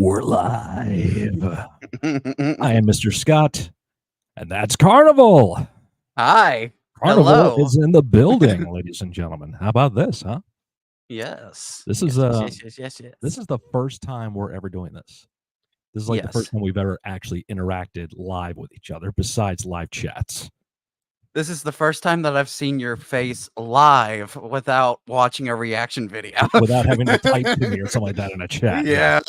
We're live. I am Mr. Scott, and that's Karnival. Hi. Karnival Hello. is in the building, ladies and gentlemen. How about this, huh? Yes. This is Yes. this is the first time we're ever doing this. This is like the first time we've ever actually interacted live with each other, besides live chats. This is the first time that I've seen your face live without watching a reaction video. Without having to type to me or something like that in a chat. Yeah.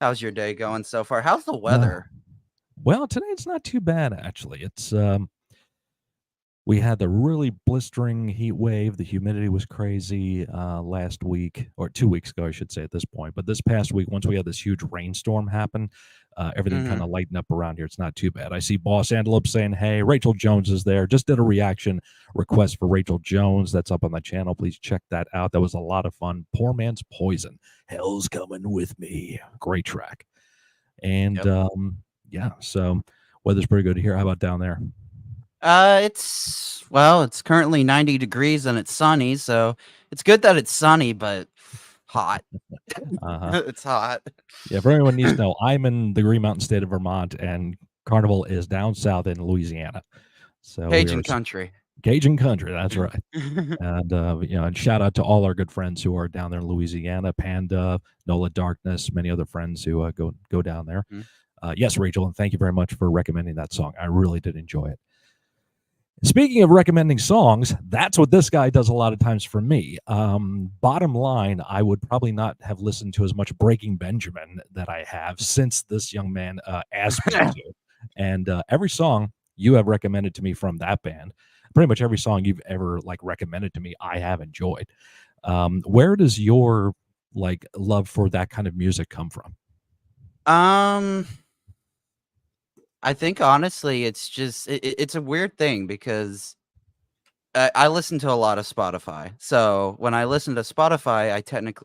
How's your day going so far? How's the weather? Well, today it's not too bad, actually. It's we had the really blistering heat wave. The humidity was crazy last week, or 2 weeks ago, I should say at this point. But this past week, once we had this huge rainstorm happen, everything kind of lightened up around here. It's not too bad. I see Boss Antelope saying, hey, Rachel Jones is there. Just did a reaction request for Rachel Jones. That's up on the channel. Please check that out. That was a lot of fun. Poor Man's Poison. Hell's Coming With Me. Great track. And yeah, so weather's pretty good here. How about down there? It's currently 90 degrees and it's sunny, so it's good that it's sunny, but hot. It's hot. Yeah, for anyone needs to know, I'm in the Green Mountain State of Vermont, and Karnival is down south in Louisiana. So Cajun country. Cajun country, that's right. And and shout out to all our good friends who are down there in Louisiana, Panda, Nola Darkness, many other friends who go down there. Yes, Rachel, and thank you very much for recommending that song. I really did enjoy it. Speaking of recommending songs, that's what this guy does a lot of times for me. Bottom line, I would probably not have listened to as much Breaking Benjamin that I have since this young man asked me to. And every song you have recommended to me from that band, pretty much every song you've ever recommended to me, I have enjoyed. Where does your love for that kind of music come from? I think honestly, it's just it's a weird thing because I listen to a lot of Spotify. So when I listen to Spotify,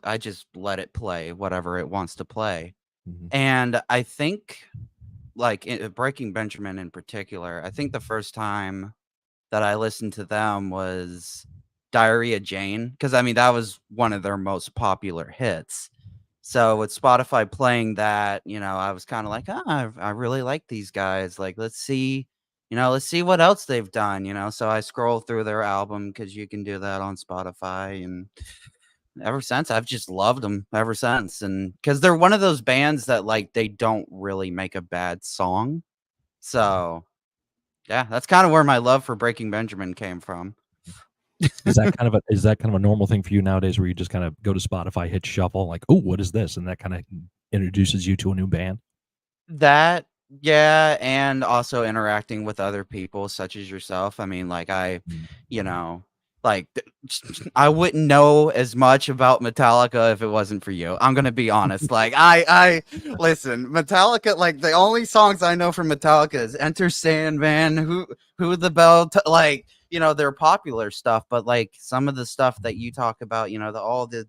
I just let it play whatever it wants to play. And I think Breaking Benjamin in particular, I think the first time that I listened to them was Diarrhea Jane, because I mean that was one of their most popular hits. So with Spotify playing that, I was kind of like, I really like these guys. Like, let's see what else they've done. So I scroll through their album because you can do that on Spotify. And ever since, I've just loved them ever since. And because they're one of those bands that they don't really make a bad song. So yeah, that's kind of where my love for Breaking Benjamin came from. Is that kind of a normal thing for you nowadays, where you just kind of go to Spotify, hit shuffle, like, oh, what is this? And that kind of introduces you to a new band? That, yeah, and also interacting with other people such as yourself. I mean, I wouldn't know as much about Metallica if it wasn't for you. I'm gonna be honest. I listen, Metallica, the only songs I know from Metallica is Enter Sandman, Who the Bell, their popular stuff, but some of the stuff that you talk about, all the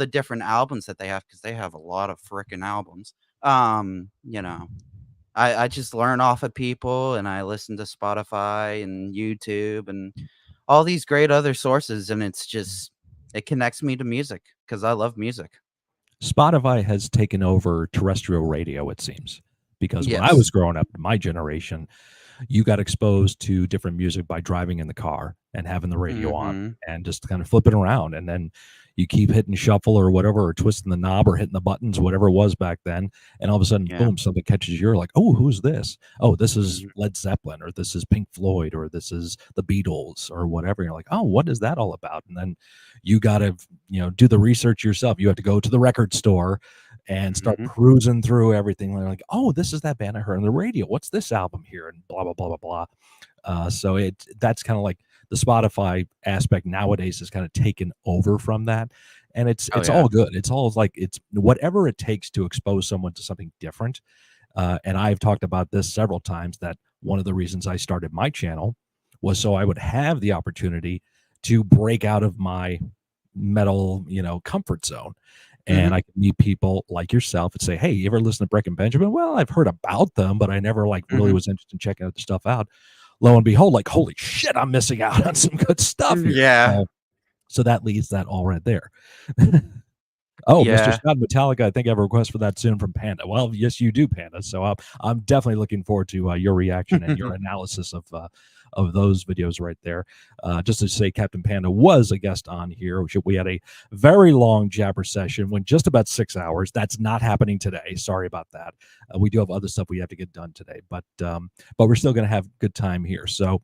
different albums that they have, because they have a lot of freaking albums. I just learn off of people, and I listen to Spotify and YouTube and all these great other sources, and it connects me to music because I love music. Spotify has taken over terrestrial radio, it seems, because when I was growing up, my generation, you got exposed to different music by driving in the car and having the radio on and just kind of flipping around. And then you keep hitting shuffle or whatever, or twisting the knob or hitting the buttons, whatever it was back then. And all of a sudden, boom, something catches you. You're like, oh, who's this? Oh, this is Led Zeppelin, or this is Pink Floyd, or this is the Beatles, or whatever. And you're like, oh, what is that all about? And then you got to, do the research yourself. You have to go to the record store and start cruising through everything. They're like, oh, this is that band I heard on the radio. What's this album here? And blah, blah, blah, blah, blah. So that's kind of like the Spotify aspect nowadays is kind of taken over from that. And it's all good. It's all it's whatever it takes to expose someone to something different. And I've talked about this several times, that one of the reasons I started my channel was so I would have the opportunity to break out of my metal, comfort zone. And I can meet people like yourself and say, hey, you ever listen to Breaking Benjamin? Well, I've heard about them, but I never really was interested in checking the stuff out. Lo and behold, holy shit, I'm missing out on some good stuff here. Yeah. So that leads that all right there. Oh, Mr. Yeah. Scott Metallica, I think I have a request for that soon from Panda. Well, yes, you do, Panda. So I'm definitely looking forward to your reaction and your analysis of those videos right there. Just to say, Captain Panda was a guest on here. We had a very long jabber session, went just about 6 hours. That's not happening today. Sorry about that. We do have other stuff we have to get done today, but we're still going to have a good time here. So,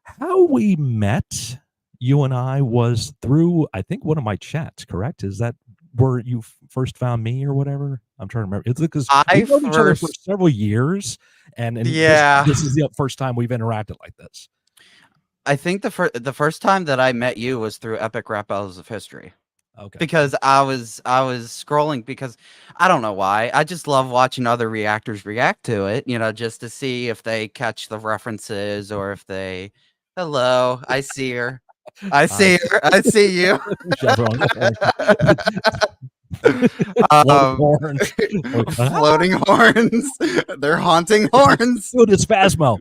how we met, you and I, was through, I think, one of my chats. Correct? Is that where you first found me or whatever? I'm trying to remember. It's because I we've known each other for first several years, and this Yeah. this is the first time we've interacted like this. I think the first time that I met you was through Epic Rap Battles of History. Okay. Because I was scrolling because I don't know why. I just love watching other reactors react to it, just to see if they catch the references or if they hello, I see her. I Hi, see her. I see you. Chevron. Floating um horns. Like, floating horns. They're haunting horns. dude, it's Phasmo.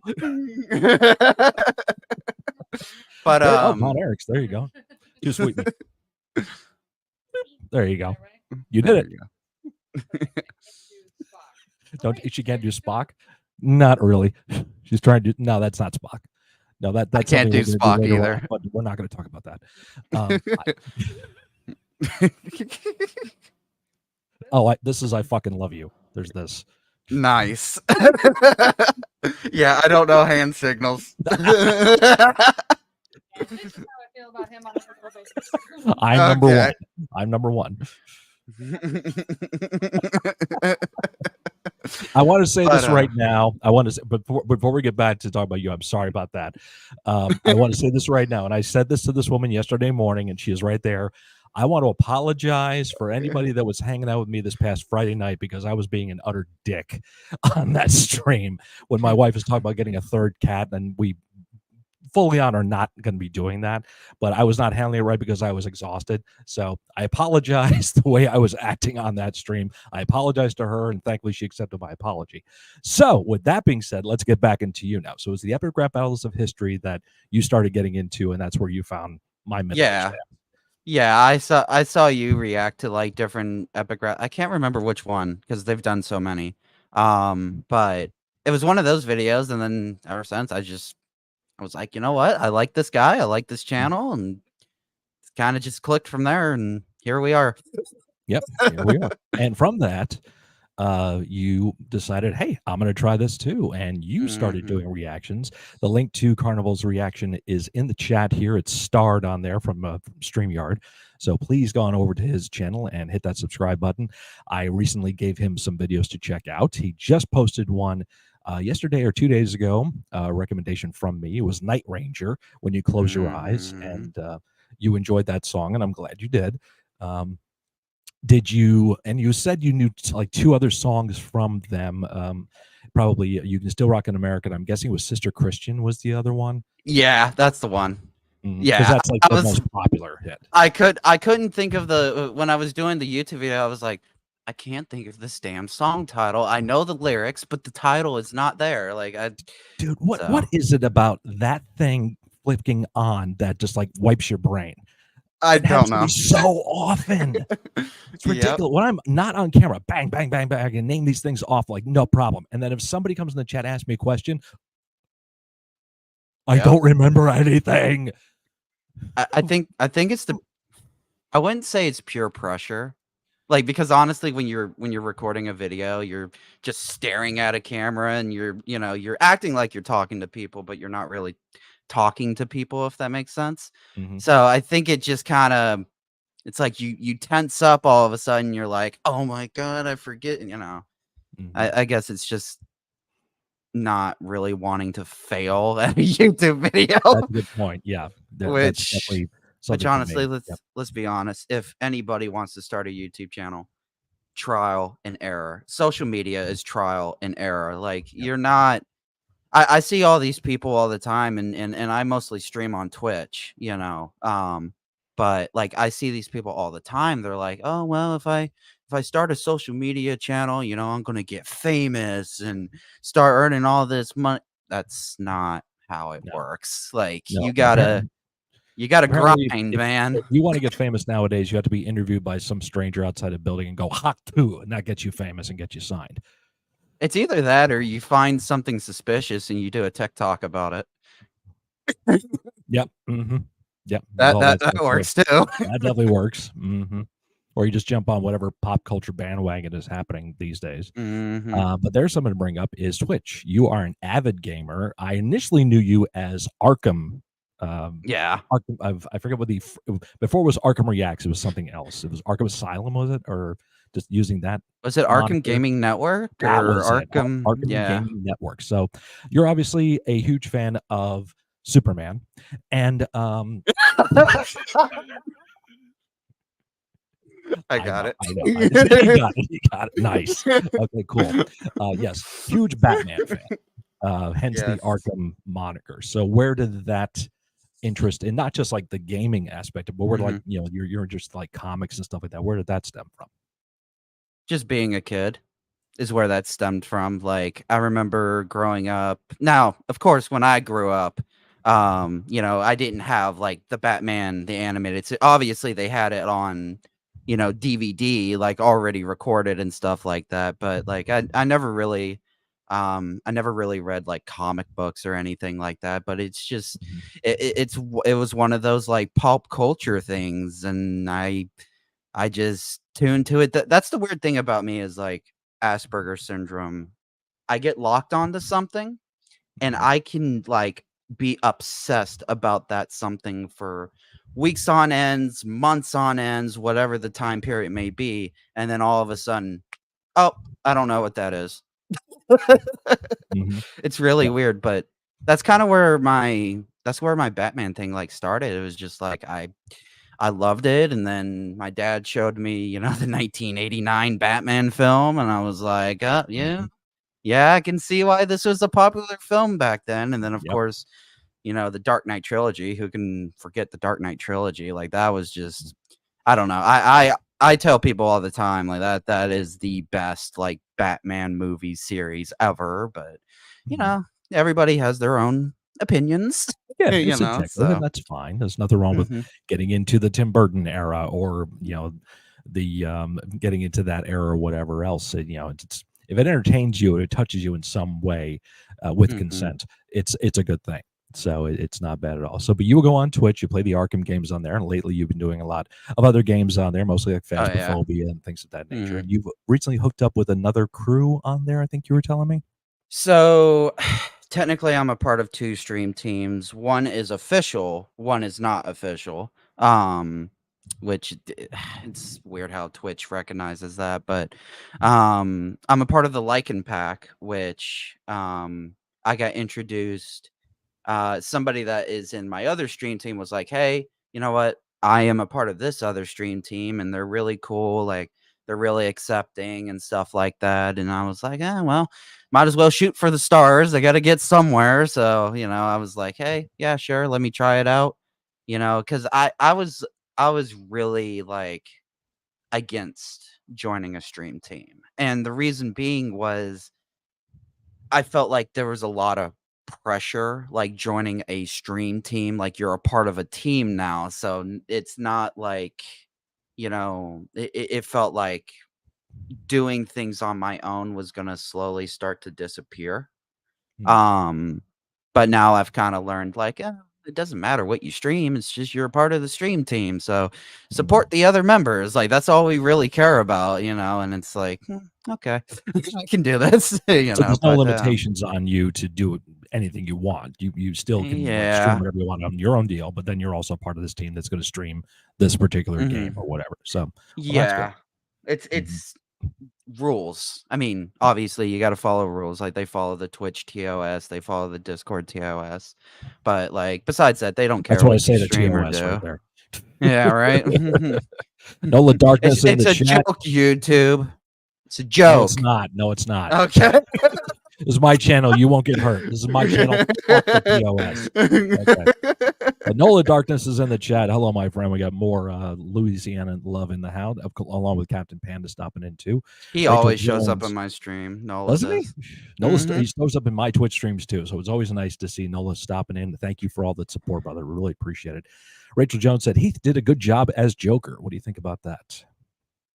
But There, oh, Von Erichs. There you go. Too sweet me. There you go. You did there it. you go. She can't do Spock? Not really. She's trying to. No, that's not Spock. No, that's I can't something do we're going to do Spock later either. on, but we're not going to talk about that. This is I fucking love you. There's this. Nice. Yeah, I don't know hand signals. I'm number one. I'm number one. I want to say this right now. I want to say, before we get back to talk about you, I'm sorry about that. I want to say this right now, and I said this to this woman yesterday morning, and she is right there. I want to apologize for anybody that was hanging out with me this past Friday night because I was being an utter dick on that stream when my wife was talking about getting a third cat, and we fully on are not going to be doing that, but I was not handling it right because I was exhausted. So I apologize the way I was acting on that stream. I apologize to her, and thankfully she accepted my apology. So with that being said, let's get back into you now. So it's the Epic Rap Battles of History that you started getting into, and that's where you found my middle-aged. Yeah, I saw you react to like different epic rap. I can't remember which one because they've done so many. But it was one of those videos, and then ever since I was like, you know what? I like this guy. I like this channel, and it's kind of just clicked from there, and here we are. Yep, here we are. And from that, you decided, hey, I'm going to try this too. And you started doing reactions. The link to Karnival's reaction is in the chat here. It's starred on there from StreamYard. So please go on over to his channel and hit that subscribe button. I recently gave him some videos to check out. He just posted one yesterday or 2 days ago, a recommendation from me. It was Night Ranger, When You Close Your Eyes. And you enjoyed that song, and I'm glad you did. Did you, and you said you knew like 2 other songs from them, probably You Can Still Rock in America, and I'm guessing it was Sister Christian was the other one? Yeah, that's the one. Because that's like the most popular hit. I couldn't think of the when I was doing the YouTube video, I was like, I can't think of this damn song title. I know the lyrics, but the title is not there. Like dude, what is it about that thing flipping on that just like wipes your brain? I don't know. So often. It's ridiculous. Yep. When I'm not on camera, bang, bang, bang, bang, I can name these things off like no problem. And then if somebody comes in the chat, asks me a question, I don't remember anything. I think it's I wouldn't say it's pure pressure. Like, because honestly, when you're recording a video, you're just staring at a camera and you're acting like you're talking to people, but you're not really talking to people, if that makes sense. So I think it just kind of, it's like you tense up all of a sudden. You're like, oh my God, I forget. I guess it's just not really wanting to fail at a YouTube video. That's a good point. Yeah. Which honestly, let's be honest. If anybody wants to start a YouTube channel, trial and error. Social media is trial and error. Like you're not. I see all these people all the time, and I mostly stream on Twitch, but like I see these people all the time. They're like, oh well, if I start a social media channel, I'm gonna get famous and start earning all this money. That's not how it works. Like you gotta You got to Apparently, grind, if man. you want to get famous nowadays, you have to be interviewed by some stranger outside a building and go hot too, and that gets you famous and get you signed. It's either that or you find something suspicious and you do a TikTok about it. Yep. Mm-hmm. Yep. That Well, that that works too. that definitely works. Mm-hmm. Or you just jump on whatever pop culture bandwagon is happening these days. But there's something to bring up is Twitch. You are an avid gamer. I initially knew you as Arkham. Yeah. Arkham, I forget what before it was Arkham Reacts. It was something else. It was Arkham Asylum, was it, or just using that? Was it moniker? Arkham Gaming Network That or was it. Arkham? Arkham Yeah. Gaming Network. So you're obviously a huge fan of Superman, and I got it. I know. You got it. You got it. Nice. Okay, cool. Yes, huge Batman fan. Hence the Yes. Arkham moniker. So where did that interest in not just like the gaming aspect, but where like you're just like comics and stuff like that? Where did that stem from? Just being a kid is where that stemmed from. Like, I remember growing up. Now, of course, when I grew up, I didn't have like the Batman, the animated. Obviously, they had it on, DVD, like already recorded and stuff like that. But like, I never really, I never really read like comic books or anything like that. But it's just, it was one of those like pop culture things, and I just tuned to it. That's the weird thing about me is like Asperger's syndrome. I get locked onto something and I can like be obsessed about that something for weeks on ends, months on ends, whatever the time period may be. And then all of a sudden, oh, I don't know what that is. It's really weird, but that's kind of where my Batman thing like started. It was just like I loved it, and then my dad showed me, the 1989 Batman film, and I was like, yeah, I can see why this was a popular film back then. And then, of course, the Dark Knight trilogy. Who can forget the Dark Knight trilogy? Like that was just, I don't know. I tell people all the time like that is the best like Batman movie series ever. But everybody has their own opinions. Yeah, it's subjective, So and that's fine. There's nothing wrong with getting into the Tim Burton era or the getting into that era or whatever else. It's if it entertains you, it touches you in some way with consent. It's a good thing. So it's not bad at all. So, but you will go on Twitch, you play the Arkham games on there, and lately you've been doing a lot of other games on there, mostly like Phasmophobia and things of that nature. And you've recently hooked up with another crew on there, I think you were telling me. So technically I'm a part of 2 stream teams. One is official, one is not official. Which it's weird how Twitch recognizes that, but I'm a part of the Lycan Pack, which I got introduced. Somebody that is in my other stream team was like, "Hey, you know what? I am a part of this other stream team, and they're really cool. Like, they're really accepting and stuff like that." And I was like, well, might as well shoot for the stars. I got to get somewhere." So, I was like, "Hey, yeah, sure. Let me try it out." Because I was really like against joining a stream team. And the reason being was I felt like there was a lot of pressure, like joining a stream team, like you're a part of a team now. So it's not like, it felt like doing things on my own was going to slowly start to disappear. But now I've kind of learned like, it doesn't matter what you stream. It's just you're a part of the stream team. So support the other members. Like that's all we really care about, and it's like, okay, I can do this. So there's no limitations on you to do anything you want. You still can stream whatever you want on your own deal, but then you're also part of this team that's going to stream this particular game or whatever. So it's rules. I mean, obviously you got to follow rules. Like they follow the Twitch TOS, they follow the Discord TOS, but like besides that, they don't care. That's what I what say you to stream or TOS do. right there. Yeah, right. No the darkness in the It's a chat. joke, YouTube. It's a joke. No, it's not. No, it's not. Okay. This is my channel. You won't get hurt. This is my channel. Fuck the TOS. Okay. Nola Darkness is in the chat. Hello, my friend. We got more Louisiana love in the house, along with Captain Panda stopping in too. He Rachel always shows up in Jones, my stream. Nola doesn't he? does. Nola he shows up in my Twitch streams too, so it's always nice to see Nola stopping in. Thank you for all that support, brother. We really appreciate it. Rachel Jones said Heath did a good job as Joker. What do you think about that?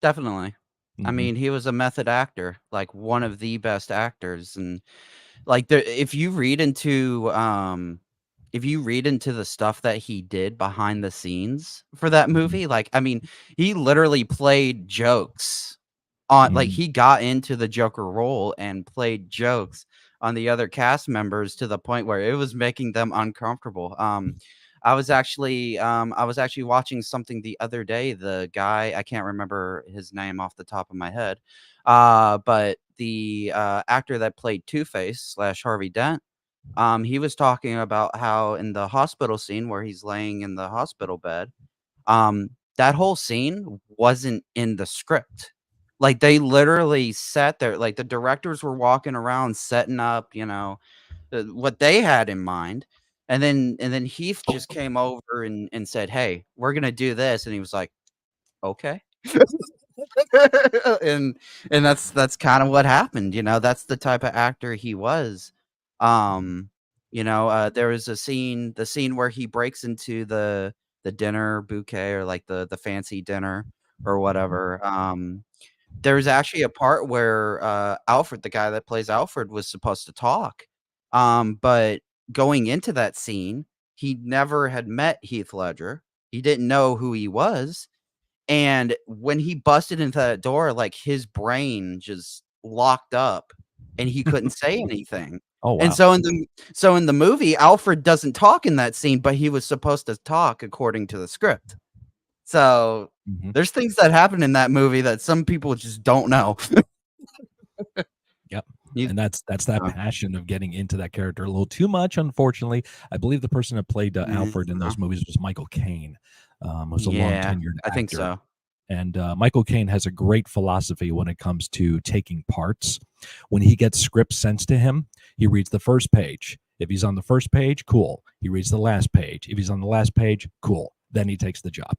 Definitely. I mean, he was a method actor, like one of the best actors, and like if you read into the stuff that he did behind the scenes for that movie, like I mean, he literally played jokes on like he got into the Joker role and played jokes on the other cast members to the point where it was making them uncomfortable. I was actually watching something the other day. The guy, I can't remember his name off the top of my head, but the actor that played Two-Face slash Harvey Dent, he was talking about how in the hospital scene where he's laying in the hospital bed, that whole scene wasn't in the script. Like they literally sat there, like the directors were walking around setting up, what they had in mind. And then Heath just came over and said, "Hey, we're gonna do this," and he was like, "Okay." and and that's kind of what happened. That's the type of actor he was. There was the scene where he breaks into the dinner bouquet, or like the fancy dinner or whatever. There was actually a part where Alfred, the guy that plays Alfred, was supposed to talk. But going into that scene, he never had met Heath Ledger. He didn't know who he was. And when he busted into that door, like his brain just locked up and he couldn't say anything. Oh, wow. And so in the movie, Alfred doesn't talk in that scene, but he was supposed to talk according to the script. So there's things that happen in that movie that some people just don't know. Yep. And that's that passion of getting into that character a little too much, unfortunately. I believe the person that played Alfred in those movies was Michael Caine. Was a long tenured actor. I think so. And Michael Caine has a great philosophy when it comes to taking parts. When he gets scripts sent to him, he reads the first page. If he's on the first page, cool. He reads the last page. If he's on the last page, cool. Then he takes the job.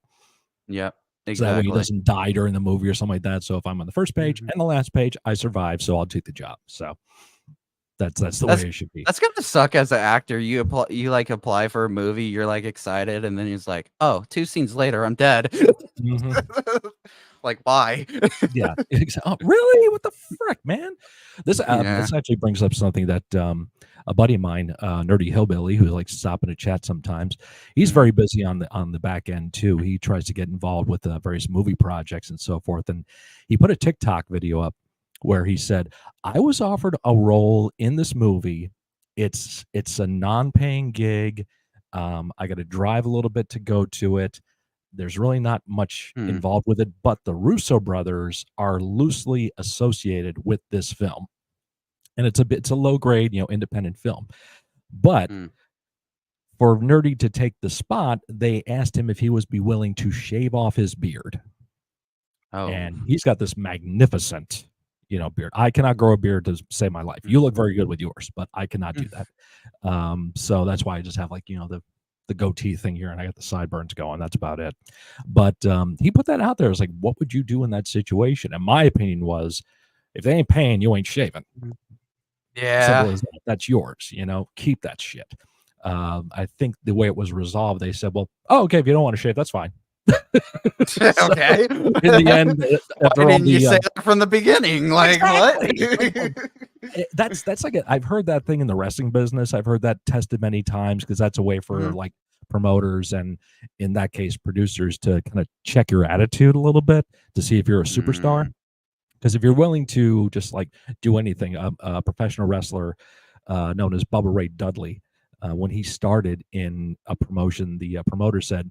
Yep. Exactly. So that way he doesn't die during the movie or something like that. So if I'm on the first page and the last page, I survive. So I'll take the job. So that's the way it should be. That's gonna suck as an actor. You apply for a movie, you're like excited, and then he's like, "Oh, 2 scenes later, I'm dead." Like, why? Yeah. Oh, really? What the frick, man? This actually brings up something that a buddy of mine, Nerdy Hillbilly, who likes to stop in a chat sometimes, he's very busy on the back end too. He tries to get involved with various movie projects and so forth. And he put a TikTok video up where he said, "I was offered a role in this movie. It's a non-paying gig. I got to drive a little bit to go to it. There's really not much involved with it, but the Russo brothers are loosely associated with this film, and it's a low grade, independent film. But for Nerdy to take the spot, they asked him if he was willing to shave off his beard. Oh, and he's got this magnificent, beard. I cannot grow a beard to save my life. You look very good with yours, but I cannot do that. So that's why I just have the goatee thing here, and I got the sideburns going. That's about it. But he put that out there. I was like, what would you do in that situation? And my opinion was, if they ain't paying, you ain't shaving. Yeah. Simple as that. That's yours. Keep that shit. I think the way it was resolved, they said, well, okay, if you don't want to shave, that's fine. Okay. In the end, why didn't you say that from the beginning? Like, exactly. What? That's like I've heard that thing in the wrestling business. I've heard that tested many times because that's a way for like promoters and, in that case, producers to kind of check your attitude a little bit to see if you're a superstar. Because if you're willing to just do anything, a professional wrestler known as Bubba Ray Dudley, when he started in a promotion, the promoter said,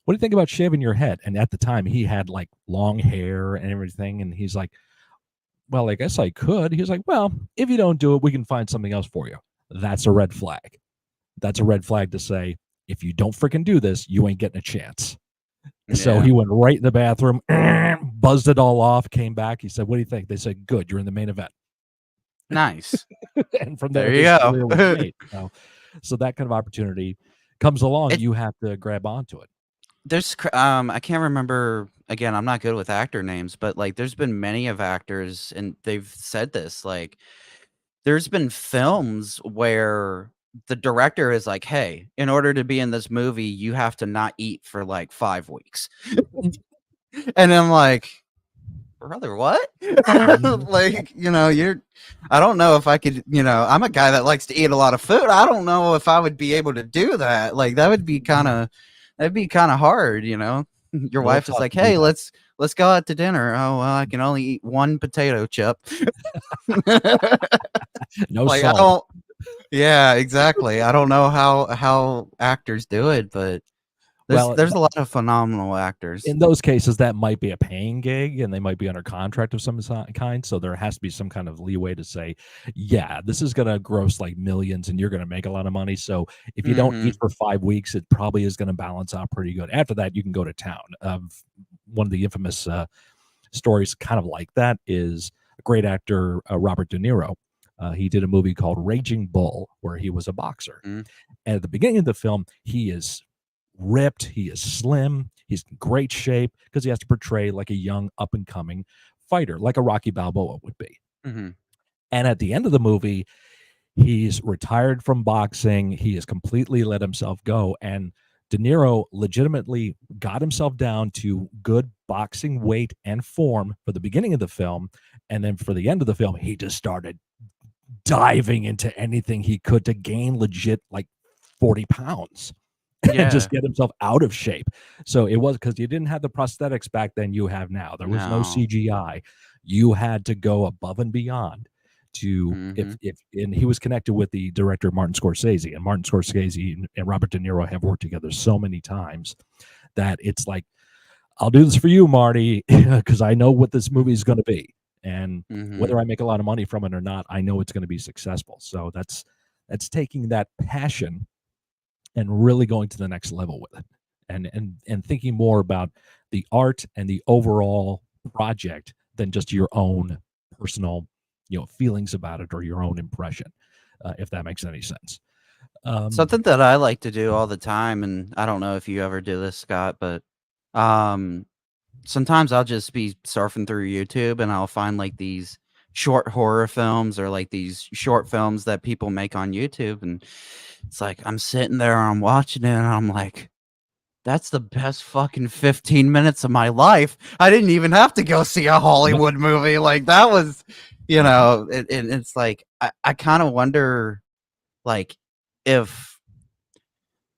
"What do you think about shaving your head?" And at the time, he had long hair and everything, and he's like, "Well, I guess I could." He was like, "Well, if you don't do it, we can find something else for you." That's a red flag. That's a red flag to say, if you don't freaking do this, you ain't getting a chance. Yeah. So he went right in the bathroom, buzzed it all off, came back. He said, "What do you think?" They said, "Good, you're in the main event." Nice. And from there you go. So that kind of opportunity comes along, It you have to grab onto it. I can't remember, again, I'm not good with actor names, but, like, there's been many of actors, and they've said this, like, there's been films where the director is like, "Hey, in order to be in this movie, you have to not eat for, like, 5 weeks." And I'm like, "Brother, what?" Mhm. Like, you're I don't know if I could, I'm a guy that likes to eat a lot of food. I don't know if I would be able to do that. Like, that'd be kinda hard, you know? Your A little wife is tough like, to do "Hey, that. let's go out to dinner." "Oh, well, I can only eat 1 potato chip." No Like, I salt. don't Yeah, exactly. I don't know how actors do it, but Well, there's a lot of phenomenal actors. in those cases, that might be a paying gig, and they might be under contract of some kind. So there has to be some kind of leeway to say, yeah, this is going to gross like millions, and you're going to make a lot of money. So if you don't eat Mhm. for 5 weeks, it probably is going to balance out pretty good. After that, you can go to town. One of the infamous stories, kind of like that, is a great actor, Robert De Niro. He did a movie called Raging Bull, where he was a boxer. Mm, And at the beginning of the film, he is ripped, he is slim, he's in great shape because he has to portray like a young up and coming fighter, like a Rocky Balboa would be. mhm. And at the end of the movie, he's retired from boxing, he has completely let himself go, and De Niro legitimately got himself down to good boxing weight and form for the beginning of the film, and then for the end of the film, he just started diving into anything he could to gain legit like 40 pounds and just Yeah. get himself out of shape. So it was because you didn't have the prosthetics back then you have now. There was no No. CGI. You had to go above and beyond to Mhm. if and he was connected with the director Martin Scorsese, and Martin Scorsese and Robert De Niro have worked together so many times that it's like, I'll do this for you, Marty, because I know what this movie is going to be. And Mhm. whether I make a lot of money from it or not, I know it's going to be successful. So that's taking that passion and really going to the next level with it, and thinking more about the art and the overall project than just your own personal feelings about it or your own impression, if that makes any sense. um Something that I like to do all the time, and I don't know if you ever do this, Scott, but, um, sometimes I'll just be surfing through YouTube and I'll find, like, these short horror films or, like, these short films that people make on YouTube, and it's like, I'm sitting there, I'm watching it, and I'm like, "That's the best fucking 15 minutes of my life. I didn't even have to go see a yep. Hollywood movie." Like, that was, it's like, I kinda wonder, like, if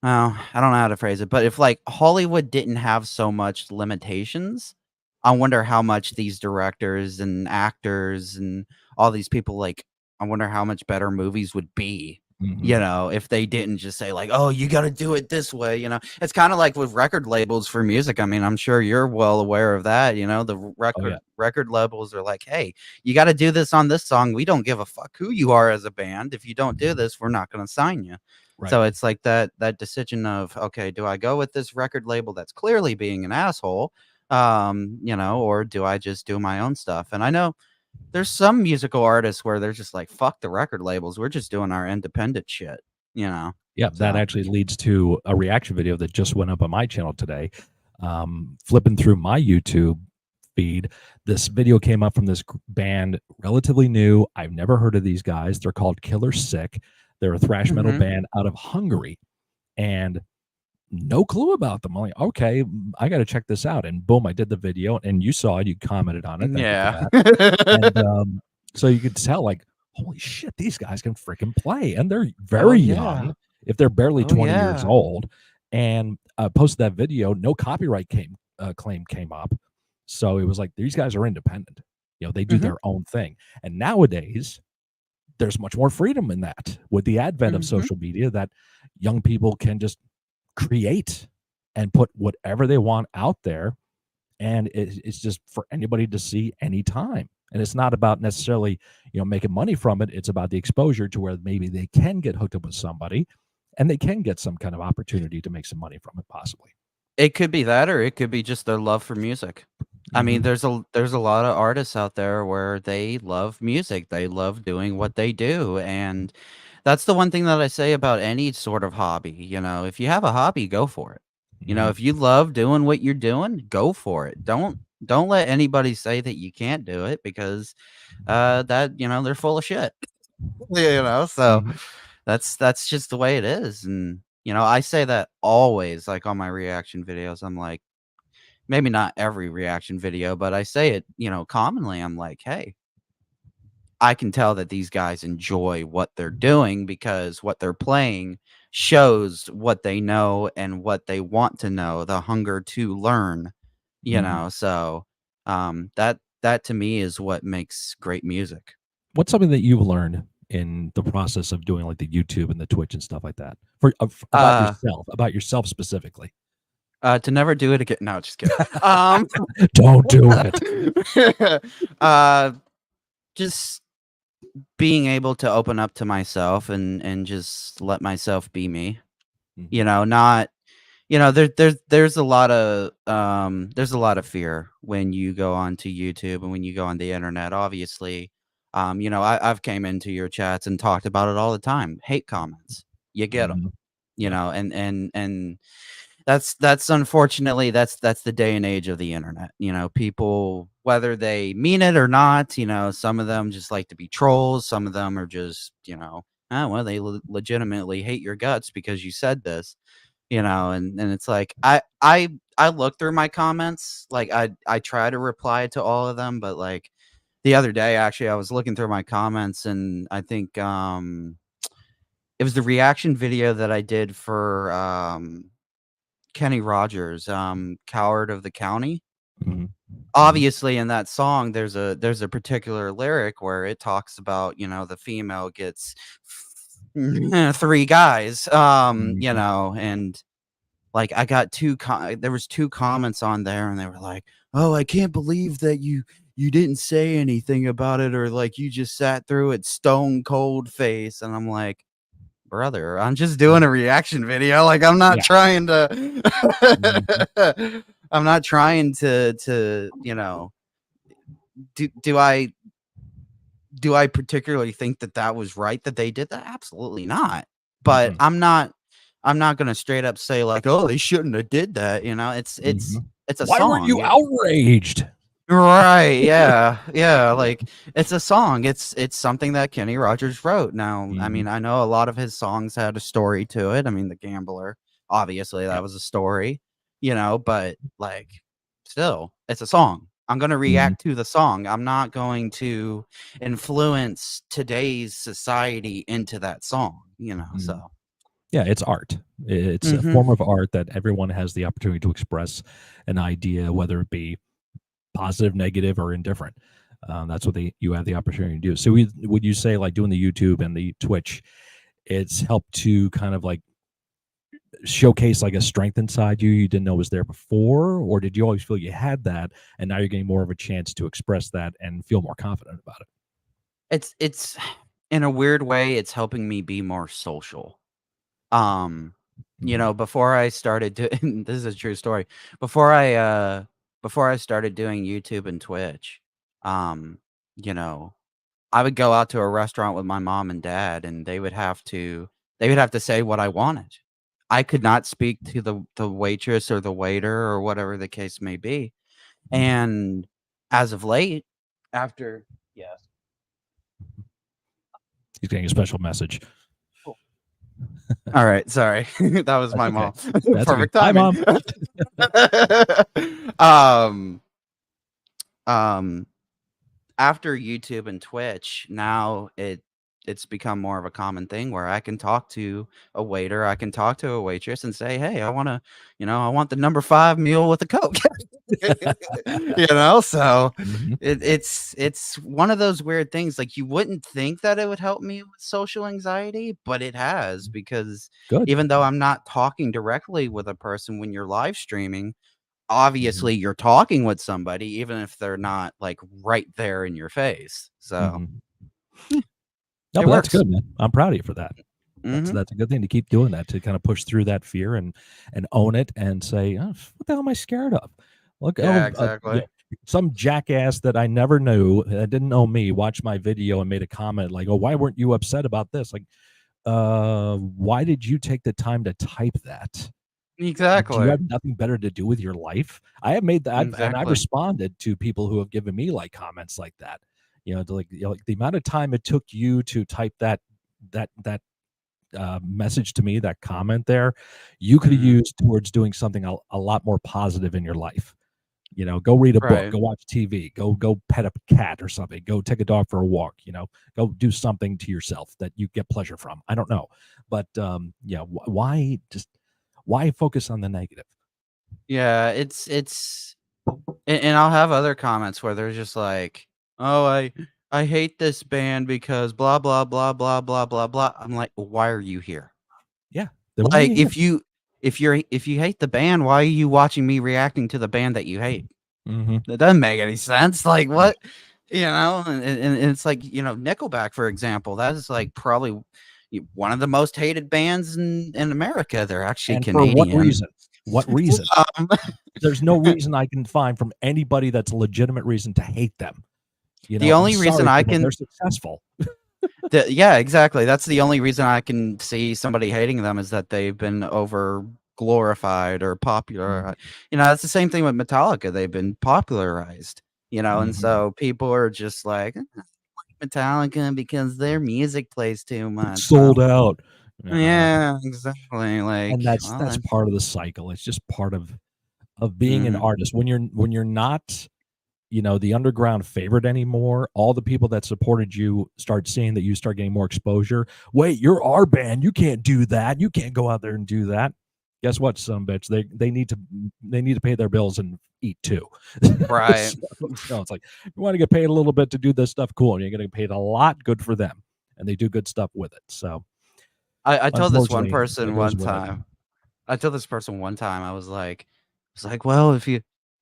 I don't know how to phrase it, but if, like, Hollywood didn't have so much limitations, I wonder how much these directors and actors and all these people, like, I wonder how much better movies would be, Hmm. if they didn't just say, like, "Oh, you gotta do it this way," you know? It's kinda like with record labels for music. I mean, I'm sure you're well aware of that, the Oh yeah. record labels are like, "Hey, you gotta do this on this song. We don't give a fuck who you are as a band. If you don't do this, we're not gonna sign you." Right. So it's like that decision of, okay, do I go with this record label that's clearly being an asshole, or do I just do my own stuff? And I know there's some musical artists where they're just like, fuck the record labels, we're just doing our independent shit, you know. Yeah, that So, actually leads to a reaction video that just went up on my channel today. Flipping through my YouTube feed, this video came up from this band, relatively new. I've never heard of these guys. They're called Killer Sick. They're a thrash metal mhm, band out of Hungary, and no clue about them. I'm like, okay, I got to check this out. And boom, I did the video, and you saw it. You commented on it. Thank you for yeah. that. And so you could tell, like, holy shit, these guys can freaking play, and they're Oh very yeah. young. If they're barely Oh 20 years yeah. old, and posted that video, no copyright claim came up, so it was like these guys are independent. They do Mhm, their own thing, and nowadays there's much more freedom in that with the advent of mhm. social media that young people can just create and put whatever they want out there, and it's just for anybody to see anytime. And it's not about necessarily making money from it. It's about the exposure to where maybe they can get hooked up with somebody and they can get some kind of opportunity to make some money from it, possibly. It could be that, or it could be just their love for music. I mean, Hmm. there's a lot of artists out there where they love music. They love doing what they do, and That's the one thing that I say about any sort of hobby, you know, if you have a hobby, go for it. You know, Mhm. if you love doing what you're doing, go for it. Don't let anybody say that you can't do it because that, you know, they're full of shit. You know, so Mhm. that's just the way it is. And you know, I say that always, like on my reaction videos. I'm like, maybe not every reaction video, but I say it, you know, commonly. I'm like, hey, I can tell that these guys enjoy what they're doing because what they're playing shows what they know and what they want to know, the hunger to learn, you Mhm. know. So that to me is what makes great music. What's something that you've learned in the process of doing, like, the YouTube and the Twitch and stuff like that? For Uh about yourself specifically. to never do it again. No, just kidding. Don't do it. uh just being able to open up to myself and just let myself be me. You Mhm. know, not you know, there's a lot of fear when you go onto YouTube and when you go on the internet. Obviously, you know, I've came into your chats and talked about it all the time. Hate comments, you get them, Mhm. you Yeah. know, and that's unfortunately that's the day and age of the internet. You know, people whether they mean it or not, you know, some of them just like to be trolls. Some of them are just, you know, oh, well, they legitimately hate your guts because you said this, you know, and it's like I look through my comments, like I try to reply to all of them, but like the other day actually I was looking through my comments and I think it was the reaction video that I did for Kenny Rogers, Coward of the County. Mhm. Mhm. Obviously in that song there's a particular lyric where it talks about, you know, the female gets three guys, you Mhm. know, and like, I got 2 there was 2 comments on there, and they were like, "Oh, I can't believe that you didn't say anything about it, or, like, you just sat through it stone cold face," and I'm like, "Brother, I'm just doing Mhm. a reaction video, like, I'm not Yeah. trying to Mhm. I'm not trying to, you know, do I particularly think that that was right that they did that? Absolutely not. But Mm-mm. I'm not gonna straight up say like, "Oh, they shouldn't have did that," you know? Mhm. It's a Why weren't song. you outraged? Right, yeah, yeah, like, it's a song, it's something that Kenny Rogers wrote. Now, I Mhm. mean, I know a lot of his songs had a story to it. I mean, The Gambler, obviously, Yeah. that was a story, you know, but, like, still, it's a song. I'm gonna Mhm. react to the song. I'm not going to influence today's society into that song, you know, Mhm. so Yeah, it's art. It's a Mhm. form of art that everyone has the opportunity to express an idea, whether it be positive, negative, or indifferent. That's what you have the opportunity to do. So, would you say, like, doing the YouTube and the Twitch, it's helped to kind of like showcase like a strength inside you didn't know was there before, or did you always feel you had that, and now you're getting more of a chance to express that and feel more confident about it? It's in a weird way, it's helping me be more social. Um, you Mhm. know, before I started doing this is a true story. Before I started doing YouTube and Twitch, um, you know, I would go out to a restaurant with my mom and dad and they would have to say what I wanted. I could not speak to the waitress or the waiter or whatever the case may be. Mhm. And as of late, after yes. He's getting a special message. All right, sorry. That was That's my okay. mom. That's okay. Perfect Bye, timing. mom. Um, um, after YouTube and Twitch, now it's become more of a common thing where I can talk to a waiter, I can talk to a waitress and say, "Hey, I wanna, you know, I want the number 5 meal with a Coke." You know, so Mhm. it's one of those weird things, like, you wouldn't think that it would help me with social anxiety, but it has because Good. even though I'm not talking directly with a person when you're live streaming, Mhm. obviously you're talking with somebody even if they're not, like, right there in your face. So, Mhm. yeah, No, it but that's works. good, man. I'm proud of you for that. Mhm. That's a good thing to keep doing that, to kind of push through that fear and own it and say, "Oh, what the hell am I scared of? Look, Yeah, you exactly. know, some jackass that I never knew, that didn't know me, watched my video and made a comment like, 'Oh, why weren't you upset about this?'" Like, why did you take the time to type that? Do you Exactly. have nothing better to do with your life? I have made that, and I've Exactly. responded to people who have given me like comments like that. Like the amount of time it took you to type that message to me, that comment there, you could have Mhm. used towards doing something a lot more positive in your life. Go read a book, Right. go watch TV, go pet a cat or something, go take a dog for a walk, go do something to yourself that you get pleasure from. I don't know. But yeah, why focus on the negative? Yeah, it's and I'll have other comments where they're just like, "Oh, I hate this band because blah blah blah blah blah blah blah." I'm like, well, "Why are you here?" Yeah. Then why are Like, you here? if you hate the band, why are you watching me reacting to the band that you hate? Mhm. That doesn't make any sense. Like, No. what? And it's like, Nickelback, for example, that is like probably one of the most hated bands in America. They're actually And for what Canadian. reason? What reason? Um, There's no reason I can find from anybody that's a legitimate reason to hate them. the I'm only reason sorry I for them. They're can successful. Yeah, exactly. That's the only reason I can see somebody hating them is that they've been over glorified or popular. Mhm. That's the same thing with Metallica. They've been popularized, and Mhm. so people are just like Metallica because their music plays too It's much. Well, sold out. No. yeah, exactly. Like, And that's well, that's then, part of the cycle. It's just part of being an mhm, artist. When you're not, the underground favorite anymore, all the people that supported you start seeing that you start getting more exposure. Wait, you're our band. You can't do that. You can't go out there and do that. Guess what, some bitch? They need to pay their bills and eat too. right. So it's like you want to get paid a little bit to do this stuff, cool, and you're getting paid a lot, good for them, and they do good stuff with it. So I told this one unfortunately, that person goes one with it. time. I told this person one time, I was like, "Well, if you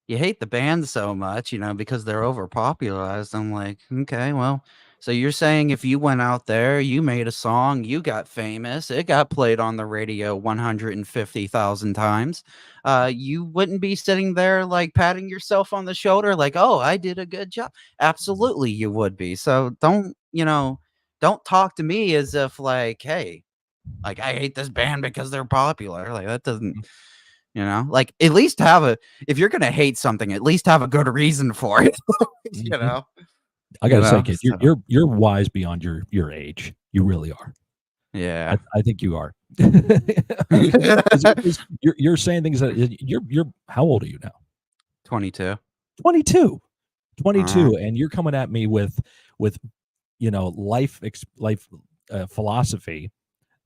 hate the band so much, because they're overpopularized." I'm like, "Okay, well, so you're saying if you went out there, you made a song, you got famous, it got played on the radio 150,000 times, you wouldn't be sitting there like patting yourself on the shoulder like, "Oh, I did a good job." Absolutely you would be. So don't talk to me as if like, "Hey, like, I hate this band because they're popular." Like, that doesn't like, at least have a if you're gonna hate something, at least have a good reason for it, you Mhm. know? I gotta say, kid, you're So, you're you're wise beyond your age. You really are. yeah. I think you are. Because you're saying things that you're how old are you now? 22. 22. Uh-huh. 22, and you're coming at me with life philosophy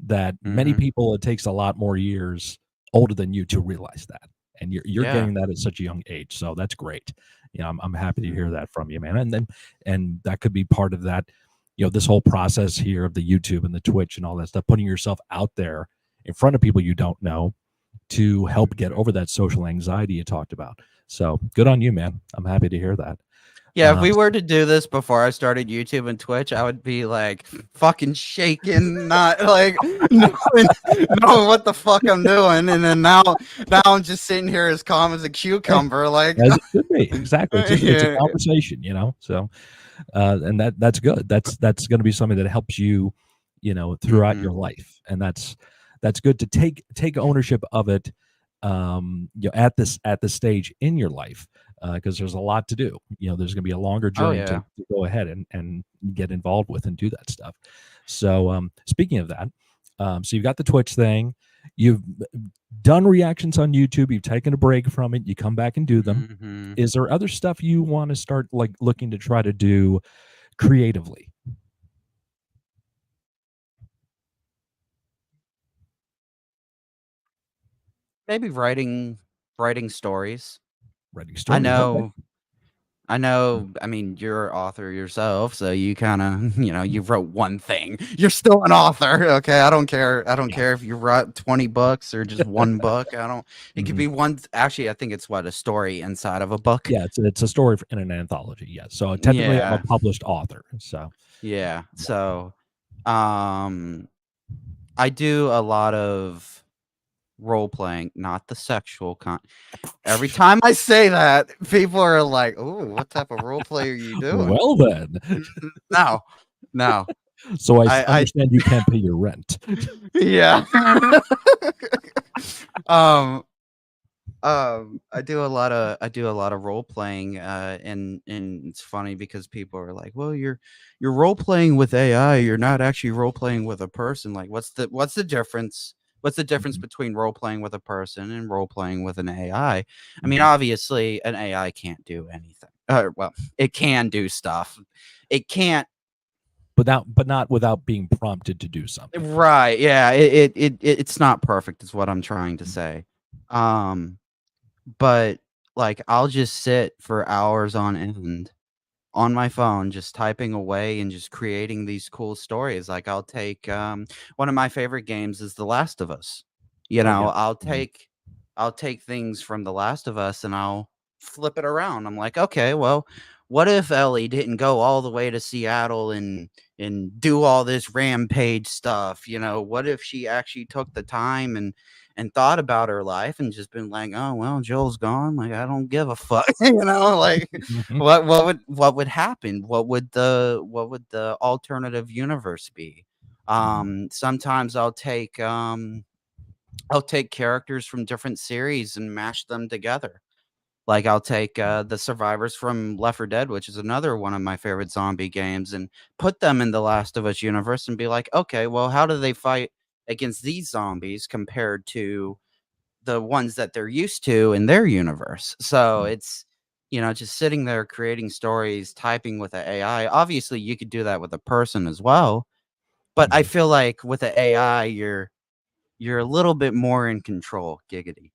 that many Mhm. people, it takes a lot more years older than you to realize that, and you're Yeah. getting that at such a young age, so that's great. I'm happy to hear Mhm. that from you, man, and that could be part of that, this whole process here of the YouTube and the Twitch and all that stuff, putting yourself out there in front of people you don't know to help get Mhm. over that social anxiety you talked about. So good on you, man. I'm happy to hear that. Yeah, if Um, we were to do this before I started YouTube and Twitch, I would be, like, fucking shaking, not, like, knowing what the fuck I'm doing, and then now I'm just sitting here as calm as a hey, cucumber, like, as it should be. Exactly. It's a yeah. conversation, so and that's good. That's going to be something that helps you, throughout Mhm. your life, and that's good to take ownership of it. At this stage in your life, because there's a lot to do. There's going to be a longer Oh, journey to, yeah. to go ahead and get involved with and do that stuff. So, speaking of that, so you've got the Twitch thing, you've done reactions on YouTube, you've taken a break from it, you come back and do them. Mhm. Is there other stuff you want to start like looking to try to do creatively? Maybe writing stories. Writing I stories, okay. know I know, I mean, you're an author yourself, so you kinda, you wrote one thing. You're still an author, okay? I don't Yeah. care if you wrote 20 books or just 1 book. I don't It could Mhm. be one actually, I think it's what, a story inside of a book? Yeah, it's a story in an anthology, yes. So technically, I'm a Yeah, published author. So yeah. yeah. So, um, I do a lot of role playing, not the sexual every time I say that, people are like, "Ooh, what type of role play are you doing?" Well then, No, no. So I understand you can't pay your rent. yeah. um I do a lot of role playing, and it's funny because people are like, "Well, you're role playing with AI. You're not actually role playing with a person. Like, what's the difference? What's the difference Mhm, between role playing with a person and role playing with an AI? I mean, mhm. obviously, an AI can't do anything. Well, it can do stuff. It can't. But not without being prompted to do something. Right? Yeah. It's not perfect. Is what I'm trying to Mhm, say. Um, But, like, I'll just sit for hours on end on my phone just typing away and just creating these cool stories. Like, I'll take, one of my favorite games is The Last of Us. You oh, know, yeah. Mhm, I'll take things from The Last of Us and I'll flip it around. I'm like, "Okay, well, what if Ellie didn't go all the way to Seattle and do all this rampage stuff, you know? What if she actually took the time and thought about her life and just been like, "Oh, well, Joel's gone, like, I don't give a fuck," you know? Like, mhm, what would happen? What would the alternative universe be? mhm, Sometimes I'll take characters from different series and mash them together. Like, I'll take, the survivors from Left 4 Dead, which is another one of my favorite zombie games, and put them in the Last of Us universe and be like, "Okay, well, how do they fight against these zombies compared to the ones that they're used to in their universe?" So, mhm, it's, just sitting there creating stories, typing with the AI. Obviously, you could do that with a person as well, but I mhm. feel like with the AI, you're a little bit more in control, giggity.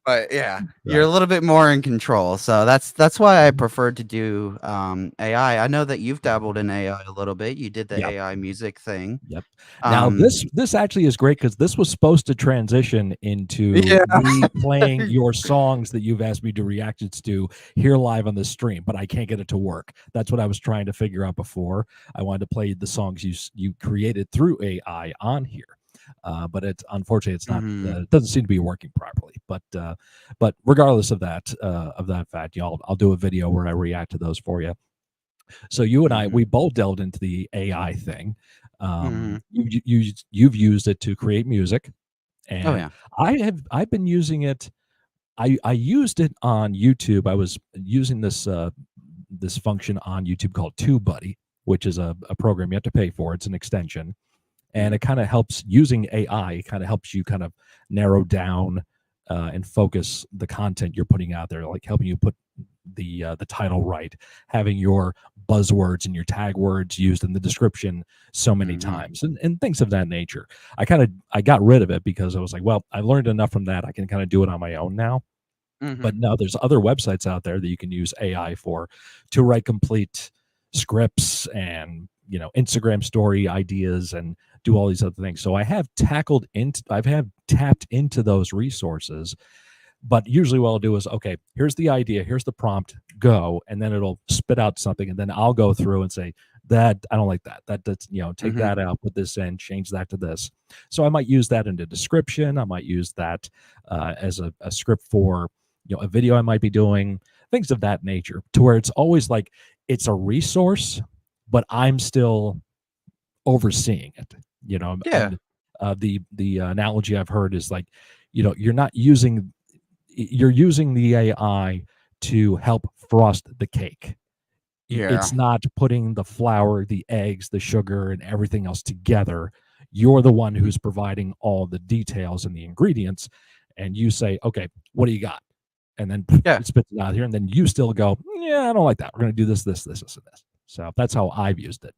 But yeah, you're a Right. little bit more in control, so that's why I prefer to do, AI. I know that you've dabbled in AI a little bit. You did the Yeah. AI music thing. Yep. Now Um this actually is great because this was supposed to transition into Yeah. me playing your songs that you've asked me to reactions to here live on the stream, but I can't get it to work. That's what I was trying to figure out before. I wanted to play the songs you created through AI on here. But it's unfortunately it's not Mhm, it doesn't seem to be working properly. But regardless of that fact, I'll do a video where I react to those for you. So you and I, mhm, we both delved into the AI thing. mhm. You've used it to create music, Oh, and yeah. I've been using it. I used it on YouTube. I was using this function on YouTube called TubeBuddy, which is a program you have to pay for. It's an extension, and Mhm, it kind of helps using AI. Kind of helps you kind of narrow down and focus the content you're putting out there, like helping you put the title right, having your buzzwords and your tag words used in the description so many mhm, times, and things of that nature. I got rid of it because I was like, well, I learned enough from that. I can kind of do it on my own now. But mhm, no, there's other websites out there that you can use AI for to write complete scripts and Instagram story ideas and do all these other things. So I've have tapped into those resources, but usually what I'll do is, okay, here's the idea, here's the prompt, go, and then it'll spit out something, and then I'll go through and say that I don't like that. That's take mhm, that out, put this in, change that to this. So I might use that in the description. I might use that as a script for a video I might be doing, things of that nature, to where it's always like it's a resource, but I'm still overseeing it. yeah, And the analogy I've heard is like, you're not using you're using the AI to help frost the cake. yeah, It's not putting the flour, the eggs, the sugar, and everything else together. You're the one who's providing all the details and the ingredients. And you say, okay, what do you got? And then yeah. it spits it out here. And then you still go, yeah, I don't like that. We're going to do this, and this. So that's how I've used it.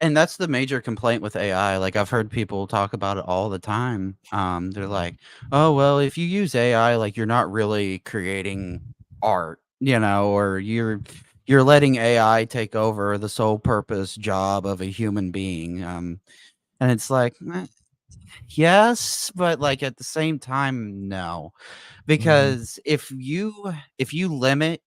And that's the major complaint with AI. Like, I've heard people talk about it all the time. They're like, "Oh, well, if you use AI, like, you're not really creating art, or you're letting AI take over the sole purpose job of a human being." And it's like, yes, but, like, at the same time, no. Mm-hmm. Because if you limit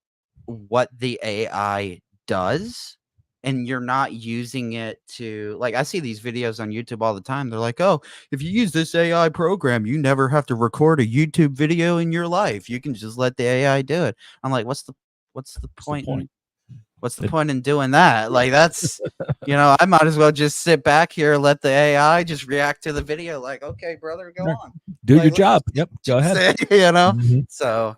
what the AI does, and you're not using it to, like, I see these videos on YouTube all the time. They're like, "Oh, if you use this AI program, you never have to record a YouTube video in your life. You can just let the AI do it." I'm like, "What's the What's the point point? in What's the It, point in doing that? Like, that's, I might as well just sit back here, let the AI just react to the video. Like, okay, brother, go Sure. on. Do your Like, let's job. just see Yep. what Go you ahead. say. Mhm. So,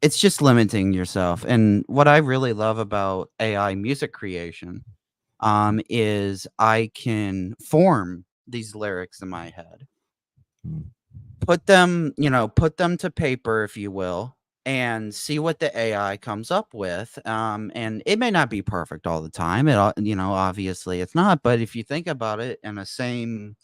it's just limiting yourself. And what I really love about AI music creation, is I can form these lyrics in my head, Mm. put them to paper, if you will, and see what the AI comes up with. And it may not be perfect all the time. Obviously it's not. But if you think about it in a same,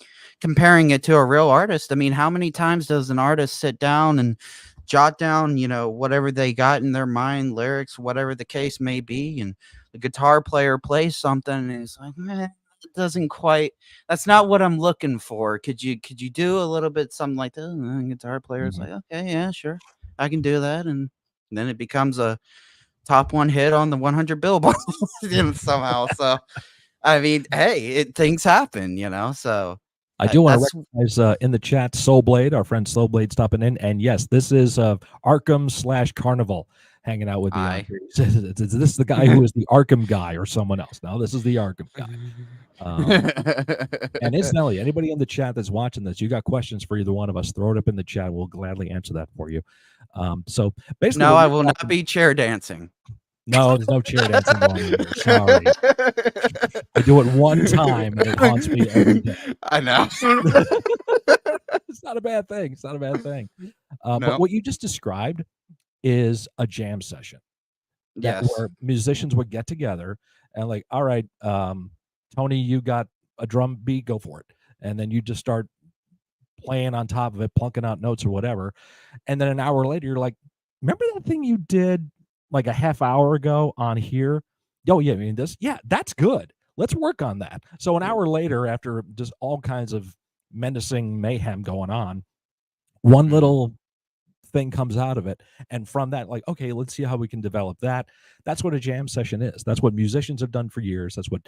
comparing it to a real artist, I mean, how many times does an artist sit down and jot down, whatever they got in their mind, lyrics, whatever the case may be, and the guitar player plays something and it's like, man, it doesn't quite, that's not what I'm looking for. Could you do a little bit something like that? And the guitar player's Mhm. like, okay, yeah, sure, I can do that, and then it becomes a top one hit on the 100 Billboard, somehow. So I mean, hey, things happen, So I do want to that's recognize in the chat Soul Blade, our friend Soul Blade stopping in. And yes, this is Arkham/Carnival hanging out with me on I. here. He says, is this the guy who is the Arkham guy or someone else? No, this is the Arkham guy. And incidentally, anybody in the chat that's watching this, you got questions for either one of us, throw it up in the chat. We'll gladly answer that for you. So basically, No, what I you're will not talking. be chair dancing. No, there's no chair dancing going on here. Sorry. I do it one time and it haunts me every day. I know. It's not a bad thing. It's not a bad thing. But No. what you just described is a jam session that Yes. where musicians would get together and like, all right, Tony, you got a drum beat, go for it. And then you just start playing on top of it, plunking out notes or whatever. And then an hour later, you're like, remember that thing you did like a half hour ago on here? Oh, yeah, I mean, yeah, that's good. Let's work on that. So an hour later, after just all kinds of menacing mayhem going on, one Mhm. little thing comes out of it. And from that, like, okay, let's see how we can develop that. That's what a jam session is. That's what musicians have done for years. That's what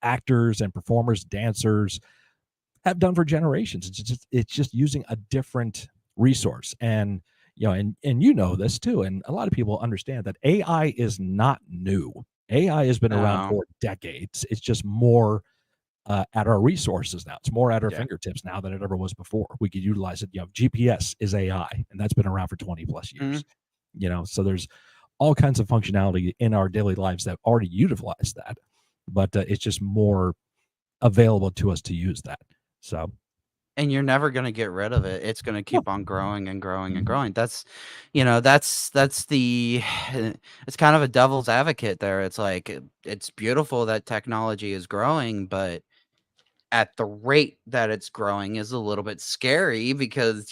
actors and performers, dancers, have done for generations. It's just using a different resource. And and this too. And a lot of people understand that AI is not new. AI has been around No. for decades. It's just more at our resources now. It's more at our Yeah. fingertips now than it ever was before. We could utilize it. GPS is AI, and that's been around for 20 plus Mhm. years. So there's all kinds of functionality in our daily lives that already utilize that, but it's just more available to us to use that. So And you're never gonna get rid of it. It's gonna yeah. keep on growing and growing and Mhm. growing. That's the it's kind of a devil's advocate there. It's like, it's beautiful that technology is growing, but at the rate that it's growing is a little bit scary because,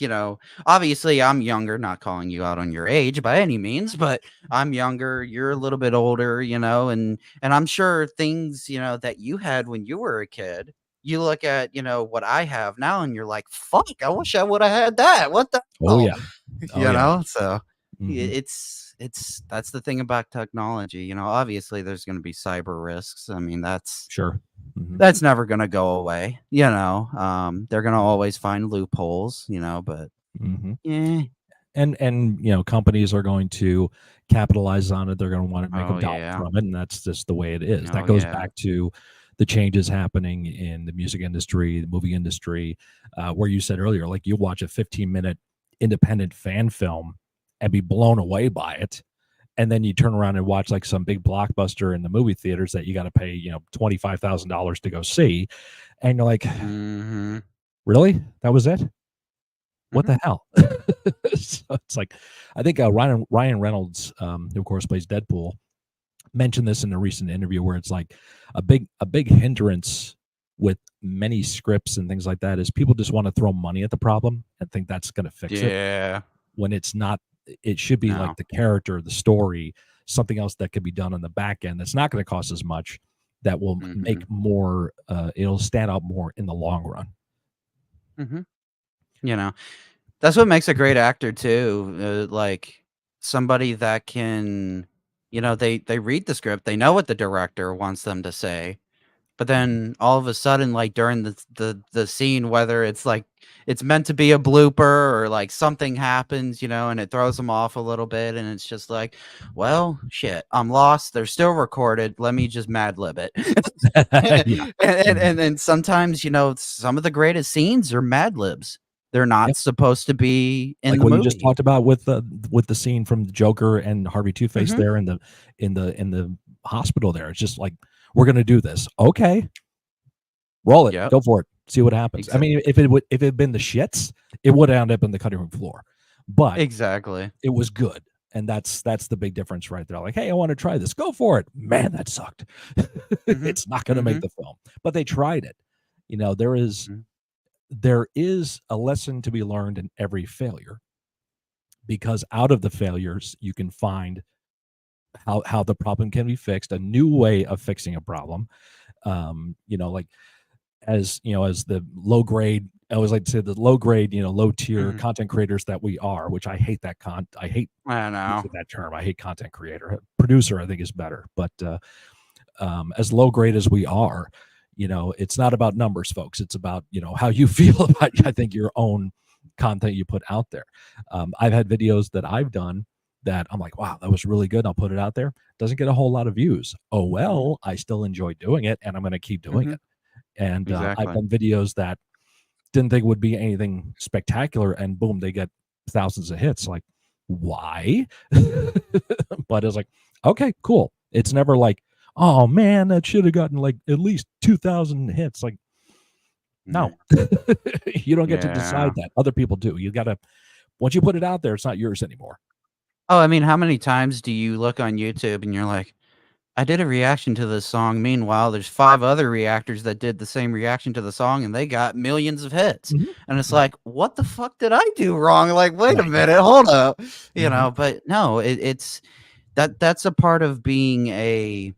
obviously I'm younger, not calling you out on your age by any means, but I'm younger, you're a little bit older, and I'm sure things, that you had when you were a kid, you look at, what I have now and you're like, fuck, I wish I would have had that. What the Oh hell? yeah. Oh yeah. So Hmm. it's that's the thing about technology. Obviously there's going to be cyber risks. I mean, Sure. Hmm. that's never gonna go away, they're gonna always find loopholes, but Hmm. yeah. And companies are going to capitalize on it. They're going to want to make a Oh, dollar yeah. from it, and that's just the way it is. That Oh, goes yeah. back to the changes happening in the music industry, the movie industry, where you said earlier, like you watch a 15-minute independent fan film and be blown away by it, and then you turn around and watch like some big blockbuster in the movie theaters that you got to pay $25,000 to go see, and you're like, Mhm. really, that was it? What Mhm. the hell? So it's like, I think Ryan Reynolds, who of course plays Deadpool, mentioned this in a recent interview where it's like a big hindrance with many scripts and things like that is people just want to throw money at the problem and think that's going to fix it Yeah. when it's not. It should be like No. the character, the story, something else that could be done on the back end that's not going to cost as much, that will make Mhm. more. It'll stand out more in the long run. Mhm. You know, that's what makes a great actor too, like, somebody that can, they read the script, they know what the director wants them to say, But then all of a sudden, like during the scene, whether it's like it's meant to be a blooper or like something happens, and it throws them off a little bit, and it's just like, well, shit, I'm lost. They're still recorded. Let me just Mad Lib it. Yeah. and sometimes, some of the greatest scenes are Mad Libs. They're not Yep. supposed to be in Like the what you just movie. talked about with the scene from Joker and Harvey Two-Face Mhm. there in the hospital there. It's just like, we're gonna do this. Okay, roll it, Yep. go for it, see what happens. I mean, if it had been the shits, it would end up in the cutting room floor. But Exactly. it was good. And that's the big difference right there. Like, hey, I want to try this. Go for it. Man, that sucked. Mhm. It's not going to make Mhm. the film. But they tried it. There is Mhm. a lesson to be learned in every failure, because out of the failures you can find how the problem can be fixed, a new way of fixing a problem. Like, as the low grade, I always like to say, the low grade, low tier Mhm. content creators that we are, which I hate I hate I know. using that term. I hate content creator. Producer, I think, is better. But as low grade as we are, it's not about numbers, folks. It's about, how you feel about, I think, your own content you put out there. I've had videos that I've done that I'm like, wow, that was really good. I'll put it out there. Doesn't get a whole lot of views. Oh, Mhm. well, I still enjoy doing it, and I'm going to keep doing Mhm. it. And I've Exactly. done videos that didn't think would be anything spectacular, and boom, they get thousands of hits. Like, why? But it's like, okay, cool. It's never like, oh man, that should have gotten like at least 2,000 hits. Like, no. Mm. You don't get to Yeah. decide that. Other people do. You gotta, once you put it out there, it's not yours anymore. Oh, I mean, how many times do you look on YouTube and you're like, "I did a reaction to this song. Meanwhile, there's 5 other reactors that did the same reaction to the song, and they got millions of hits." Mhm. And it's Mhm. like, "What the fuck did I do wrong? Like, wait a Right. minute, hold up." Mhm. But no, it's that's a part of being a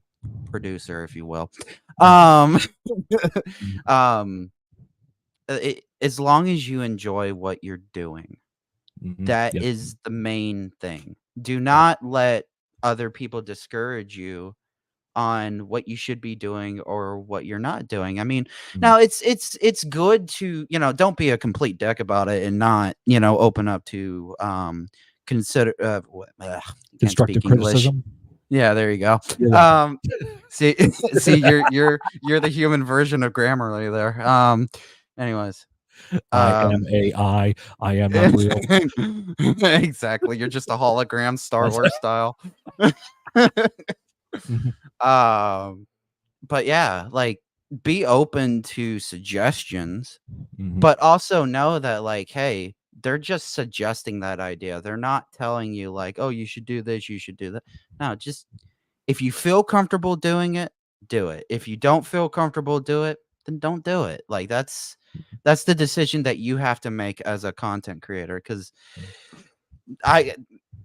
producer, if you will. Mhm. Um, Mhm. um, as long as you enjoy what you're doing, Mhm. that Yep. is the main thing. Do Right. not let other people discourage you on what you should be doing or what you're not doing. I mean, Mhm. now it's good to, don't be a complete dick about it and not, open up to consider can't Constructive speak English. criticism. Yeah, there you go. You're welcome. Um see see you're the human version of Grammarly there. Anyways, I am um AI. I am not real. exactly. You're just a hologram Star That's Wars style. Mhm. um But yeah, like, be open to suggestions, Mhm. but also know that, like, hey, they're just suggesting that idea. They're not telling you, like, "Oh, you should do this, you should do that." No, just if you feel comfortable doing it, do it. If you don't feel comfortable do it, then don't do it. Like, that's the decision that you have to make as a content creator. Because I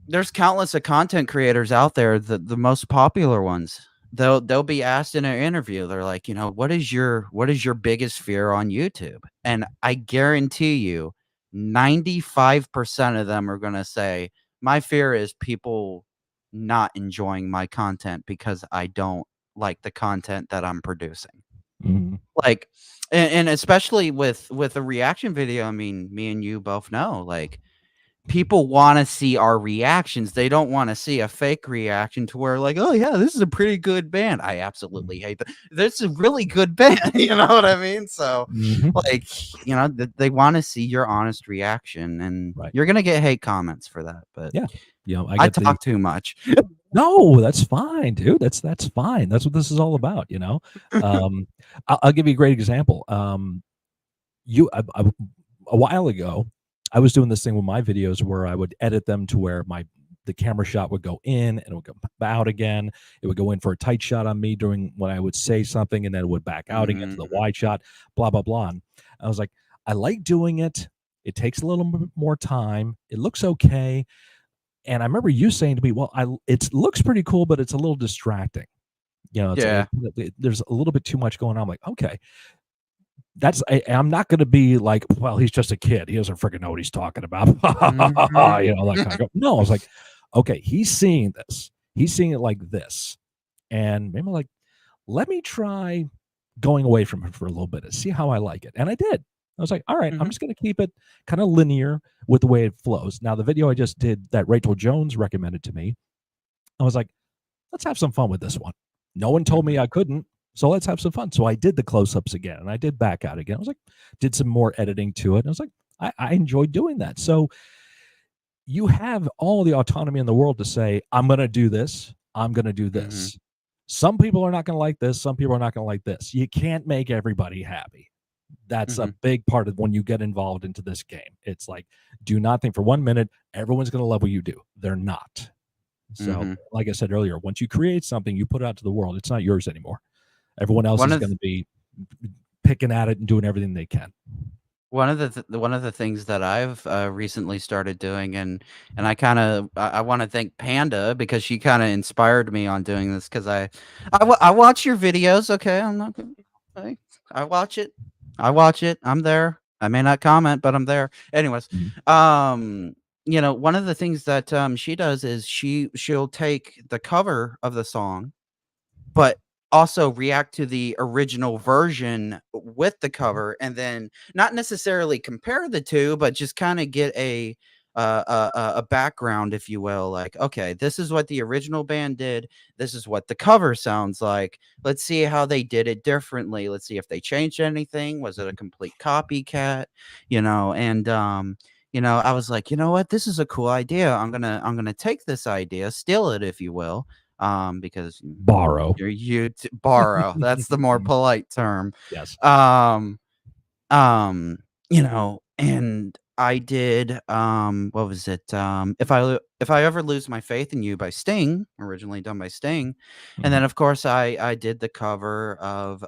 there's countless of content creators out there, the most popular ones. They'll be asked in an interview. They're like, what is your biggest fear on YouTube? And I guarantee you 95% of them are going to say my fear is people not enjoying my content because I don't like the content that I'm producing. Mhm. Like and especially with a reaction video, I mean, me and you both know, like people wanna see our reactions. They don't wanna see a fake reaction to where like, "Oh, yeah, this is a pretty good band." I absolutely Mhm. hate that. This is a really good band, you know what I mean? So, Mhm. like, they wanna see your honest reaction, and Right. you're gonna get hate comments for that, but Yeah. I I get the talk too much. no, that's fine, dude. That's fine. That's what this is all about. Um, I'll give you a great example. A while ago, I was doing this thing with my videos where I would edit them to where the camera shot would go in and it would go out again. It would go in for a tight shot on me during when I would say something, and then it would back out again to the Mhm, wide shot, blah blah blah. And I was like, I like doing it. It takes a little bit more time. It looks okay. And I remember you saying to me, "Well, it looks pretty cool, but it's a little distracting." It's yeah. there's a little bit too much going on. I'm like, okay, I'm not going to be like, well, he's just a kid. He doesn't freaking know what he's talking about. Mhm. That kind of go. No, I was like, okay, he's seeing this. He's seeing it like this, and maybe like, let me try going away from it for a little bit and see how I like it. And I did. I was like, all right, I'm Mhm. just going to keep it kind of linear with the way it flows. Now, the video I just did that Rachel Jones recommended to me, I was like, let's have some fun with this one. No one told me Mhm. I couldn't, so let's have some fun. So I did the close-ups again, and I did back out again. I was like, did some more editing to it. And I was like, I enjoyed doing that. So you have all the autonomy in the world to say, I'm going to do this. I'm going to do Mhm. this. Some people are not going to like this. Some people are not going to like this. You can't make everybody happy. That's a Mhm. big part of when you get involved into this game. It's like, do not think for 1 minute everyone's going to love what you do. They're not. So, Mhm. like I said earlier, once you create something, you put it out to the world, it's not yours anymore. Everyone else One is of going to be picking at it and doing everything they can. One of the things that I've, recently started doing, and I wanna thank Panda because she kinda inspired me on doing this 'cause I watch your videos, okay, I'm not gonna I I watch it. I watch it, I'm there. I may not comment, but I'm there. Anyways, Mhm. um, one of the things that, she does is she'll take the cover of the song but also react to the original version with the cover and then not necessarily compare the 2, but just kinda get a background, if you will, like, "Okay, this is what the original band did, this is what the cover sounds like. Let's see how they did it differently, let's see if they changed anything, was it a complete copycat?" I was like, "You know what? This is a cool idea. I'm gonna take this idea, steal it, if you will, because Borrow. you to borrow, that's the more polite term. Yes. Um, and I did, what was it? If I Ever Lose My Faith in You by Sting, originally done by Sting, and then, Mhm. of course, I did the cover of,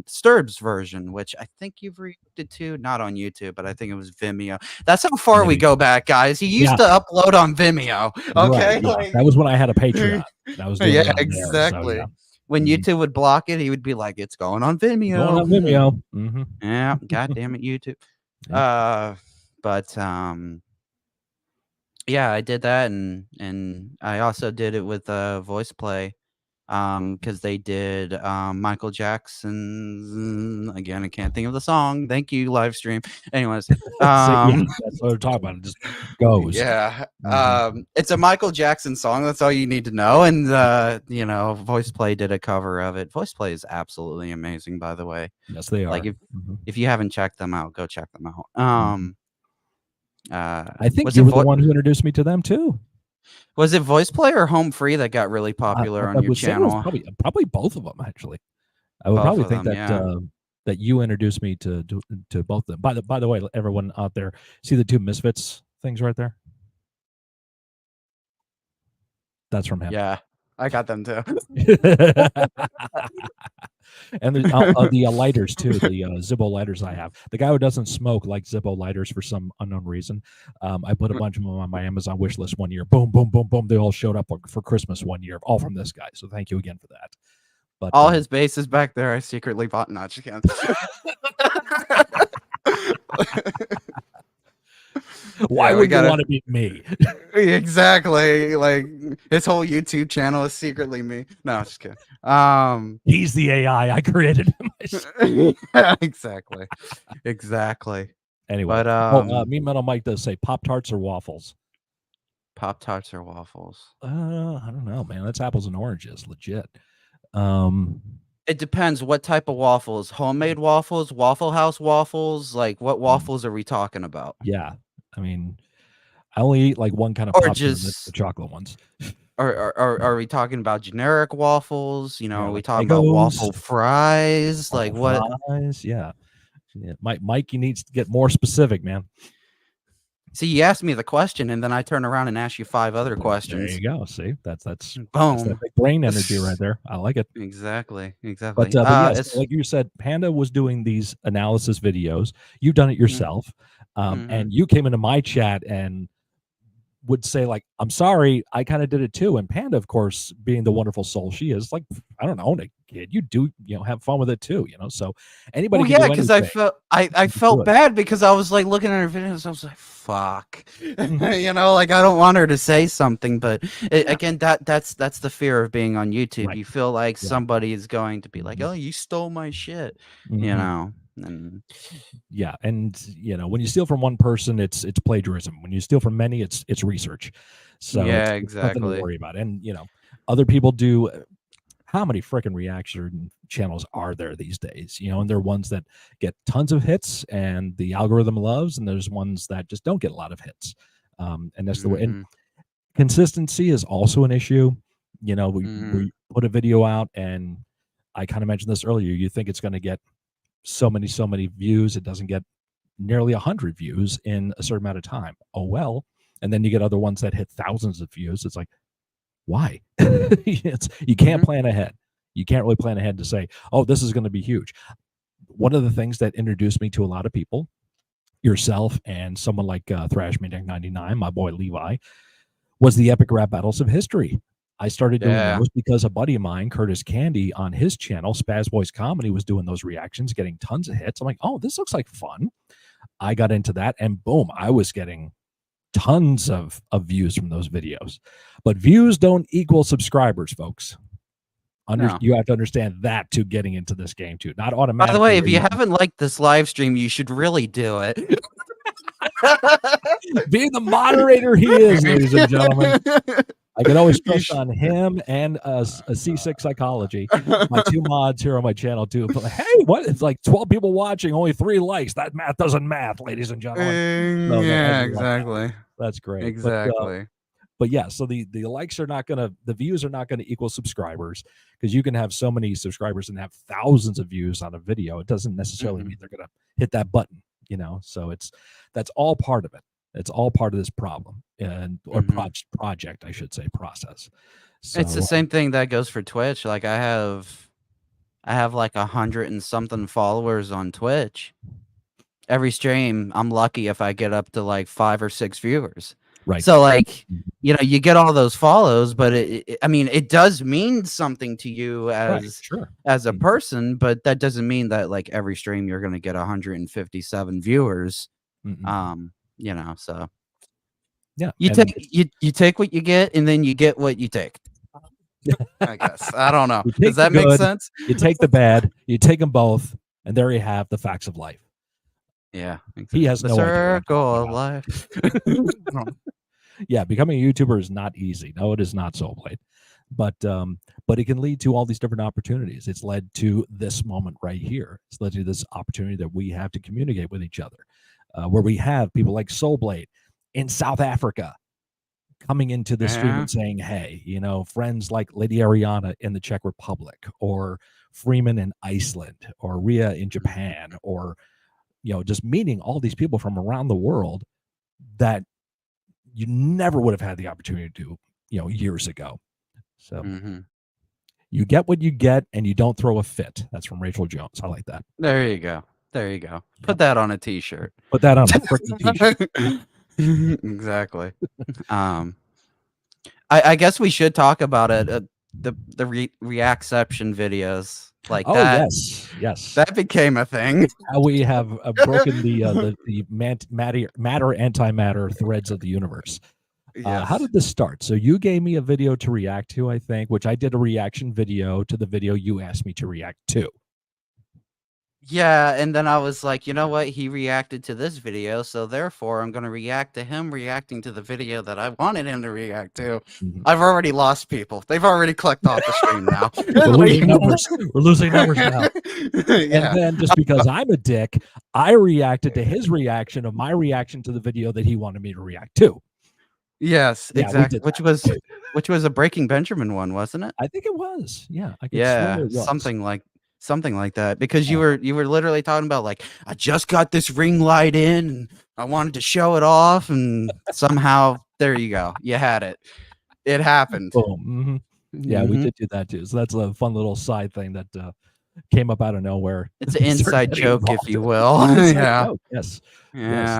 Disturbed's version, which I think you've reacted to, not on YouTube, but I think it was Vimeo. That's how far we Maybe. go back, guys. He used Yeah. to upload on Vimeo, Right. okay? Yeah. Like That was when I had a Patreon and I was doing yeah, it on there. So, yeah. exactly. When Mhm. YouTube would block it, he would be like, "It's going on Going Vimeo." on Vimeo. Yeah, god damn it, YouTube. Yep. But, yeah, I did that and I also did it with, voice play, because they did, Michael Jackson's again, I can't think of the song. Thank you, live stream. Anyways, So, yeah, um that's what we're talking about. It just goes. yeah, Mhm. it's a Michael Jackson song, that's all you need to know, and, Voice Play did a cover of it. Voice Play is absolutely amazing, by the way. Yes, they Like, are. Mhm. if you haven't checked them out, go check them out. Mhm. Uh, I think was you it were the Voi one who introduced me to them too. was it Voice Play or Home Free that got really popular I on your would say it was channel? probably both of them, actually. I would Both probably of think them, that, yeah. that you introduced me to both of them. By the way, everyone out there, see the 2 Misfits things right there? That's from him. Yeah, I got them too. And the, lighters too, the, Zippo lighters I have. The guy who doesn't smoke likes Zippo lighters for some unknown reason. I put a bunch of them on my Amazon wish list one year. Boom, boom, boom, boom. They all showed up for Christmas one year, all from this guy. So thank you again for that. But, All his bases back there, I secretly bought not just kidding. why Yeah, we would you gotta wanna be me? exactly, like, his whole YouTube channel is secretly me. No, just kidding. He's the AI. I created him myself. Yeah, exactly. Exactly. Anyway. But, Me Metal Mike does say Pop-Tarts or waffles? Pop-Tarts or waffles? I don't know, man. That's apples and oranges, legit. Um, It depends what type of waffles. Homemade waffles, Waffle House waffles, like, what mm, waffles are we talking about? yeah. I mean, I only eat, like, one kind of Or Pop-Tart, and it's the just chocolate ones. are we talking about generic waffles? Yeah, Are we like talking about Eggos, waffle fries? Like, waffle what fries, yeah. Yeah, Mike, you needs to get more specific, man. see, you asked me the question, and then I turn around and ask you 5 other There questions. you go, see? That's that Boom. big brain energy right there. I like it. Exactly, But, exactly. yes, It's like you said, Panda was doing these analysis videos. You've done it mm, yourself, mhm. and you came into my chat and would say like, I'm sorry, I kind of did it too. And Panda, of course, being the wonderful soul she is, like, I don't own a kid. You do, have fun with it too, So anybody Well, can yeah, do because I anything. felt I You can do felt it. bad because I was like looking at her videos. I was like, "Fuck," Mhm. like I don't want her to say something, but Yeah. again, that's the fear of being on YouTube. Right. You feel like Yeah. somebody is going to be like, Mhm. "Oh, you stole my shit," Mhm. and Yeah, and when you steal from one person, it's plagiarism. When you steal from many, it's research. So yeah, it's nothing to exactly. worry about. And other people do. How many freaking reaction channels are there these days? And there are ones that get tons of hits and the algorithm loves, and there's ones that just don't get a lot of hits. And that's the way. And Mhm, consistency is also an issue. mhm, We put a video out, and I kind of mentioned this earlier. You think it's going to get so many views. It doesn't get nearly 100 views in a certain amount of time. Oh well. And then you get other ones that hit thousands of views. It's like, why? You can't mhm, plan ahead. You can't really plan ahead to say, oh, this is going to be huge. One of the things that introduced me to a lot of people, yourself and someone like Thrash Maniac 99, my boy Levi, was the epic rap battles of history. I started doing yeah, those because a buddy of mine, Curtis Candy, on his channel, Spaz Boys Comedy, was doing those reactions, getting tons of hits. I'm like, oh, this looks like fun. I got into that, and boom, I was getting tons of views from those videos. But views don't equal subscribers, folks. no. You have to understand that to getting into this game too. Not By the automatically way, if are you you haven't liked this live stream, you should really do it. being the moderator he is, ladies and gentlemen. I can always You trust sh on him and a C6 psychology. My two mods here on my channel too. But hey, what? It's like 12 people watching, only 3 likes. That math doesn't math, ladies and gentlemen. So no, I yeah, love that. exactly, That's great. exactly. But yeah, so the likes are not gonna, the views are not gonna equal subscribers, because you can have so many subscribers and have thousands of views on a video. It doesn't necessarily mean Mhm, they're gonna hit that button. So that's all part of it. It's all part of this problem, and or mhm. project, I should say, process. It's the So same thing that goes for Twitch. Like I have like 100 and something followers on Twitch. Every stream, I'm lucky if I get up to like 5 or 6 viewers. right, So like, you get all those follows, but I mean, it does mean something to you right, sure. as a Mhm, person, but that doesn't mean that like every stream you're going to get 157 viewers. mhm. So Yeah, and it's you take what you get and then you get what you take. I guess. I don't know. you Does take the that make good, sense? you take the bad, you take them both, and there you have the facts of life. Yeah, He exactly. has The no idea what I'm talking circle of about. life. Yeah, becoming a YouTuber is not easy. No, it is not, Soul Blade. But it can lead to all these different opportunities. It's led to this moment right here. It's led to this opportunity that we have to communicate with each other, where we have people like Soul Blade in South Africa coming into the stream Yeah. and saying, hey, friends like Lady Ariana in the Czech Republic, or Freeman in Iceland, or Ria in Mhm. Japan, or just meeting all these people from around the world that you never would have had the opportunity to do, years ago. So Mhm. you get what you get, and you don't throw a fit. That's from Rachel Jones. I like that. There you go. There you go. Yep. Put that on a t-shirt. Put that on a freaking t-shirt. Exactly. Um, I guess we should talk about it. The reactception videos like Oh that. yes, yes. That became a thing. How we have broken the matter antimatter threads of the universe. How Yes. did this start? So you gave me a video to react to, I think, which I did a reaction video to the video you asked me to react to. Yeah, and then I was like, "You know what? He reacted to this video, so therefore I'm gonna react to him reacting to the video that I wanted him to react to." Mhm. I've already lost people. They've already clicked off the stream now. We're Like losing numbers. We're losing numbers now. And Yeah. then just because I'm a dick, I reacted to his reaction of my reaction to the video that he wanted me to react to. Yes, Yeah, we exactly. did Which was a Breaking Benjamin one, wasn't it? I think it was. Yeah, I could swear Yeah, it was. something like that, because Uh, you were literally talking about, like, "I just got this ring light in, and I wanted to show it off, and somehow there you go. You had it. It happened." boom. Yeah, we Mhm. did do that too. So that's a fun little side thing that came up out of nowhere. It's an Started inside getting joke, if involved you in. will. Inside Yeah. joke. Yes. Yes.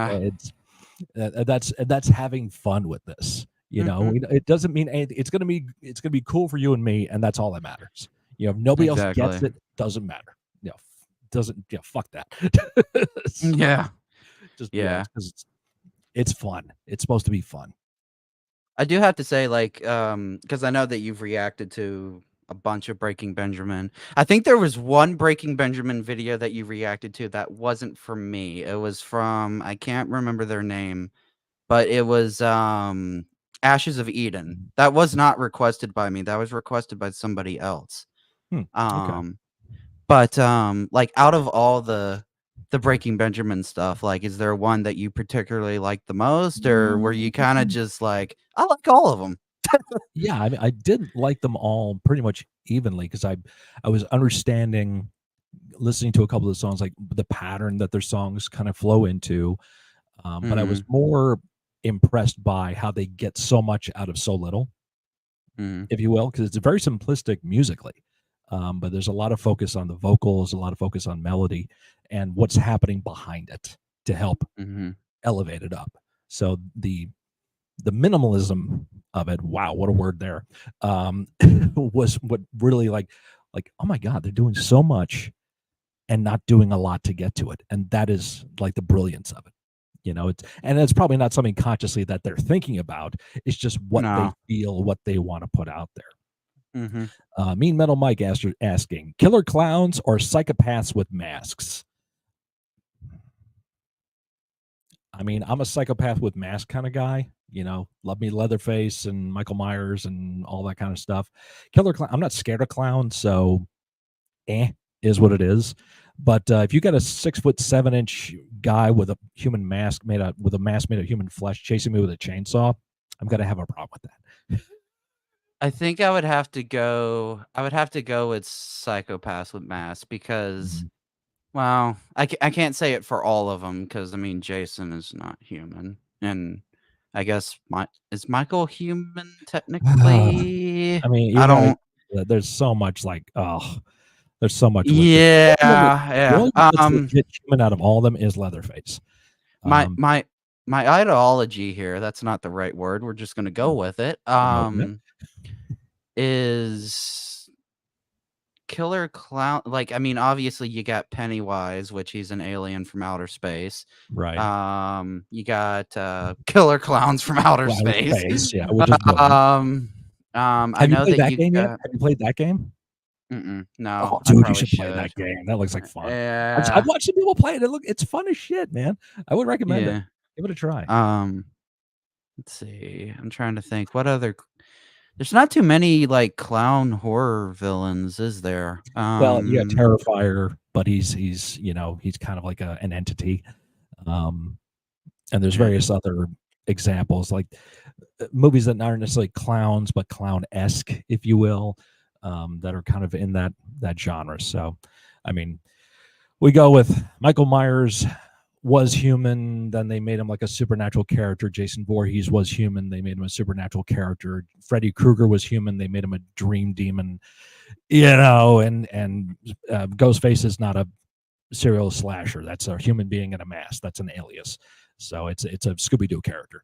Yeah. That's having fun with this. Mhm. It doesn't mean anything. It's gonna be cool for you and me, and that's all that matters. If nobody else gets Exactly. it, doesn't matter. Doesn't fuck that. So, Yeah. just Yeah. because it's fun. It's supposed to be fun. I do have to say, like, because I know that you've reacted to a bunch of Breaking Benjamin. I think there was one Breaking Benjamin video that you reacted to that wasn't from me. It was from I can't remember their name, but it was Ashes of Eden. That was not requested by me. That was requested by somebody else. Okay. Um, but like out of all the Breaking Benjamin stuff, like, is there one that you particularly like the most, or were you kind of just like, I like all of them? Yeah, I mean, I did like them all pretty much evenly because I was understanding, listening to a couple of the songs, like the pattern that their songs kind of flow into. But I was Mhm. more impressed by how they get so much out of so little, Mhm. if you will, because it's very simplistic musically. But there's a lot of focus on the vocals, a lot of focus on melody, and what's happening behind it to help Mhm. elevate it up. So the minimalism of it, wow, what a word there, was what really like, oh my god, they're doing so much and not doing a lot to get to it, and that is like the brilliance of it. It's probably not something consciously that they're thinking about. It's just what they No. feel, what they want to put out there. Mhm. Mean Metal Mike asking, killer clowns or psychopaths with masks? I mean, I'm a psychopath with mask kind of guy. Love me Leatherface and Michael Myers and all that kind of stuff. Killer clown. I'm not scared of clowns, so is what it is. But if you got a 6'7" guy with a human mask with a mask made of human flesh chasing me with a chainsaw, I'm gonna have a problem with that. I think I would have to go with Psychopaths with Mask because, Mhm. well, I can't say it for all of them because I mean, Jason is not human, and I guess is Michael human technically? I mean, I you got to. don't There's so much there's so much with it. Yeah, The yeah, only one that's legit human out of all of them is Leatherface. my Um, my my ideology here, that's not the right word, we're just gonna go with it, we'll go with that. is Killer Clown like, I mean, obviously, you got Pennywise, which he's an alien from outer space. Right. You got, Killer Clowns from outer Outer space. space, yeah, which is brilliant. Um, I Have you know played that that you game yet? got Have you played that game? no, Oh, I dude, you probably should play should. that game. That looks like fun. I've Yeah, watched some people play it. It's fun as shit, man. I would recommend it. yeah. Give it a try. Um, let's see, I'm trying to think, what other there's not too many, like, clown horror villains, is there? Well, you got Terrifier, but he's kind of like an entity. Um, and there's Yeah. various other examples, like movies that aren't necessarily clowns, but clown-esque, if you will, that are kind of in that genre. So, I mean, we go with Michael Myers was human, then they made him like a supernatural character. Jason Voorhees was human, they made him a supernatural character. Freddy Krueger was human, they made him a dream demon. And Ghostface is not a serial slasher. That's a human being in a mask. That's an alias. So it's a Scooby Doo character.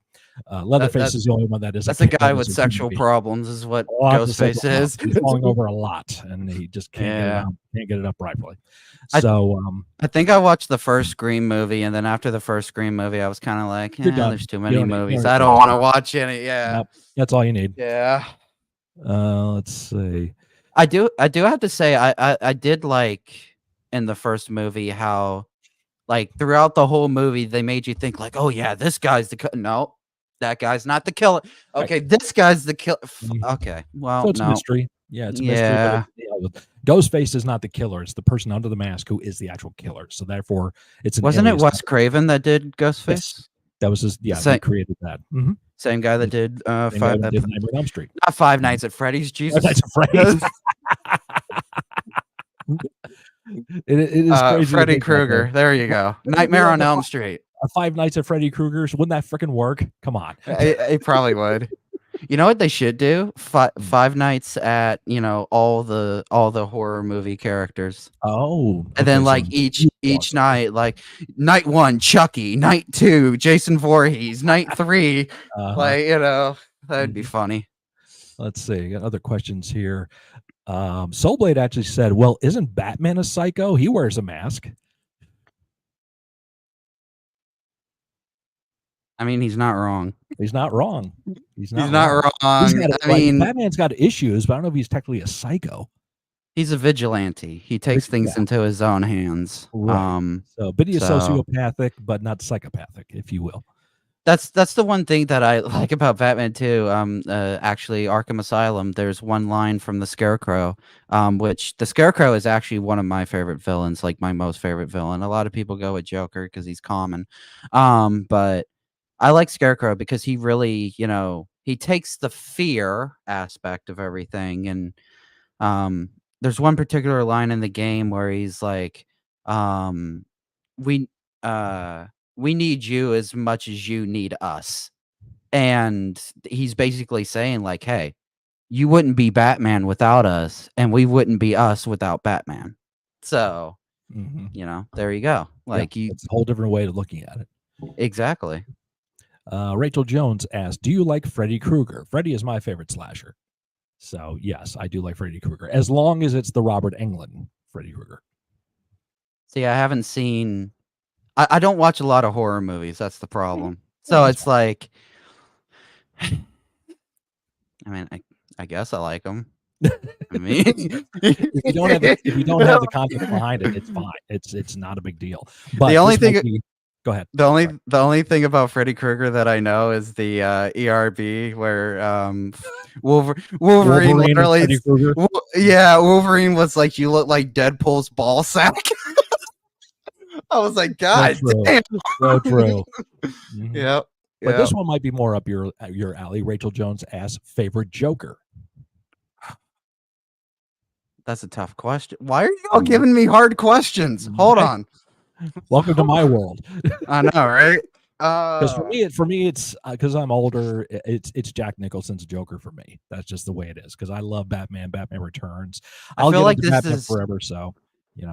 That Leatherface that is the only one that is that's a guy that with is a human sexual being. problems is what Lots of Ghostface sexual problems. is. He's falling over a lot, and he just can't get it Yeah. out. Can't get it up rightfully. I So I think I watched the first Scream movie, and then after the first Scream movie, I was kinda like, you're "Yeah, done. there's too You many don't need. You don't movies. need I the don't rest of wanna it. watch any." Yeah. Nope. That's all you need. Yeah. Let's see. I do have to say I did like in the first movie how, like, throughout the whole movie, they made you think like, "Oh, yeah, this guy's the no, that guy's not the killer. Right. Okay, this guy's the kill Mhm. okay, well, So it's a no." mystery. Yeah, it's a mystery, but Yeah. Ghostface is not the killer. It's the person under the mask who is the actual killer. So therefore, it's an Wasn't it alias. Wes Craven that did Yes, Ghostface? that was his. The Yeah, he same created that. Mhm. same guy that The did, same guy Fi who did Nightmare on Elm Street. not Five Mhm. Nights at Freddy's, Five Jesus. Nights at Freddy's. It is crazy to Freddy think that, though. Krueger, there you What go. what would it be Nightmare like on Elm Street. a Five Nights at Freddy Krueger's? Wouldn't that fricking work? Come on. It probably would. You know what they should do? Mm. Five Nights at, all the horror movie characters. Oh, And then, okay, so like, each each night, like night 1, Chucky, night 2, Jason Voorhees, night 3, like, that'd be funny. Let's see, got other questions here. Soulblade actually said, well, isn't Batman a psycho? He wears a mask. I mean, he's not wrong. He's not wrong. He's not wrong. I mean, Batman's got issues, but I don't know if he's technically a psycho. He's a vigilante. He takes things into his own hands. Right. So, but he's sociopathic, but not psychopathic, if you will. That's the one thing that I like about Batman too. Actually, Arkham Asylum. There's one line from the Scarecrow, which the Scarecrow is actually one of my favorite villains, like my most favorite villain. A lot of people go with Joker because he's common, but I like Scarecrow because he really, he takes the fear aspect of everything. And there's one particular line in the game where he's like, we need you as much as you need us. And he's basically saying like, hey, you wouldn't be Batman without us, and we wouldn't be us without Batman. So, there you go. Like, it's a whole different way of looking at it. Exactly. Rachel Jones asked, do you like Freddy Krueger? Freddy is my favorite slasher. So, yes, I do like Freddy Krueger, as long as it's the Robert Englund Freddy Krueger. See, I haven't seen... I don't watch a lot of horror movies. That's the problem. So it's like... I mean, I guess I like them. I mean, if you don't have the context behind it, it's fine. It's not a big deal. But the only thing... Go ahead. The only thing about Freddy Krueger that I know is the ERB where Wolverine literally, Wolverine was like, you look like Deadpool's ball sack. I was like, God damn. So true. Yep. But this one might be more up your alley. Rachel Jones asks, favorite Joker. That's a tough question. Why are you all giving me hard questions? Hold on. Welcome to my world. I know, right? Because for me, it's because I'm older. It's Jack Nicholson's Joker for me. That's just the way it is. Because I love Batman. Batman Returns. I'll feel like this Batman is forever. So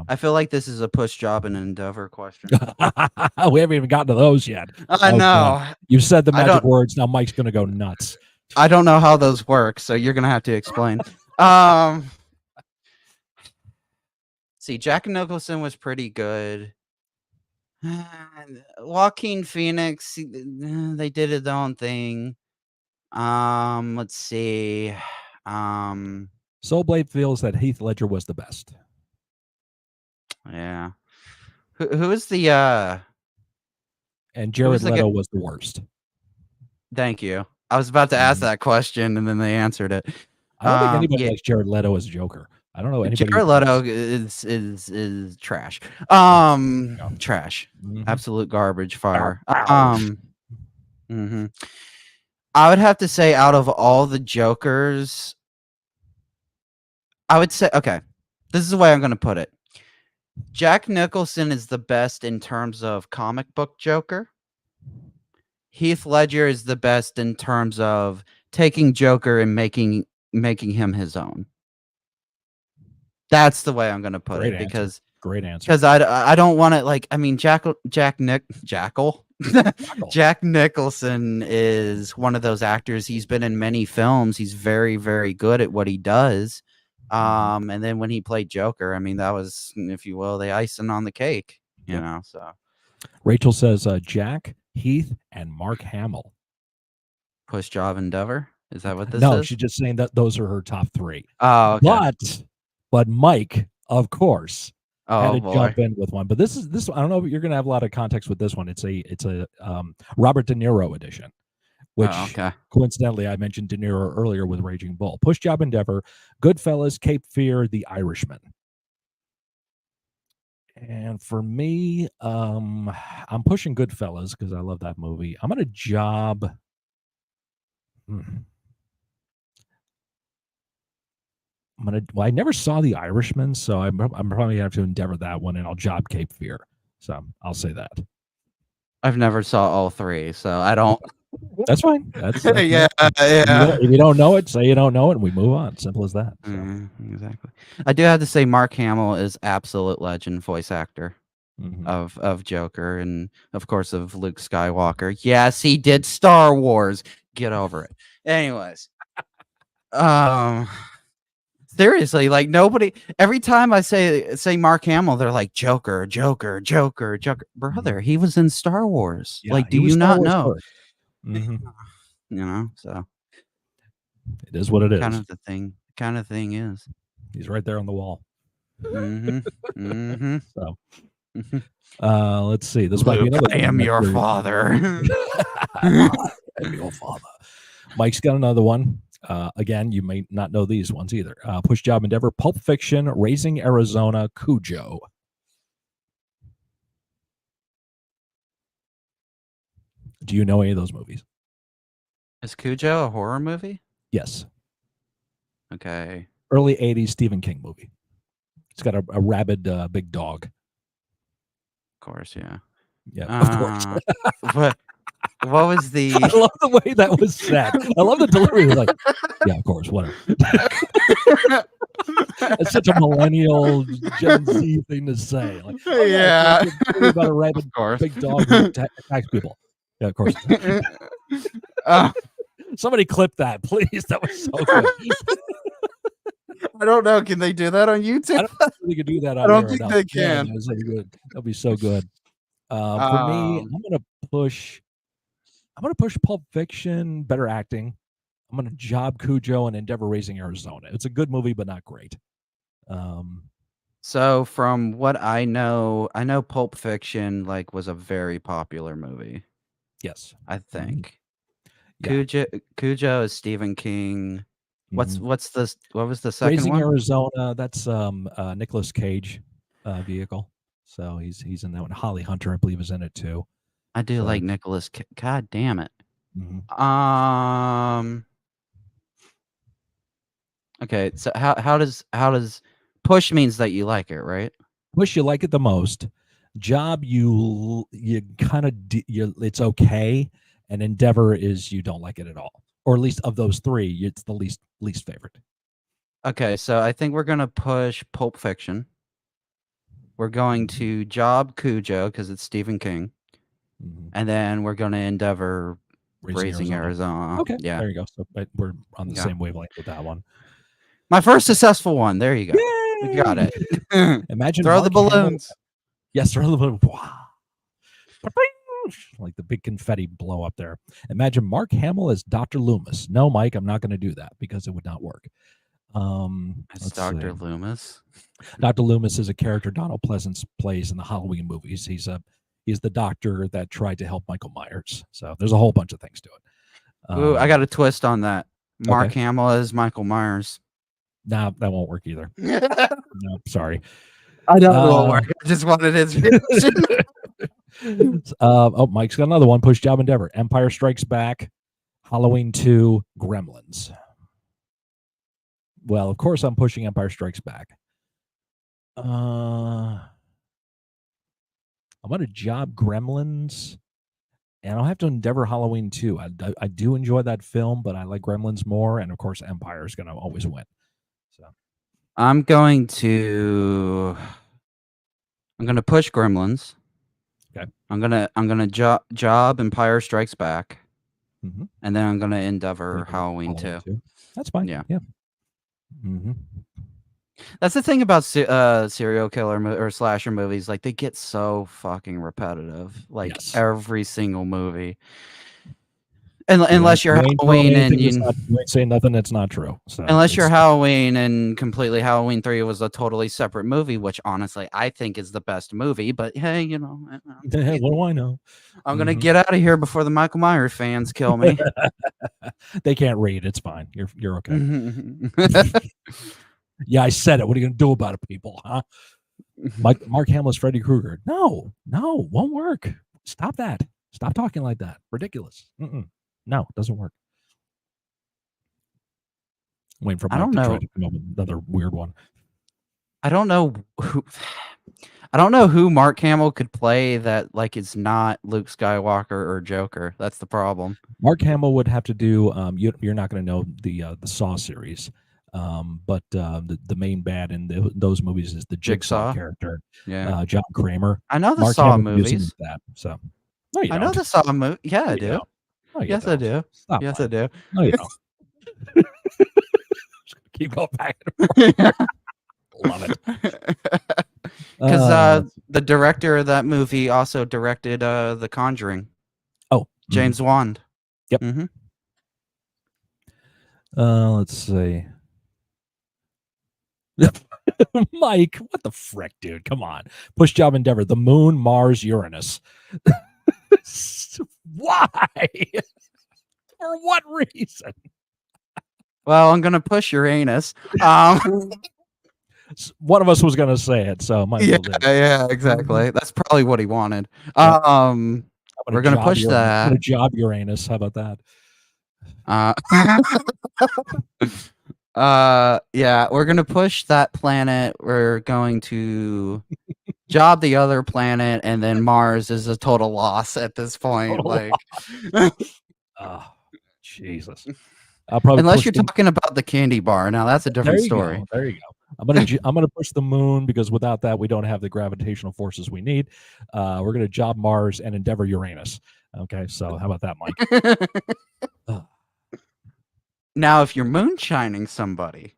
I feel like this is a push job and endeavor question. We haven't even gotten to those yet. I know. God. You said the magic words. Now Mike's gonna go nuts. I don't know how those work, so you're gonna have to explain. See, Jack Nicholson was pretty good. Joaquin Phoenix, they did his own thing. Let's see. Soulblade feels that Heath Ledger was the best. Yeah. Who is the and Jared Leto was the worst. Thank you. I was about to ask that question, and then they answered it. I don't think anybody likes Jared Leto as Joker. I don't know anybody. Jared Leto is trash. Trash. Absolute garbage fire. I would have to say, out of all the Jokers, I would say, okay, this is the way I'm going to put it. Jack Nicholson is the best in terms of comic book Joker. Heath Ledger is the best in terms of taking Joker and making him his own. That's the way I'm going to put it. Because great answer. Because I don't want to, like, I mean, Jack Nicholson is one of those actors. He's been in many films. He's very, very good at what he does. And then when he played Joker, I mean, that was, if you will, the icing on the cake, you know. So Rachel says Jack, Heath, and Mark Hamill. Push job endeavor. Is that what this is? No, she's just saying that those are her top 3. Oh, okay. But Mike, of course, had to boy. jump in with one. But this I don't know if you're going to have a lot of context with this one. It's a Robert De Niro edition, which coincidentally I mentioned De Niro earlier with Raging Bull. Push Job Endeavor, Goodfellas, Cape Fear, The Irishman. And for me, I'm pushing Goodfellas because I love that movie. I'm going to job. I never saw The Irishman, so I'm probably going to have to endeavor that one, and I'll job Cape Fear. So I'll say that. I've never saw all 3, so I don't. That's fine. That's yeah. If you don't know it, say you don't know it, and we move on. Simple as that. So. Exactly. I do have to say, Mark Hamill is absolute legend voice actor. of Joker, and of course of Luke Skywalker. Yes, he did Star Wars. Get over it. Anyways, um, seriously, like nobody. Every time I say Mark Hamill, they're like Joker, Joker, Joker, Joker. Brother, he was in Star Wars. Yeah, Like, do he was you Star not Wars know? first. You know, so It is what it kind is. of the thing. Kind of thing is. He's right there on the wall. So, let's see. This might be Luke, another I am your father. I am your father. Mike's got another one. Again, you may not know these ones either. Push Job Endeavor, Pulp Fiction, Raising Arizona, Cujo. Do you know any of those movies? Is Cujo a horror movie? Yes. Okay. Early 80s Stephen King movie. It's got a rabid big dog. Of course, yeah. Yeah, of course. What was the... I love the way that was said. I love the delivery. Like, yeah, of course, whatever. It's such a millennial Gen Z thing to say. Like, oh, yeah. about a rabid big dog who attacks people. Yeah, of course. Somebody clip that, please. That was so good. I don't know. Can they do that on YouTube? I don't think they can do that on I don't think they can. Yeah, that'd be so good. For me, I'm gonna push Pulp Fiction, better acting. I'm gonna job Cujo and Endeavor Raising Arizona. It's a good movie, but not great. So from what I know Pulp Fiction was a very popular movie. Yes, I think. Yeah. Cujo is Stephen King. What was the second Raising one? Arizona. That's Nicolas Cage vehicle. So he's in that one. Holly Hunter, I believe, is in it too. I do like Nicolas. God damn it. Okay, so how does push means that you like it, right? Push, you like it the most. Job, you kind of it's okay, and Endeavor is you don't like it at all, or at least of those three, it's the least favorite. Okay, so I think we're gonna push Pulp Fiction. We're going to job Cujo because it's Stephen King, and then we're gonna Endeavor Raising Arizona. Okay, yeah, there you go. So we're on the same wavelength with that one. My first successful one. There you go. Yay! We got it. Imagine throw the balloons. Yes, throw the balloons. Wow. Like the big confetti blow up there. Imagine Mark Hamill as Dr. Loomis. No, Mike, I'm not going to do that because it would not work. It's Dr. Loomis. Dr. Loomis is a character Donald Pleasance plays in the Halloween movies. He's the doctor that tried to help Michael Myers. So there's a whole bunch of things to it. Ooh, I got a twist on that. Mark Hamill is Michael Myers. No, that won't work either. No, sorry. I know it won't work. I just wanted his Mike's got another one. Push Job Endeavor. Empire Strikes Back, Halloween 2, Gremlins. Well, of course I'm pushing Empire Strikes Back. I'm gonna job Gremlins, and I'll have to Endeavor Halloween 2. I do enjoy that film, but I like Gremlins more, and of course Empire is gonna always win. So I'm going to push Gremlins. Okay. I'm gonna job Empire Strikes Back, and then I'm gonna Endeavor Halloween 2. That's fine. Yeah. That's the thing about serial killer or slasher movies. Like, they get so fucking repetitive. Like, every single movie. Unless you're Halloween and you ain't saying nothing that's not true. So unless you're Halloween and completely Halloween 3 was a totally separate movie, which honestly I think is the best movie. But hey, what do I know? I'm gonna get out of here before the Michael Myers fans kill me. They can't read. It's fine. You're okay. Yeah, I said it. What are you gonna do about it, people? Huh? Mark Hamill is Freddy Krueger. No, won't work. Stop that. Stop talking like that. Ridiculous. No, it doesn't work. Waiting for Mike to try to come up with another weird one. I don't know who Mark Hamill could play that is not Luke Skywalker or Joker. That's the problem. Mark Hamill would have to do. You're not going to know the Saw series. But the main bad in those movies is the Jigsaw Jigsaw. character, Yeah. John Kramer. I know the Mark Saw Hamill gives him movies. that. So no, you I know don't. the Saw movie. Yeah, No, I you do. don't. No, you Yes, I don't. do. Stop Yes, I playing. do. No, you don't. Keep going back and forth. Love it. Because Uh, the director of that movie also directed The Conjuring. oh, James Wan. Yep. Mm-hmm. Let's see. Mike, what the frick, dude? Come on. Push job endeavor. The moon, Mars, Uranus. Why? For what reason? Well, I'm gonna push Uranus. One of us was going to say it, so might as Yeah, well do it. yeah, exactly. That's probably what he wanted. Yep. We're gonna push I'm that. going to job Uranus. How about that? Yeah, we're gonna push that planet. We're going to job the other planet, and then Mars is a total loss at this point. Total Like, oh, Jesus. I'll probably unless push you're talking about the candy bar, now that's a different There you story. go. There you go. I'm gonna push the moon because without that we don't have the gravitational forces we need. We're gonna job Mars and endeavor Uranus. Okay, so how about that, Mike? Now, if you're moonshining somebody,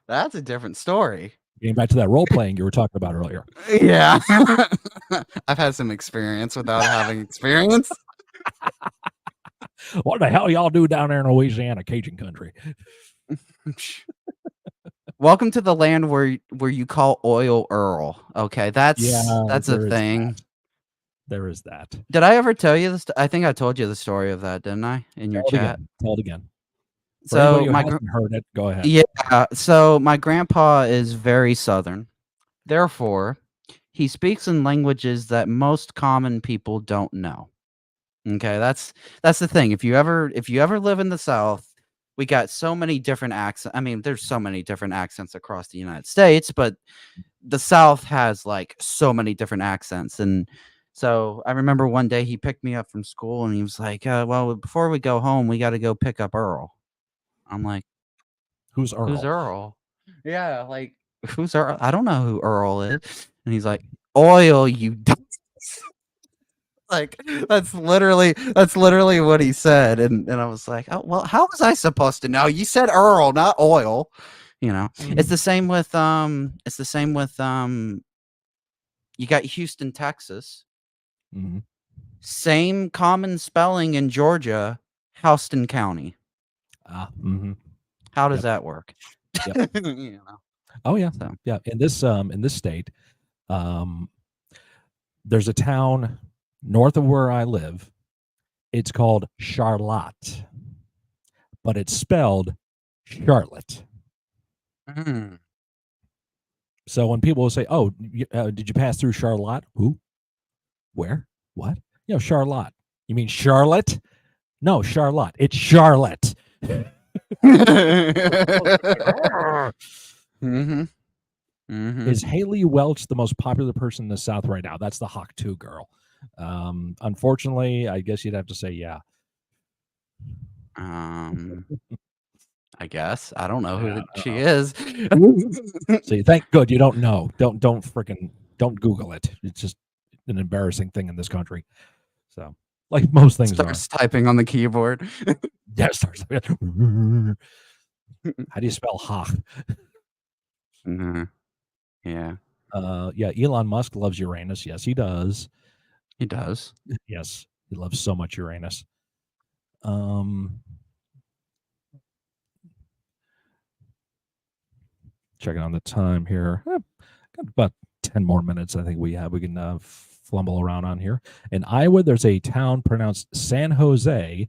that's a different story. Getting back to that role playing you were talking about earlier. Yeah, I've had some experience without having experience. What the hell y'all do down there in Louisiana, Cajun country? Welcome to the land where you call oil Earl. Okay, that's a thing. There is that. Did I ever tell you this? I think I told you the story of that, didn't I? In your chat. Tell it again. For So anybody who hasn't heard it, go ahead. Yeah. So my grandpa is very Southern. Therefore, he speaks in languages that most common people don't know. Okay, that's the thing. If you ever live in the South, we got so many different accents. I mean, there's so many different accents across the United States, but the South has like so many different accents. And so I remember one day he picked me up from school and he was like, well, before we go home, we got to go pick up Earl. I'm like, who's Earl? Who's Earl? Yeah, like, who's Earl? I don't know who Earl is. And he's like, oil, you like that's literally what he said. And I was like, oh well, how was I supposed to know? You said Earl, not oil. You know, it's the same with you got Houston, Texas. Mm-hmm. Same common spelling in Georgia, Houston County. Mm-hmm. How does that work? Yep. You know? Oh yeah. So. Yeah. In this state, there's a town north of where I live. It's called Charlotte, but it's spelled Charlotte. Mm. So when people will say, "Oh, did you pass through Charlotte?" Who? Where? What? You know, Charlotte. You mean Charlotte? No, Charlotte. It's Charlotte. Mm-hmm. Mm-hmm. Is Haley Welch the most popular person in the South right now? That's the Hawk 2 girl. Unfortunately, I guess you'd have to say yeah. I guess I don't know who she is. So you think good you don't know. Don't freaking don't Google it. It's just an embarrassing thing in this country. So like most things starts typing on the keyboard. Yeah, starts. How do you spell Hawk? Mm-hmm. Yeah. Yeah. Elon Musk loves Uranus. Yes, he does. He does. Yes, he loves so much Uranus. Checking on the time here. Got about 10 more minutes. I think we can flumble around on here. In Iowa, there's a town pronounced San Jose,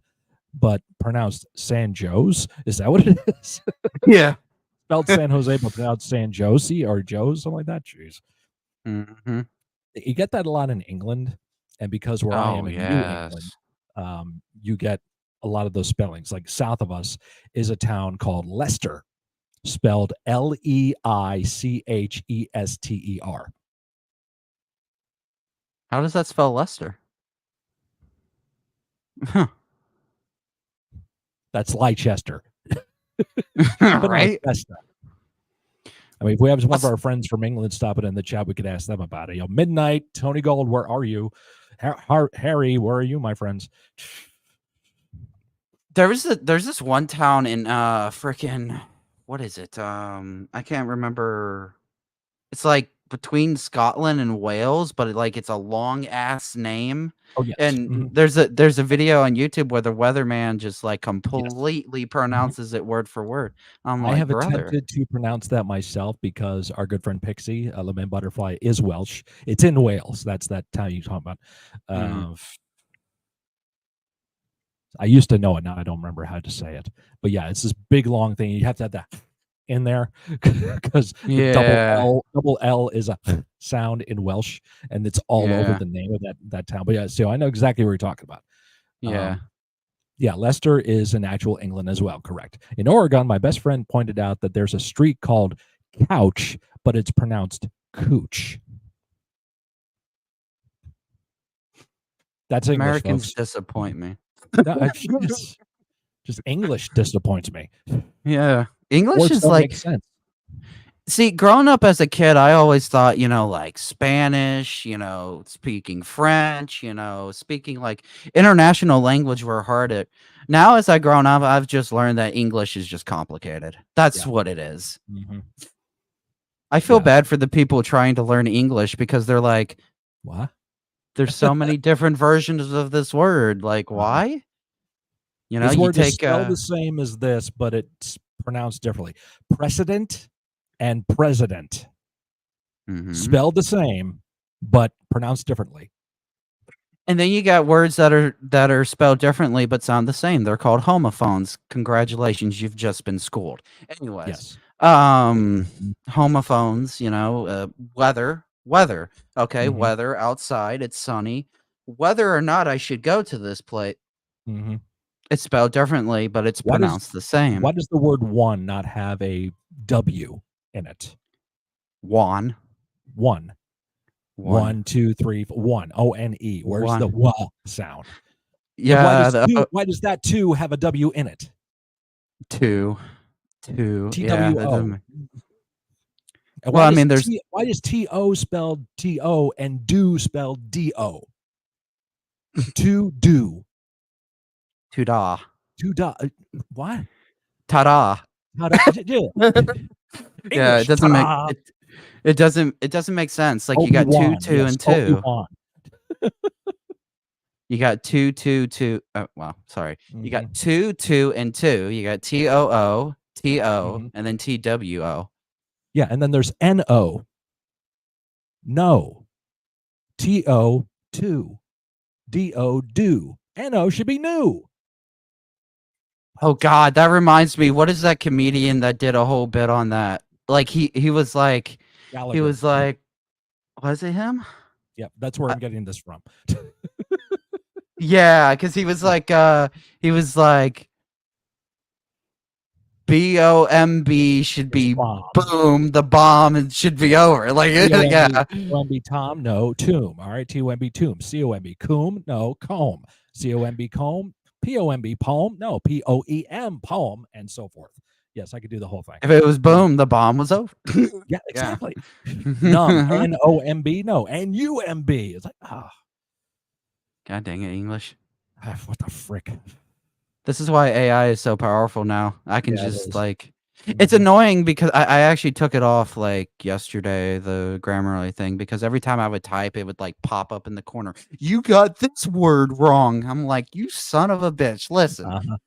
but pronounced San Jose. Is that what it is? Yeah. Spelled San Jose, but pronounced San Jose or Joe, something like that. Jeez. Mm-hmm. You get that a lot in England. And because where I am in New England, you get a lot of those spellings. Like south of us is a town called Leicester, spelled Leichester. How does that spell Leicester? Huh. That's Leicester. But no, it's Right? best. I mean, if we have one of What's our friends from England stopping in the chat, we could ask them about it. Midnight, Tony Gold, where are you? Harry, where are you, my friends? there's this one town in freaking what is it? I can't remember. It's like between Scotland and Wales, but it's a long ass name. Oh yes, And there's a video on YouTube where the weatherman just like yes. completely pronounces it word for word. I'm I like, have brother. attempted to pronounce that myself because our good friend Pixie, Lemon Butterfly, is Welsh. It's in Wales. That's that town you talking about. Mhm. I used to know it. Now I don't remember how to say it. But yeah, it's this big long thing. You have to have that in there because the Yeah. double L is a sound in Welsh, and it's all over Yeah. the name of that town. But yeah, so I know exactly what you're talking about. Yeah. Um, yeah, Leicester is in actual England as well. Correct. In Oregon, my best friend pointed out that there's a street called Couch, but it's pronounced Cooch. That's English, Americans folks. disappoint me. Yes, just English disappoints me. Yeah. English Words is don't make like, sense. see, growing up as a kid, I always thought, like Spanish, speaking French, speaking like international language were harder. Now, as I grown up, I've just learned that English is just complicated. That's Yeah. what it is. Mm-hmm. I feel Yeah. bad for the people trying to learn English because they're like, What? there's so many different versions of this word. Like, Uh-huh. why? This You word is take spelled the same as this, but it's pronounced differently. Precedent and president Mhm. spelled the same, but pronounced differently. And then you got words that are spelled differently but sound the same. They're called homophones. Congratulations, you've just been schooled. Anyways, Yes. homophones, weather. Okay, Mm-hmm. weather outside, it's sunny. Whether or not I should go to this place, Mm-hmm. it's spelled differently, but it's Why does pronounced the same. why does the word one not have a W in it? One, One. one, 1, 2, 3, 1. O-N-E. Where's the one. wa sound? And Yeah, the why does that two have a W in it? two, two. Yeah, that T-W-O. doesn't. And Well, I mean, there's why is T-O spelled T-O and do spelled D-O? To do. two da, To do. What? ta-da. Ta-da. Yeah, English. Ta-da. it doesn't make sense. Like you got two, Obi-Wan. two, Yes, and two. Obi-Wan. You got two, two, two. Oh, well, sorry. You got Mm-hmm. two, two, and two. You got T-O-O, T-O, Mm-hmm. and then T-W-O. Yeah, and then there's N-O. No. T-O, two. D-O, do. N-O should be new. Oh God, that reminds me. What is that comedian that did a whole bit on that? Like he was like Gallagher. was it him? Yep, that's where Uh, I'm getting this from. yeah, because he was like BOMB should It's be bomb. boom, the bomb and should be over. Like yeah. T-O-M-B, Tom, no, tomb. All right, T-O-M-B, tomb. C-O-M-B, coom, no, comb. C-O-M-B, comb. P-O-M-B, poem, no, P-O-E-M, poem, and so forth. Yes, I could do the whole thing. If it was boom, the bomb was over. Yeah, Yeah. exactly. Numb, N-O-M-B, no, N-U-M-B. It's like, God dang it, English. What the frick? This is why AI is so powerful now. I can Yeah, it just is. it's annoying because I actually took it off like yesterday, the Grammarly thing, because every time I would type, it would like pop up in the corner. You got this word wrong. I'm like, you son of a bitch. Listen, Uh-huh.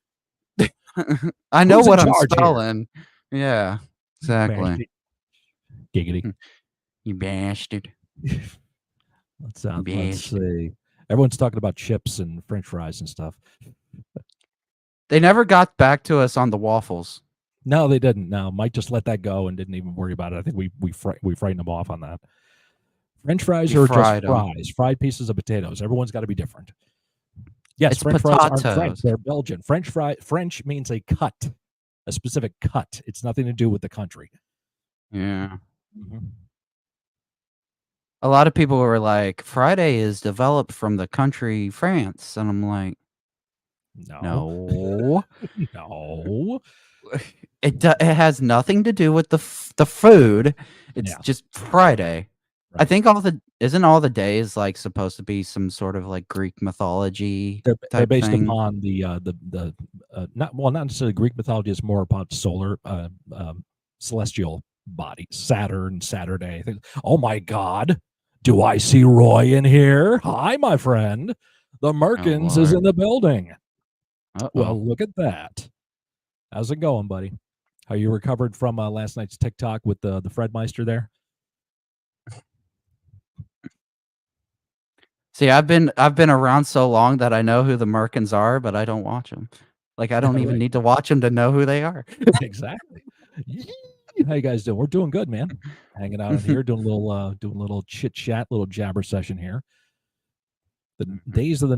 I know Who's in what I'm charge here? spelling. Yeah, exactly. Giggity. You bastard. Let's Bastard. see. Everyone's talking about chips and French fries and stuff. They never got back to us on the waffles. No, they didn't. No, Mike just let that go and didn't even worry about it. I think we frightened them off on that. French fries We are just fried them. fries, fried pieces of potatoes. Everyone's got to be different. Yes, It's French fries aren't French; potatoes. they're Belgian. French means a cut, a specific cut. It's nothing to do with the country. Yeah. Mm-hmm. A lot of people were like, Friday is developed from the country France. And I'm like, No, no. no. It has nothing to do with the food. It's Yeah, just Friday. I right. think isn't all the days like supposed to be some sort of like Greek mythology They're type based thing? upon not necessarily Greek mythology. It's more about solar celestial bodies, Saturn, Saturday. Oh my God, do I see Roy in here? Hi, my friend. The Oh Merkins is in Lord. the building. Uh-oh. Well, look at that. How's it going, buddy? How you recovered from last night's TikTok with the Fredmeister there? See, I've been around so long that I know who the Merkins are, but I don't watch them. Like I don't even Right, need to watch them to know who they are. exactly. How you guys doing? We're doing good, man. Hanging out in here, doing a little chit chat, little jabber session here. The Mhm. days of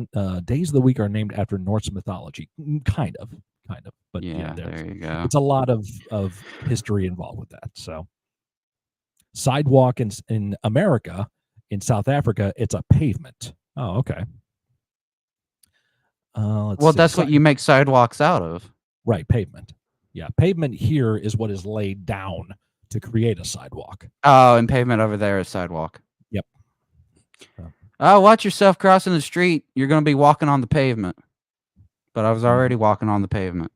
the week are named after Norse mythology, kind of, but yeah, Yeah, there you go. it's a lot of history involved with that. So, sidewalk in America, in South Africa, it's a pavement. Oh, okay. Let's Well, see. that's what you make sidewalks out of. Right, pavement. Yeah, pavement here is what is laid down to create a sidewalk. Oh, and pavement over there is sidewalk. Yep. So, Oh, watch yourself crossing the street. You're going to be walking on the pavement. But I was already walking on the pavement.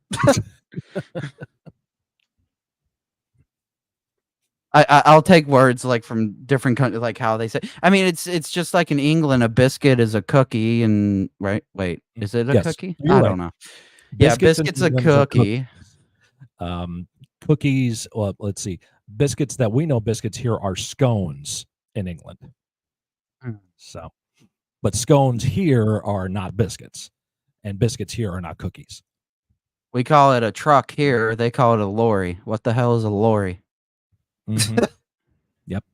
I'll take words like from different countries, like how they say. I mean, it's just like in England, a biscuit is a cookie, and right. Wait, is it a yes, cookie? you're I right. don't know. Yeah, Biscuits in biscuit's a England are cookie. cookies. Cookies. Well, let's see. Biscuits that we know biscuits here are scones in England. So, but scones here are not biscuits, and biscuits here are not cookies. We call it a truck here. They call it a lorry. What the hell is a lorry? Mm-hmm. Yep.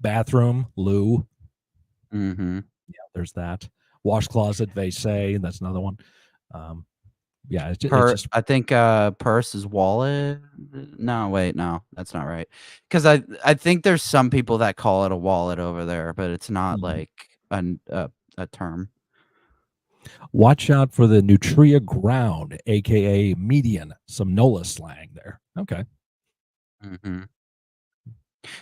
Bathroom, loo. Mm-hmm. Yeah, there's that. Wash closet, they say. That's another one. Um, yeah, it's just I think purse is wallet. No, wait, no, that's not right. Because I think there's some people that call it a wallet over there, but it's not mhm. like a term. Watch out for the nutria ground, aka median. Some NOLA slang there. Okay. Mm-hmm.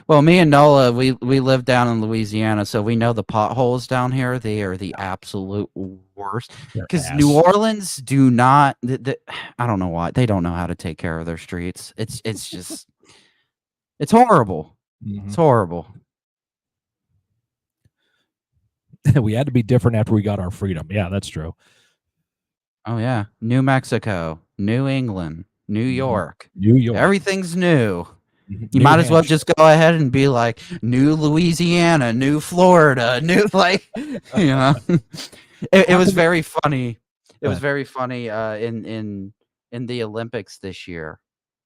Well, me and Nola, we live down in Louisiana, so we know the potholes down here. They are the absolute worst. Their Because New ass. Orleans do not. I don't know why they don't know how to take care of their streets. It's just it's horrible. It's Mhm. horrible. We had to be different after we got our freedom. Yeah, that's true. Oh yeah, New Mexico, New England, New Mhm. York. New York, Everything's new. You New might as well Hampshire. just go ahead and be like New Louisiana, New Florida, New like you know. It was Happened. very funny. It Go was ahead. very funny in the Olympics this year.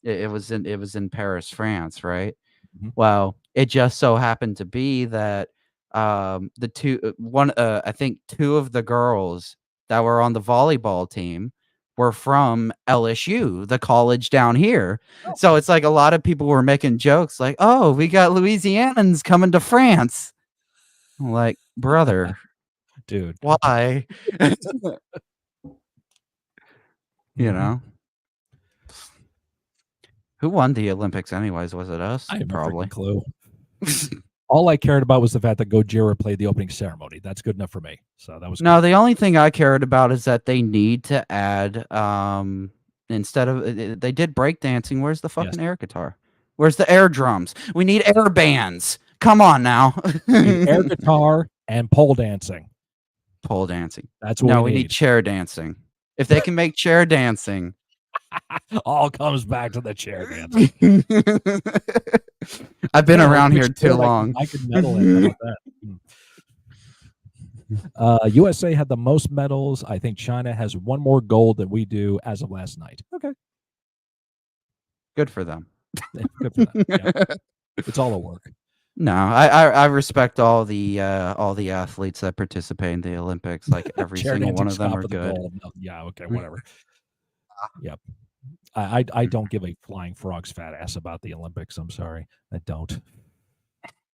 It was in Paris, France, right? Mhm. Well, it just so happened to be that the I think two of the girls that were on the volleyball team were from LSU, the college down here. So Okay. it's like a lot of people were making jokes like, "Oh, we got Louisianans coming to France." I'm like, brother, Dude. why? You Mhm. know, who won the Olympics anyways? Was it us? I have no freaking Probably. clue. All I cared about was the fact that Gojira played the opening ceremony. That's good enough for me. So that was No, cool. the only thing I cared about is that they need to add instead of they did breakdancing. Where's the Yes. fucking air guitar? Where's the air drums? We need air bands. Come on now. We need air guitar and pole dancing. Pole dancing. That's what we No, we need need. chair dancing. If they can make chair dancing. All comes back to the chair dancing. I've been Yeah, let's around mix here too Skrillex and long. Mike and Metalhead. How about that? USA had the most medals. I think China has one more gold than we do as of last night. Okay. Good for them. Good for them. Yeah. It's all a work. No, I respect all the athletes that participate in the Olympics. Like every Chair single one dancing of them stop are for the good. gold. No, yeah, okay, whatever. Yep. I don't give a flying frog's fat ass about the Olympics. I'm sorry. I don't.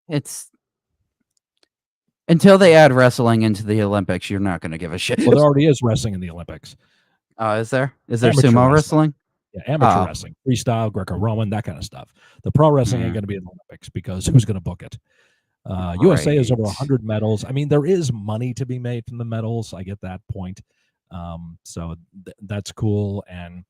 It's until they add wrestling into the Olympics, you're not going to give a shit. Well, there already is wrestling in the Olympics. Is there? Is there Amateur sumo wrestling. wrestling? Yeah, amateur Oh, wrestling, freestyle, Greco-Roman, that kind of stuff. The pro wrestling ain't mm, going to be in the Olympics because who's going to book it? USA has over great. 100 medals. I mean, there is money to be made from the medals. I get that point. So that's cool, and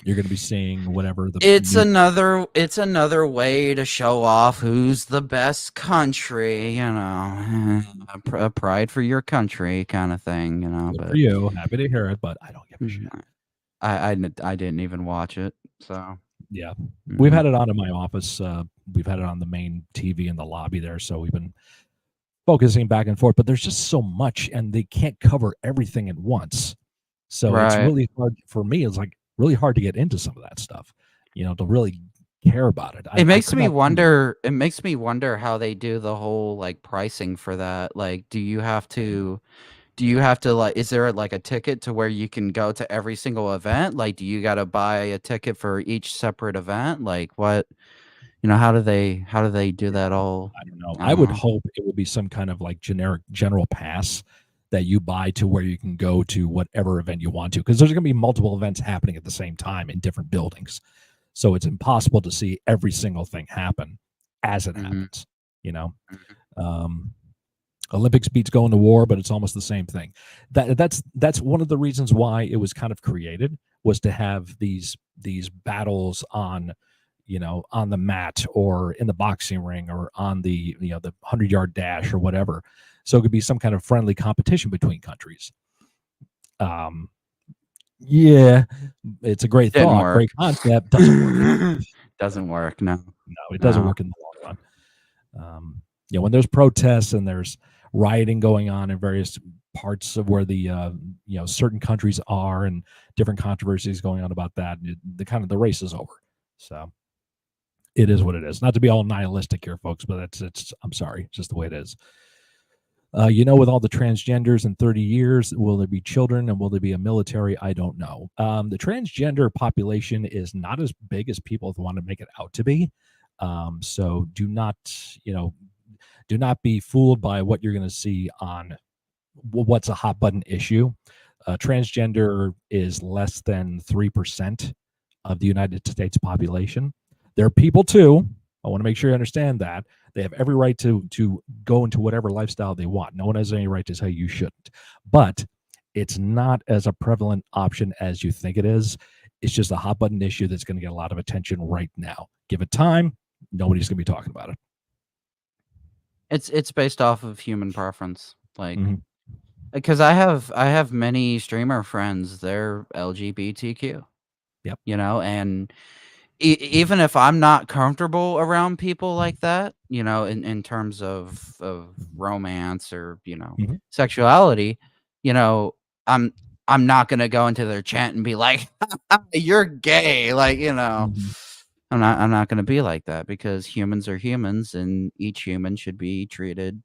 you're going to be seeing whatever the new. It's another way to show off who's the best country, a pride for your country kind of thing, Good for but you. Happy to hear it, but I don't give a shit. mm, I didn't even watch it, so Yeah, we've mm, had it on in my office. We've had it on the main TV in the lobby there, so we've been focusing back and forth. But there's just so much, and they can't cover everything at once. So it's right. really hard for me. It's like really hard to get into some of that stuff, to really care about it. I could not tell you. It makes me wonder how they do the whole like pricing for that. Like, do you have to like is there like a ticket to where you can go to every single event? Like, do you got to buy a ticket for each separate event? Like, what, how do they do that all? I don't know. I I don't would know. hope it would be some kind of like generic general pass that you buy to where you can go to whatever event you want to, because there's going to be multiple events happening at the same time in different buildings. So it's impossible to see every single thing happen as it Mhm, happens. You know, mhm. um, Olympics beats going to war, but it's almost the same thing. That's one of the reasons why it was kind of created, was to have these battles on, on the mat or in the boxing ring or on the 100-yard dash or whatever. So it could be some kind of friendly competition between countries. Um, yeah, it's a great Didn't thought, work. great concept. Doesn't work. Doesn't work. No, No, it doesn't no. work in the long run. When there's protests and there's rioting going on in various parts of where the certain countries are, and different controversies going on about that, the race is over. So it is what it is. Not to be all nihilistic here, folks, but it's I'm sorry, it's just the way it is. With all the transgenders in 30 years, will there be children and will there be a military? I don't know. The transgender population is not as big as people want to make it out to be. So do not be fooled by what you're going to see on what's a hot button issue. Transgender is less than 3% of the United States population. There are people too. I want to make sure you understand that. They have every right to go into whatever lifestyle they want. No one has any right to say you shouldn't. But it's not as a prevalent option as you think it is. It's just a hot button issue that's going to get a lot of attention right now. Give it time, nobody's going to be talking about it. It's based off of human preference. Like, Mm-hmm. because I have many streamer friends, they're LGBTQ, Yep. and even if I'm not comfortable around people like that, in terms of romance or, Mm-hmm. sexuality, you know, I'm I'm not gonna go into their chat and be like, "You're gay," like, Mm-hmm. I'm not gonna be like that, because humans are humans and each human should be treated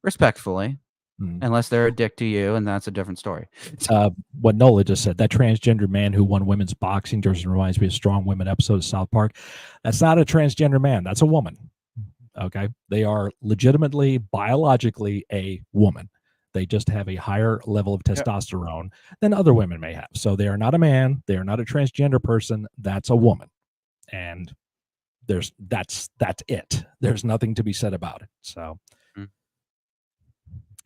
respectfully, Mm-hmm. unless they're a dick to you, and that's a different story. What Nola just said, that transgender man who won women's boxing just reminds me of Strong Women episode of South Park. That's not a transgender man. That's a woman. Okay. They are legitimately, biologically a woman. They just have a higher level of Yep. testosterone than other women may have. So they are not a man. They are not a transgender person. That's a woman. And that's it. There's nothing to be said about it. So Mm.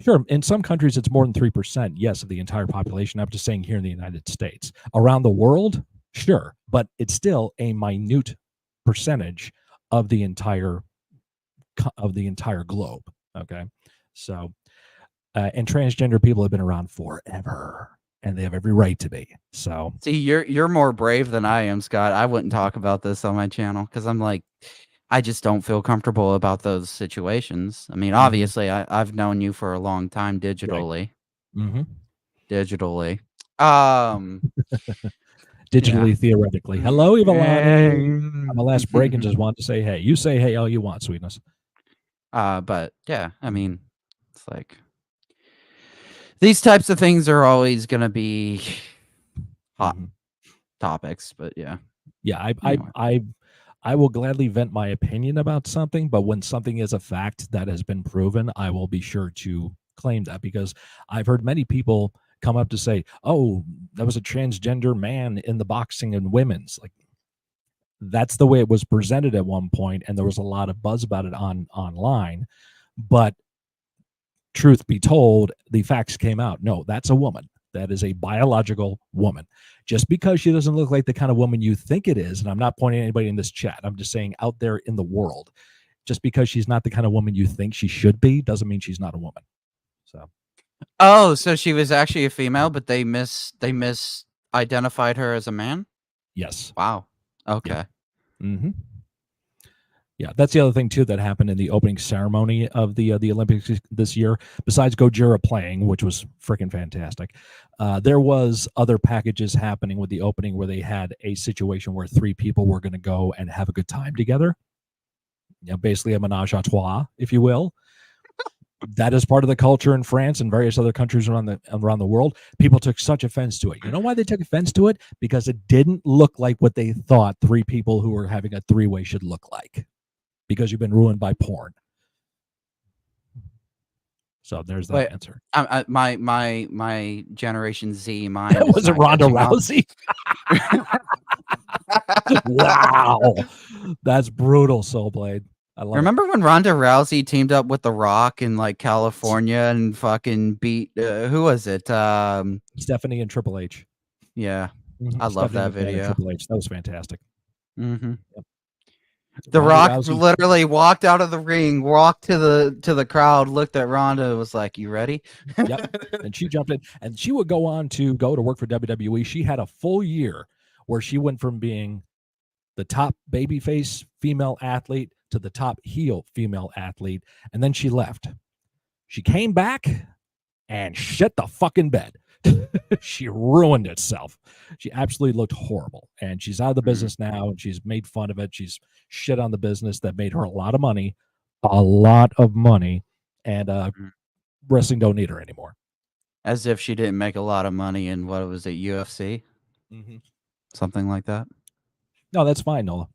sure, in some countries it's more than 3%, yes, of the entire population. I'm just saying here in the United States. Around the world, sure, but it's still a minute percentage of the entire globe. Okay, so and transgender people have been around forever, and they have every right to be. So See, you're more brave than I am, Scott. I wouldn't talk about this on my channel because I'm like, I just don't feel comfortable about those situations. I mean, mhm, obviously, I've known you for a long time right, digitally. hmm Digitally. Um, yeah. digitally, theoretically. Hello, Ivalani. I'm the last break and just want to say hey. You say hey all you want, sweetness. But yeah, I mean, it's like these types of things are always gonna be hot Mm-hmm. topics, but yeah. Yeah, Anyway. I will gladly vent my opinion about something, but when something is a fact that has been proven, I will be sure to claim that, because I've heard many people come up to say, "Oh, that was a transgender man in the boxing and women's." Like, that's the way it was presented at one point, and there was a lot of buzz about it online. But truth be told, the facts came out. No, that's a woman. That is a biological woman. Just because she doesn't look like the kind of woman you think it is, and I'm not pointing at anybody in this chat, I'm just saying out there in the world, just because she's not the kind of woman you think she should be doesn't mean she's not a woman. So, oh, so she was actually a female, but they misidentified her as a man? yes. Wow. Okay. Yeah. Mm-hmm. Yeah, that's the other thing too that happened in the opening ceremony of the Olympics this year. Besides Gojira playing, which was freaking fantastic, there was other packages happening with the opening where they had a situation where 3 people were going to go and have a good time together. You know, basically a menage a trois, if you will. That is part of the culture in France and various other countries around the world. People took such offense to it. You know why they took offense to it? Because it didn't look like what they thought 3 people who were having a 3-way should look like. Because you've been ruined by porn. So there's that answer. My Generation Z mind That was a Ronda Rousey. Wow, that's brutal, Soulblade. I love Remember when Ronda Rousey teamed up with The Rock in like California and fucking beat who was it? Stephanie and Triple H. Yeah, I love that video. Triple H. That was fantastic. Mm-hmm. Yep. The Rock literally walked out of the ring, walked to the crowd, looked at Ronda, was like, "You ready?" Yep. And she jumped in, and she would go on to work for WWE. She had a full year where she went from being the top babyface female athlete to the top heel female athlete, and then she left. She came back and shit the fucking bed. She ruined itself. She absolutely looked horrible, and she's out of the business now, and she's made fun of it. She's shit on the business that made her a lot of money, and wrestling don't need her anymore. As if she didn't make a lot of money in, what was it, UFC? Mm-hmm. Something like that. No, that's fine, Nola.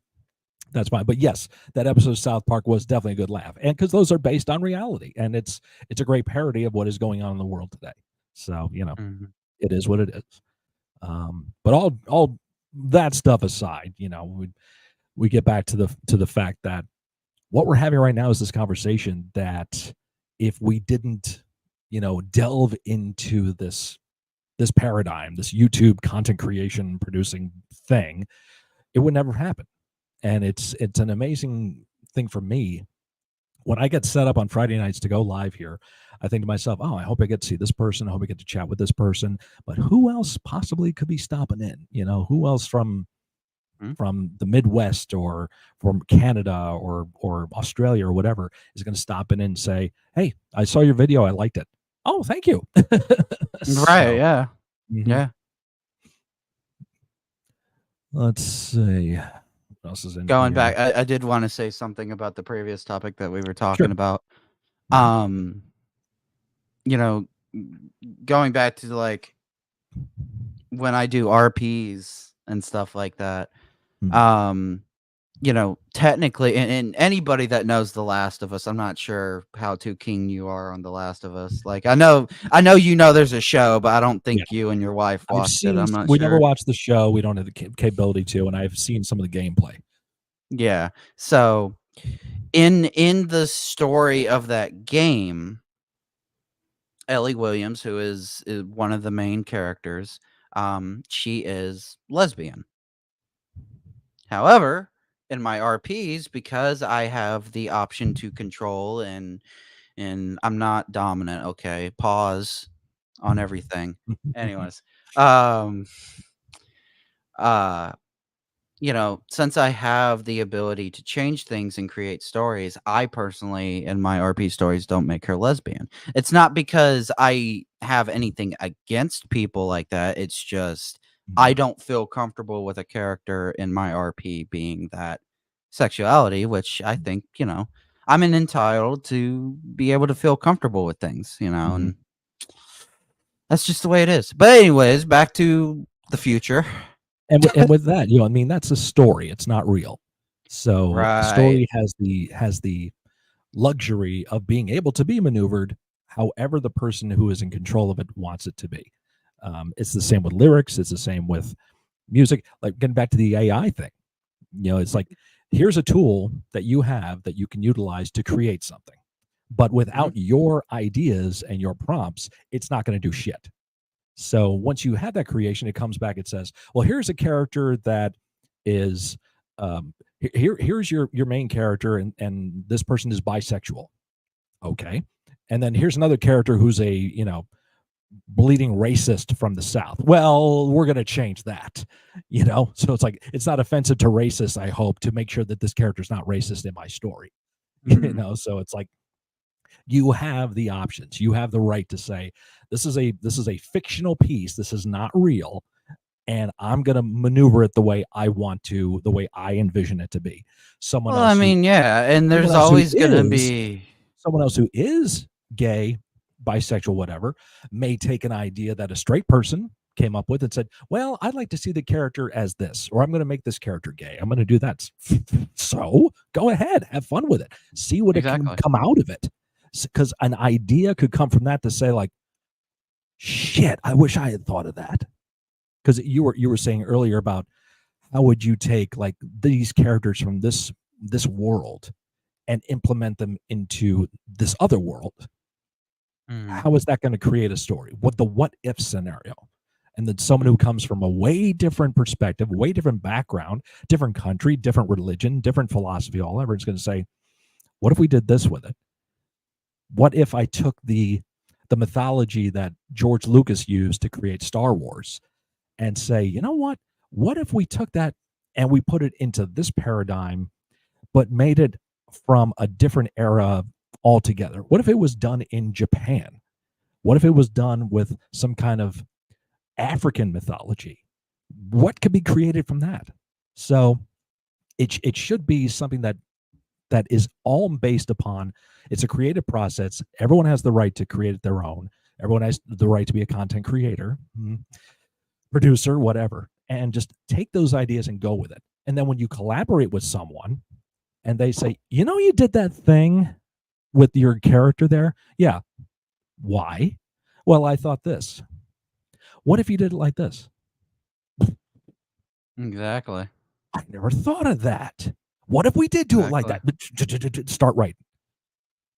That's fine. But yes, that episode of South Park was definitely a good laugh, and because those are based on reality, and it's a great parody of what is going on in the world today. So it is what it is. But all that stuff aside, we get back to the fact that what we're having right now is this conversation that if we didn't, delve into this paradigm, this YouTube content creation producing thing, it would never happen. And it's an amazing thing for me. When I get set up on Friday nights to go live here, I think to myself, oh, I hope I get to see this person. I hope I get to chat with this person. But who else possibly could be stopping in? Who else from the Midwest or from Canada or Australia or whatever is going to stop in and say, hey, I saw your video. I liked it. Oh, thank you. Right. Yeah. Mm-hmm. Yeah. Let's see. What else is in Going here? back, I did want to say something about the previous topic that we were talking about. Going back to like when I do RPs and stuff like that, technically, and anybody that knows The Last of Us, I'm not sure how too keen you are on The Last of Us. Like, I know there's a show, but I don't think you and your wife watched it. I'm not we sure. Never watched the show. We don't have the capability to, and I've seen some of the gameplay. Yeah. So, in the story of that game, Ellie Williams, who is one of the main characters, she is lesbian. However, in my RPs, because I have the option to control and I'm not dominant, okay? Pause on everything. Anyways, since I have the ability to change things and create stories, I personally, in my RP stories, don't make her lesbian. It's not because I have anything against people like that. It's just I don't feel comfortable with a character in my RP being that sexuality, which I think, I'm entitled to be able to feel comfortable with things, and that's just the way it is. But anyways, back to the future. And with that, that's a story. It's not real. So the story has the luxury of being able to be maneuvered however the person who is in control of it wants it to be. It's the same with lyrics. It's the same with music. Like getting back to the AI thing, it's like here's a tool that you have that you can utilize to create something, but without your ideas and your prompts, it's not going to do shit. So once you have that creation, it comes back. It says, well, here's a character that is here's your main character, and this person is bisexual. Okay. And then here's another character who's a bleeding racist from the South. Well, we're going to change that, so it's like it's not offensive to racists, I hope, to make sure that this character's not racist in my story. So it's like you have the options. You have the right to say this is a fictional piece. This is not real, and I'm going to maneuver it the way I want to, the way I envision it to be. Well, I mean, yeah, and there's always going to be someone else who is gay, bisexual, whatever, may take an idea that a straight person came up with and said, well, I'd like to see the character as this, or I'm going to make this character gay. I'm going to do that. So go ahead, have fun with it. See what it can come out of it. Because an idea could come from that to say, like, shit, I wish I had thought of that. Because you were saying earlier about how would you take like these characters from this world and implement them into this other world? How is that going to create a story? What if scenario? And then someone who comes from a way different perspective, way different background, different country, different religion, different philosophy, all ever is going to say, what if we did this with it? What if I took the mythology that George Lucas used to create Star Wars and say, you know what? What if we took that and we put it into this paradigm, but made it from a different era altogether? What if it was done in Japan? What if it was done with some kind of African mythology? What could be created from that? So it should be something that is all based upon, it's a creative process. Everyone has the right to create their own. Everyone has the right to be a content creator, producer, whatever, and just take those ideas and go with it. And then when you collaborate with someone and they say, you did that thing with your character there. Yeah. Why? Well, I thought this. What if you did it like this? Exactly. I never thought of that. What if we did do it like that? Start right.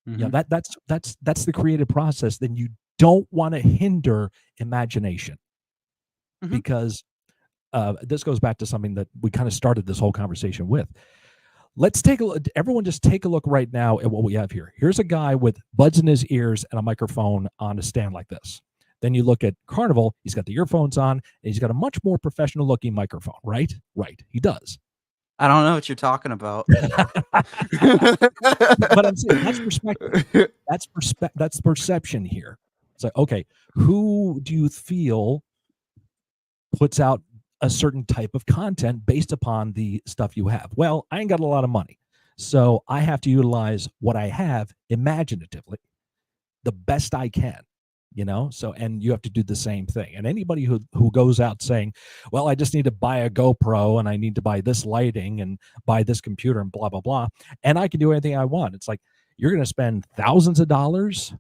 Yeah, that's the creative process. Then you don't want to hinder imagination, because this goes back to something that we kind of started this whole conversation with. Let's take a look. Everyone just take a look right now at what we have here. Here's a guy with buds in his ears and a microphone on a stand like this. Then you look at Karnival. He's got the earphones on, and he's got a much more professional looking microphone, right? Right. He does. I don't know what you're talking about. But I'm saying that's perspective. That's perception here. It's like, okay, who do you feel puts out a certain type of content based upon the stuff you have? Well, I ain't got a lot of money, so I have to utilize what I have imaginatively the best I can. So, and you have to do the same thing. And anybody who goes out saying, well, I just need to buy a GoPro and I need to buy this lighting and buy this computer and blah, blah, blah, and I can do anything I want. It's like, you're going to spend thousands of dollars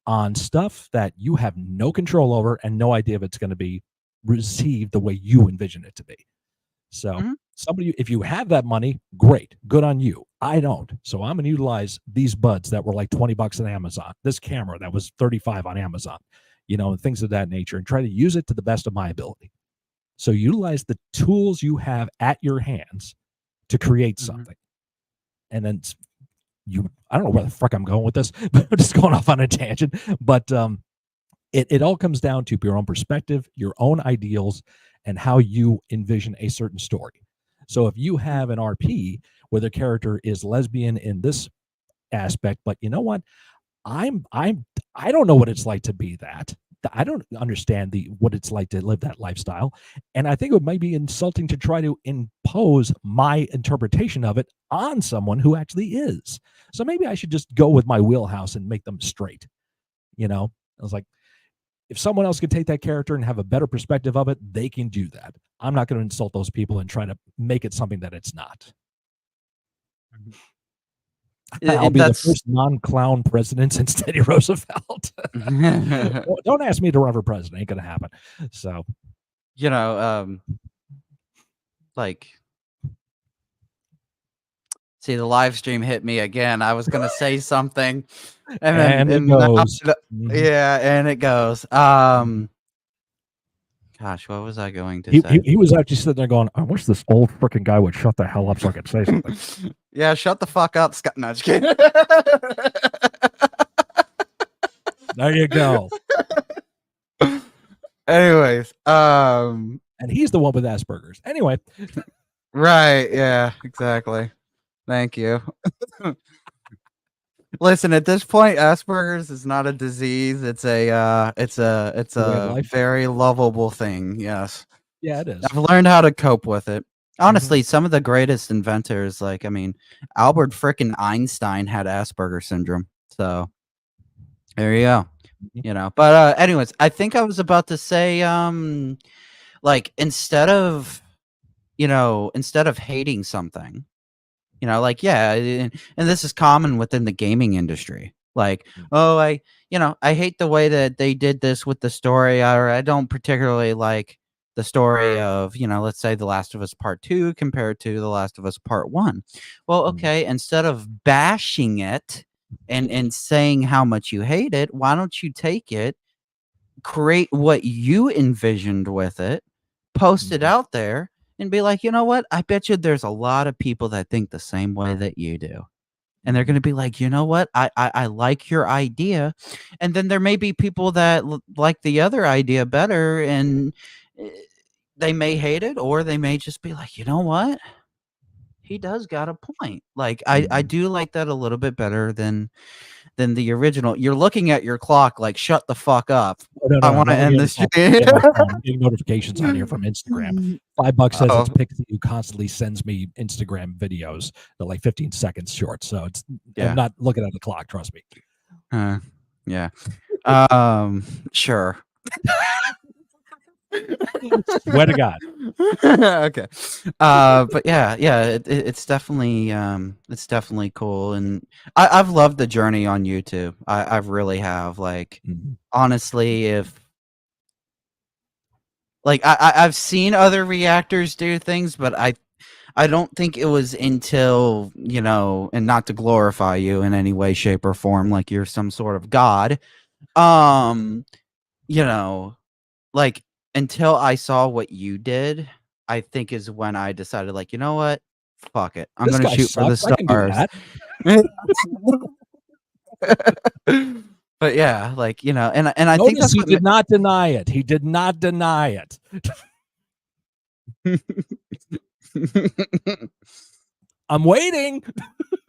on stuff that you have no control over and no idea if it's going to be received the way you envision it to be. So somebody, if you have that money, great, good on you. I don't. So I'm going to utilize these buds that were like $20 on Amazon, this camera that was $35 on Amazon, and things of that nature, and try to use it to the best of my ability. So utilize the tools you have at your hands to create something. And then I don't know where the fuck I'm going with this, but I'm just going off on a tangent. But it all comes down to your own perspective, your own ideals, and how you envision a certain story. So if you have an RP where the character is lesbian in this aspect, but you know what? I don't know what it's like to be that. I don't understand what it's like to live that lifestyle. And I think it might be insulting to try to impose my interpretation of it on someone who actually is. So maybe I should just go with my wheelhouse and make them straight. I was like, if someone else could take that character and have a better perspective of it, they can do that. I'm not going to insult those people and try to make it something that it's not. I'll be the That's first non-clown president since Teddy Roosevelt. Don't ask me to run for president; ain't gonna happen. So, like, see, the live stream hit me again. I was gonna say something, and it now, goes. yeah, and it goes. Gosh, what was I going to He, say? he was actually sitting there going, "I wish this old freaking guy would shut the hell up so I could say something." Yeah, shut the fuck up, Scott. No, just kidding. There you go. Anyways, and he's the one with Asperger's. Anyway, right? Yeah, exactly. Thank you. Listen, at this point, Asperger's is not a disease. It's a very lovable thing. Yes. Yeah, it is. I've learned how to cope with it. Honestly, some of the greatest inventors, like, I mean, Albert frickin' Einstein had Asperger syndrome. So there you go. But anyways, I think I was about to say, like, instead of hating something, like, yeah, and this is common within the gaming industry. Like, oh, I hate the way that they did this with the story, or I don't particularly like the story of, let's say The Last of Us Part 2 compared to The Last of Us Part 1. Well, okay, instead of bashing it and saying how much you hate it, why don't you take it, create what you envisioned with it, post it out there, and be like, you know what? I bet you there's a lot of people that think the same way that you do. And they're going to be like, you know what? I like your idea. And then there may be people that like the other idea better, and they may hate it, or they may just be like, you know what? He does got a point. Like, I do like that a little bit better than the original. You're looking at your clock like, shut the fuck up. No, I want to end this. I'm getting notifications on here from Instagram. $5 says it's Pixie who constantly sends me Instagram videos. They're like 15 seconds short. So I'm not looking at the clock. Trust me. Yeah. Sure. Swear to God. Okay. But yeah, it's definitely cool, and I've loved the journey on YouTube. I really have. Like, honestly, if like I've seen other reactors do things, but I don't think it was until, and not to glorify you in any way, shape, or form, like you're some sort of god, like, until I saw what you did, I think is when I decided, like, you know what? Fuck it. I'm going to shoot for the stars. But yeah, like, and I think that's he did not deny it. He did not deny it. I'm waiting.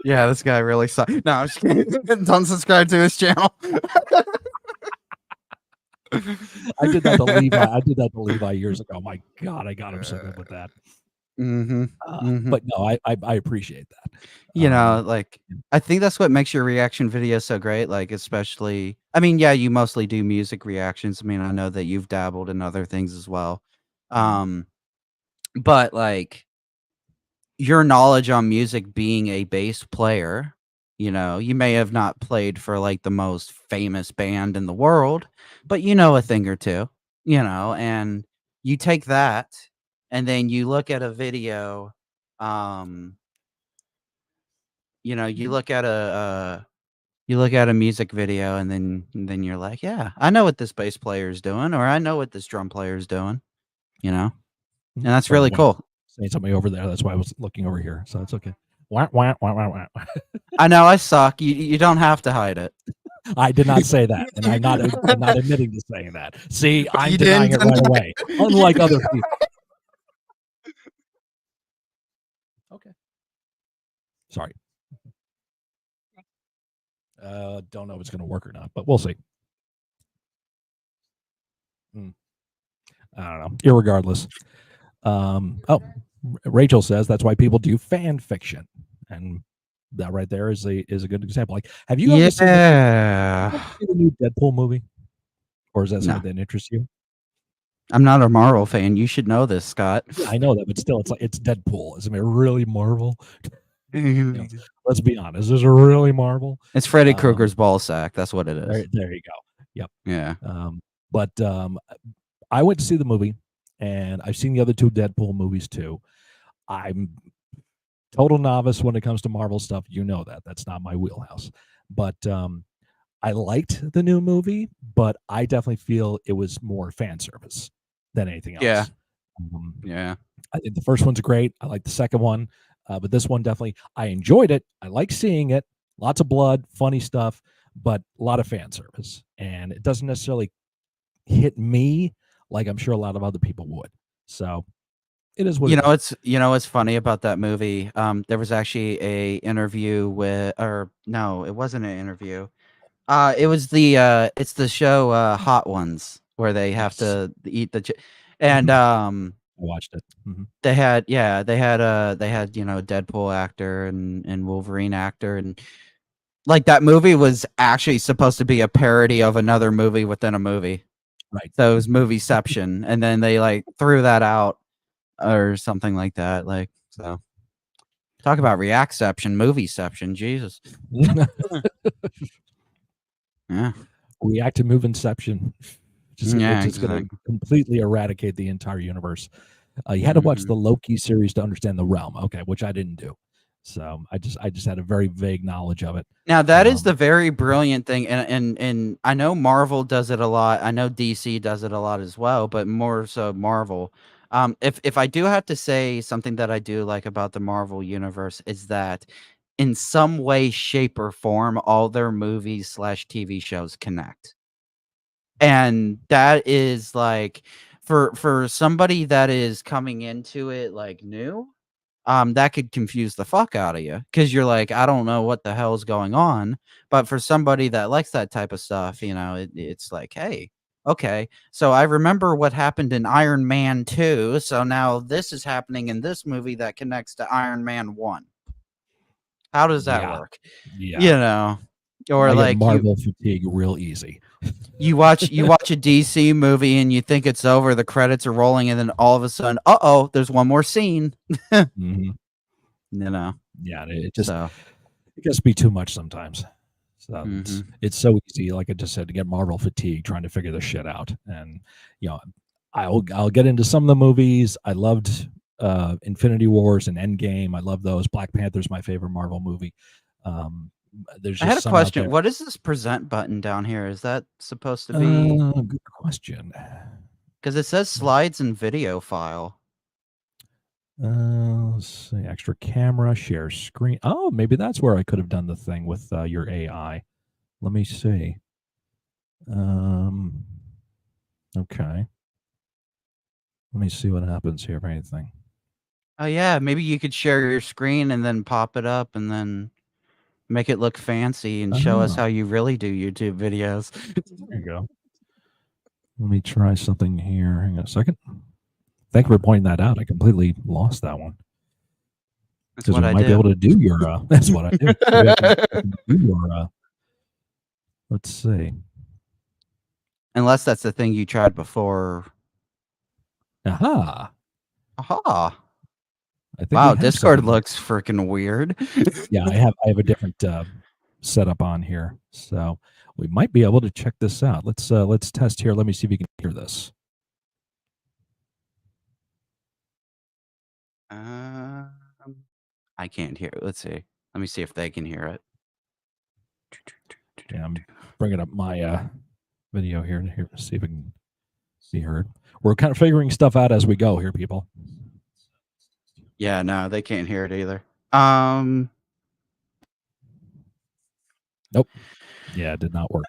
Yeah, this guy really sucks. No, I'm just kidding. Don't subscribe to his channel. I did that to Levi years ago. My God, I got him so good with that. But no, I appreciate that. Like, I think that's what makes your reaction video so great. Like, especially, I mean, yeah, you mostly do music reactions. I mean, I know that you've dabbled in other things as well. But like, your knowledge on music, being a bass player, you may have not played for like the most famous band in the world, but a thing or two, and you take that and then you look at a video, you look at a music video, and then you're like, yeah, I know what this bass player is doing, or I know what this drum player is doing, and that's really cool. Saying something over there. That's why I was looking over here. So it's okay. I know I suck. You don't have to hide it. I did not say that, and I'm not admitting to saying that. See, I'm denying it right away, unlike other people. Okay. Sorry. Don't know if it's going to work or not, but we'll see. I don't know. Irregardless. Rachel says that's why people do fan fiction, and that right there is a good example. Like, have you ever seen the new Deadpool movie, or is that something that interests you? I'm not a Marvel fan. You should know this, Scott. Yeah, I know that, but still, it's Deadpool. Isn't it really Marvel? You know, let's be honest. Is it really Marvel? It's Freddy Um, Krueger's ball sack. That's what it is. there you go. Yep. Yeah. But I went to see the movie, and I've seen the other two Deadpool movies too. I'm total novice when it comes to Marvel stuff. You know that. That's not my wheelhouse. But I liked the new movie, but I definitely feel it was more fan service than anything Yeah. else. Um, Yeah. I think the first one's great. I like the second one, but this one definitely, I enjoyed it. I like seeing it. Lots of blood, funny stuff, but a lot of fan service. And it doesn't necessarily hit me like I'm sure a lot of other people would. So it is what it is. What's funny about that movie? There was actually a interview with, or no, it wasn't an interview. It was it's the show Hot Ones where they have Yes. to eat and I watched it. Mm-hmm. they had Deadpool actor and Wolverine actor, and like that movie was actually supposed to be a parody of another movie within a movie. Right. So it was Movieception, and then they like threw that out or something like that. Like, so talk about Reactception, Movieception, Jesus. Yeah. React to move Inception. Yeah, Just going to exactly. completely eradicate the entire universe. You had to watch the Loki series to understand the realm, okay, which I didn't do. So I just had a very vague knowledge of it. Now that is the very brilliant thing, and I know Marvel does it a lot. I know DC does it a lot as well, but more so Marvel. If I do have to say something that I do like about the Marvel universe is that in some way, shape, or form, all their movies / TV shows connect. And that is like for somebody that is coming into it like new, that could confuse the fuck out of you because you're like, I don't know what the hell's going on. But for somebody that likes that type of stuff, it's like, hey, okay, so I remember what happened in Iron Man 2, so now this is happening in this movie that connects to Iron Man 1. How does that Yeah. work? Yeah. Or I get like Marvel fatigue real easy. you watch a DC movie and you think it's over, the credits are rolling, and then all of a sudden, uh-oh, there's one more scene. Mm-hmm. Yeah, it So gets to be too much sometimes. So mm-hmm. it's so easy, like I just said, to get Marvel fatigue trying to figure this shit out. And I'll get into some of the movies. I loved Infinity Wars and Endgame. I love those. Black Panther's my favorite Marvel movie. There's I had just a some out there. question. What is this present button down here? Is that supposed to be? Good question. Because it says slides and video file. Let's see. Extra camera, share screen. Oh, maybe that's where I could have done the thing with your AI. Let me see. Okay. Let me see what happens here, if anything. Oh yeah, maybe you could share your screen and then pop it up and then make it look fancy and show us how you really do YouTube videos. There you go. Let me try something here. Hang on a second. Thank you for pointing that out. I completely lost that one. That's what we I might be do. able to do your. That's what I do. Maybe I can do your. Let's see. Unless that's the thing you tried before. Aha. Aha. I think Wow, we have Discord something. looks freaking weird. Yeah, I have a different setup on here, so we might be able to check this out. Let's test here. Let me see if you can hear this. I can't hear it. Let's see. Let me see if they can hear it. Yeah, I'm bringing up my video here to see if it can be heard. We're kind of figuring stuff out as we go here, people. Yeah, no, they can't hear it either. Nope. Yeah, it did not work.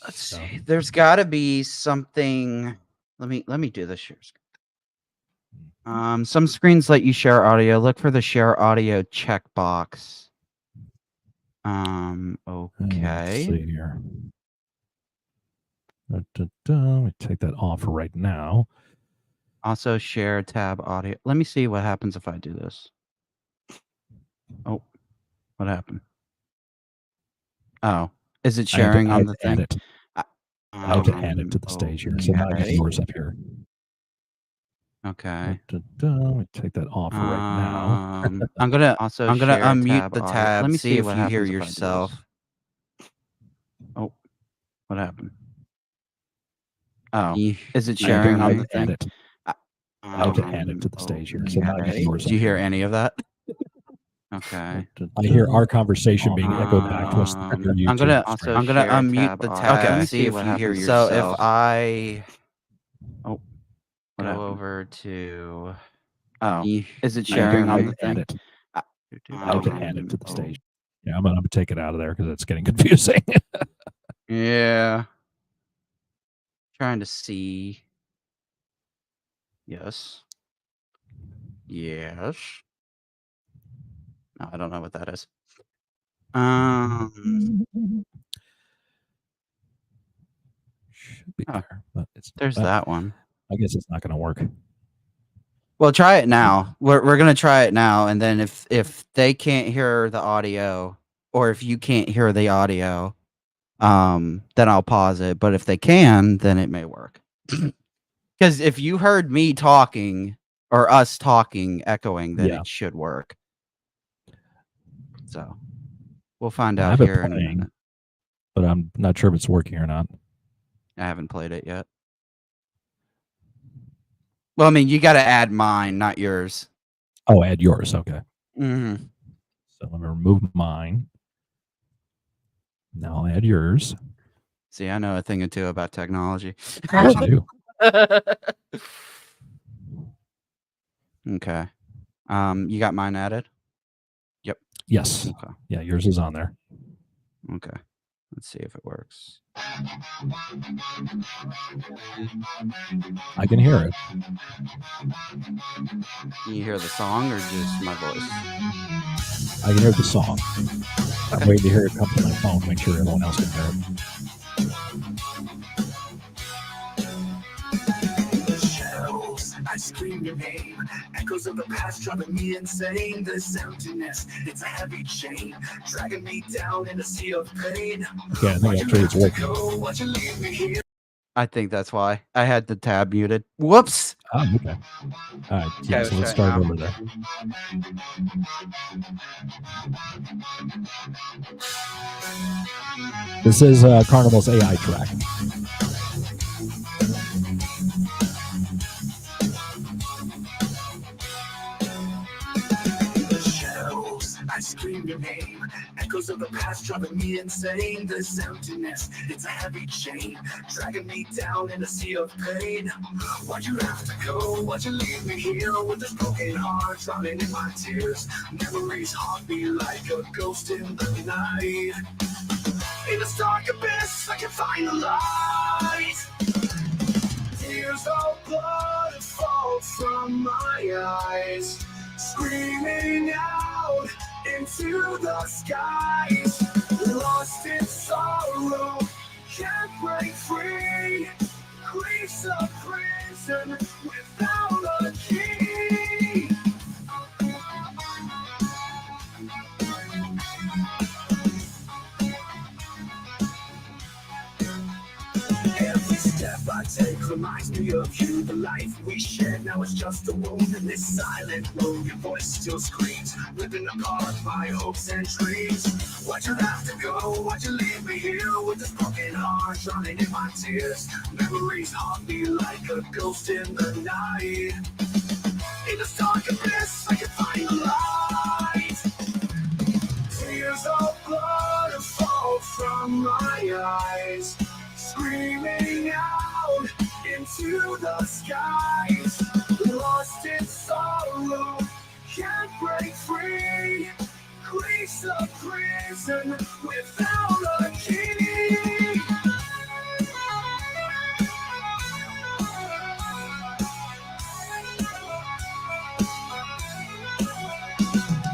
Let's see. There's got to be something. Let me do this share screen. Some screens let you share audio. Look for the share audio checkbox. Okay. Let's see here. Let me take that off right now. Also share tab audio. Let me see what happens if I do this. Oh, what happened? Oh, is it sharing on the thing? I had to add it to the stage here. So now I got yours up here. Okay. Let me take that off right now. I'm gonna Also unmute share the tab tab. audio. Let me See if what you hear happens if I do this. yourself. Oh, what happened? Oh, is it I sharing can on the add thing? it. I can add it to the stage here. So now I Okay. got yours. Did you hear any of that? Okay. I hear our conversation being echoed back to us through your YouTube. I'm gonna share unmute tab the audio. tab. Let me See if what you hear happens. yourself. So if I what go happened? over to Is it I sharing can on the add thing? it. I can add it to the stage. Yeah, I'm gonna take it out of there because it's getting confusing. Yeah. Trying to see. Yes. Yes. No, I don't know what that is. Should be there, but it's There's that one. I guess it's not gonna work. Well, try it now. We're gonna try it now, and then if they can't hear the audio, or if you can't hear the audio, then I'll pause it. But if they can, then it may work. Because if you heard me talking or us talking echoing, then it should work. So we'll find out here in a minute. But I'm not sure if it's working or not. I haven't played it yet. Well, I mean, you got to add mine, not yours. Oh, add yours. Okay. Mm-hmm. So let me remove mine. Now I'll add yours. See, I know a thing or two about technology. Yes, you do. Okay. You got mine added? Yep. Yes. Okay. Yeah, yours is on there. Okay. Let's see if it works. I can hear it. Can you hear the song or just my voice? I can hear the song. Okay. I'm waiting to hear it come to my phone, make sure everyone else can hear it. I scream your name, echoes of the past driving me insane. This emptiness, it's a heavy chain, dragging me down in a sea of pain. Okay, I think actually it's working. I think that's why I had the tab muted. Whoops. Oh, okay. All right. Yeah, so let's start over there. This is Karnival's AI track. I scream your name, echoes of the past driving me insane. This emptiness, it's a heavy chain, dragging me down in a sea of pain. Why'd you have to go? Why'd you leave me here with this broken heart drowning in my tears? Memories haunt me like a ghost in the night. In this dark abyss, I can find the light. Tears of blood fall from my eyes, screaming out into the skies. Lost in sorrow, can't break free. Grief's a prison without a key. Every step I take reminds me of you. The life we shared now is just a wound in this silent room. Your voice still screams, ripping apart my hopes and dreams. Why'd you have to go? Why'd you leave me here with this broken heart drowning in my tears? Memories haunt me like a ghost in the night. In this dark abyss, I can find the light. Tears of blood fall from my eyes, screaming out into the skies. Lost in sorrow, can't break free. Grief's a prison without a key.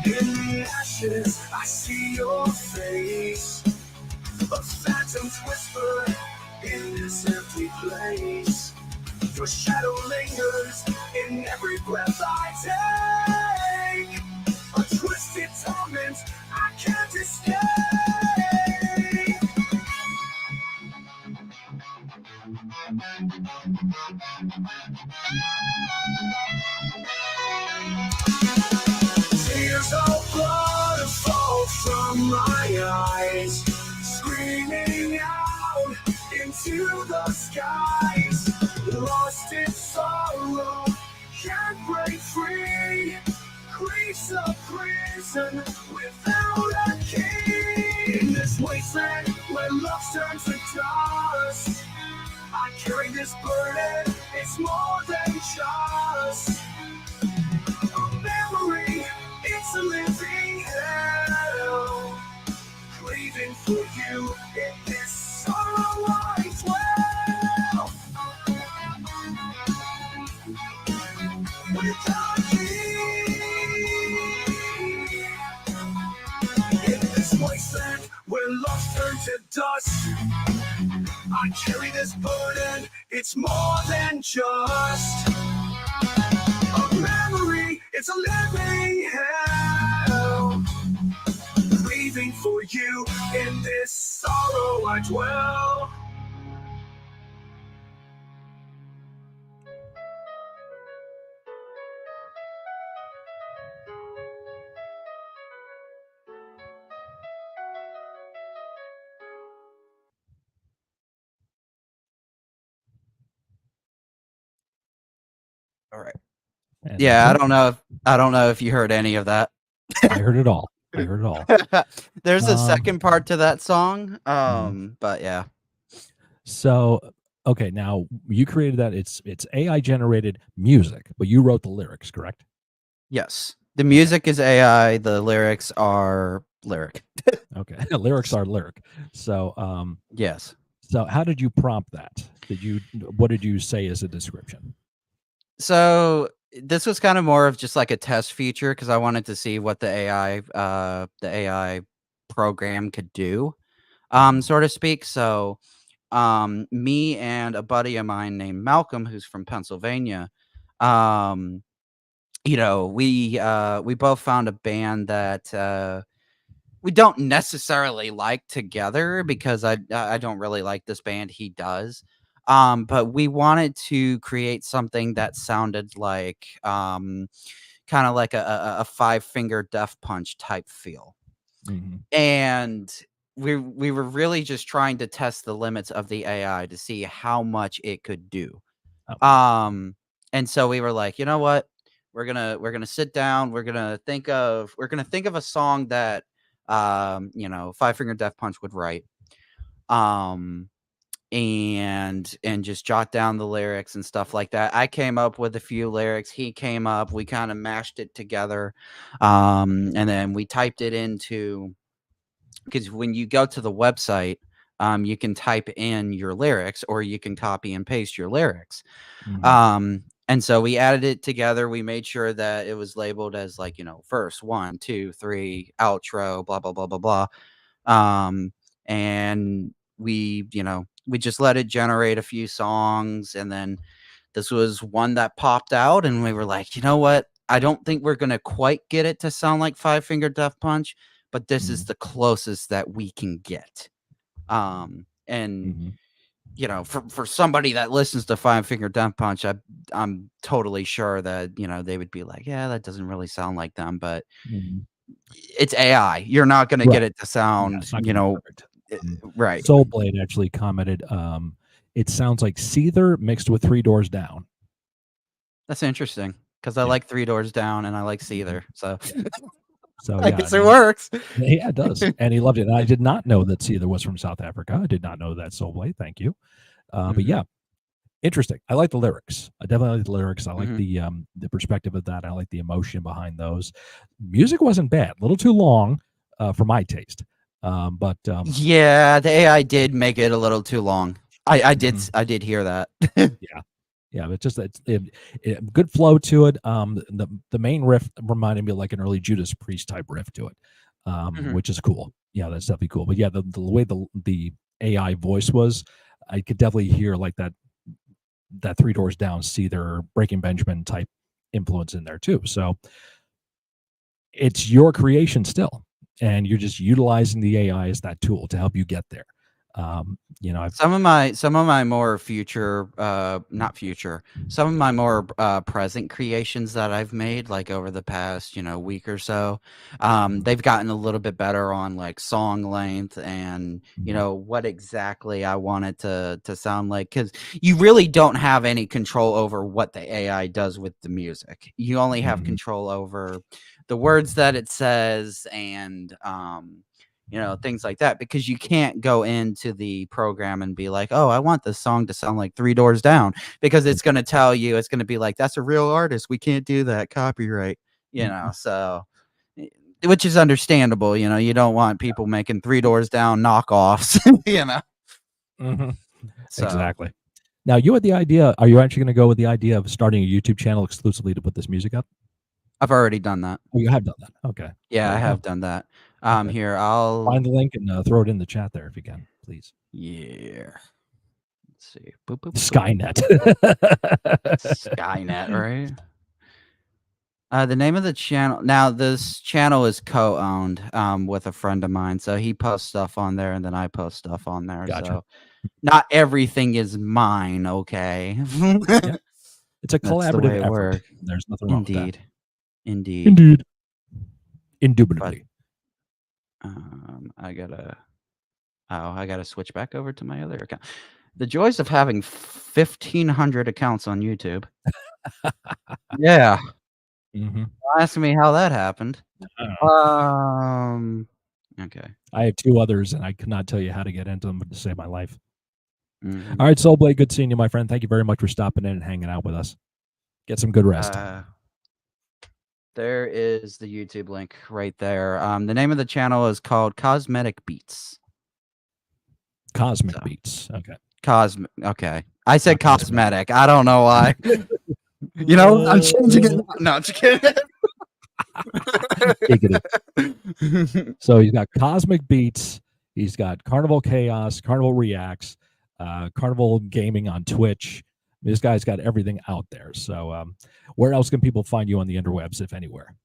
In the ashes, I see your face. A phantom's whisper in this empty place. Your shadow lingers in every breath I take. A twisted torment I can't escape. Tears of blood fall from my eyes, screaming out into the skies. Lost in sorrow, can't break free. Crease of prison without a key. In this wasteland where love turns to dust, I carry this burden, it's more than just a memory, it's a living hell. Grieving for you in this sorrow I dwell. Without you, in this wasteland where love turns to dust, I carry this burden, it's more than just a memory, it's a living hell. Grieving for you, in this sorrow I dwell. All right. And Yeah, that's I don't know if you heard any of that. I heard it all. I heard it all. There's a second part to that song. But yeah. So okay, now you created that. It's AI generated music, but you wrote the lyrics, correct? Yes. The music is AI, the lyrics are lyric. Okay. Lyrics are lyric. So Yes. so how did you prompt that? What did you say as a description? So this was kind of more of just like a test feature because I wanted to see what the AI program could do, so to speak. So me and a buddy of mine named Malcolm, who's from Pennsylvania, we both found a band that we don't necessarily like together because I don't really like this band. He does. But we wanted to create something that sounded like kind of like a Five Finger Death Punch type feel. Mm-hmm. And we were really just trying to test the limits of the AI to see how much it could do. Oh. And so we were like, you know what? We're gonna sit down, we're gonna think of a song that Five Finger Death Punch would write. And just jot down the lyrics and stuff like that. I came up with a few lyrics. He came up. We kind of mashed it together, and then we typed it into. Because when you go to the website, you can type in your lyrics, or you can copy and paste your lyrics. Mm-hmm. And so we added it together. We made sure that it was labeled as like verse 1, 2, 3, outro, blah blah blah blah blah. And we just let it generate a few songs, and then this was one that popped out, and we were like, you know what? I don't think we're gonna quite get it to sound like Five Finger Death Punch, but this is the closest that we can get. And for somebody that listens to Five Finger Death Punch, I'm totally sure that they would be like, yeah, that doesn't really sound like them, but it's AI. You're not going to get it to sound, right. Soulblade actually commented, it sounds like Seether mixed with Three Doors Down. That's interesting because I like Three Doors Down and I like Seether. So I guess it works. Yeah, it does. And he loved it. And I did not know that Seether was from South Africa. I did not know that, Soulblade. Thank you. But yeah, interesting. I like the lyrics. I definitely like the lyrics. I like the perspective of that. I like the emotion behind those. Music wasn't bad. A little too long for my taste. But yeah, the AI did make it a little too long. I did hear that. Yeah, but just good flow to it. The main riff reminded me of like an early Judas Priest type riff to it, which is cool. Yeah, that's definitely cool. But yeah, the way the AI voice was, I could definitely hear like that Three Doors Down, Seether, Breaking Benjamin type influence in there too. So it's your creation still, and you're just utilizing the AI as that tool to help you get there. You know, some of my more future, not future, some of my more present creations that I've made, like over the past week or so, they've gotten a little bit better on like song length and what exactly I want it to sound like, because you really don't have any control over what the AI does with the music. You only have control over the words that it says and things like that, because you can't go into the program and be like, oh, I want this song to sound like Three Doors Down, because it's going to tell you, it's going to be like, that's a real artist, we can't do that, copyright, so which is understandable. You don't want people making Three Doors Down knockoffs. So exactly. Now, you had the idea, are you actually going to go with the idea of starting a YouTube channel exclusively to put this music up? I've already done that. Oh, you have done that. Okay. Yeah, I have done that. Okay. Here, I'll find the link and throw it in the chat there if you can, please. Yeah. Let's see. Boop, boop, boop. Skynet. Skynet, right? The name of the channel. Now, this channel is co-owned with a friend of mine, so he posts stuff on there, and then I post stuff on there. Gotcha. So not everything is mine, okay? Yeah. It's a That's the way collaborative it effort. works. There's nothing wrong with that. Indeed. Indubitably. I gotta switch back over to my other account. The joys of having 1,500 accounts on YouTube. Yeah. Ask me how that happened. Okay. I have 2 others, and I cannot tell you how to get into them to save my life. All right, Soulblade, good seeing you, my friend. Thank you very much for stopping in and hanging out with us. Get some good rest. There is the YouTube link right there. The name of the channel is called Cosmetic Beats. Cosmic Beats. Okay. Okay. I said cosmetic. I don't know why. I'm changing it. No, I'm just kidding. So he's got Cosmic Beats. He's got Karnival Kahos, Karnival Reacts, Karnival Gaming on Twitch. This guy's got everything out there. So where else can people find you on the interwebs, if anywhere?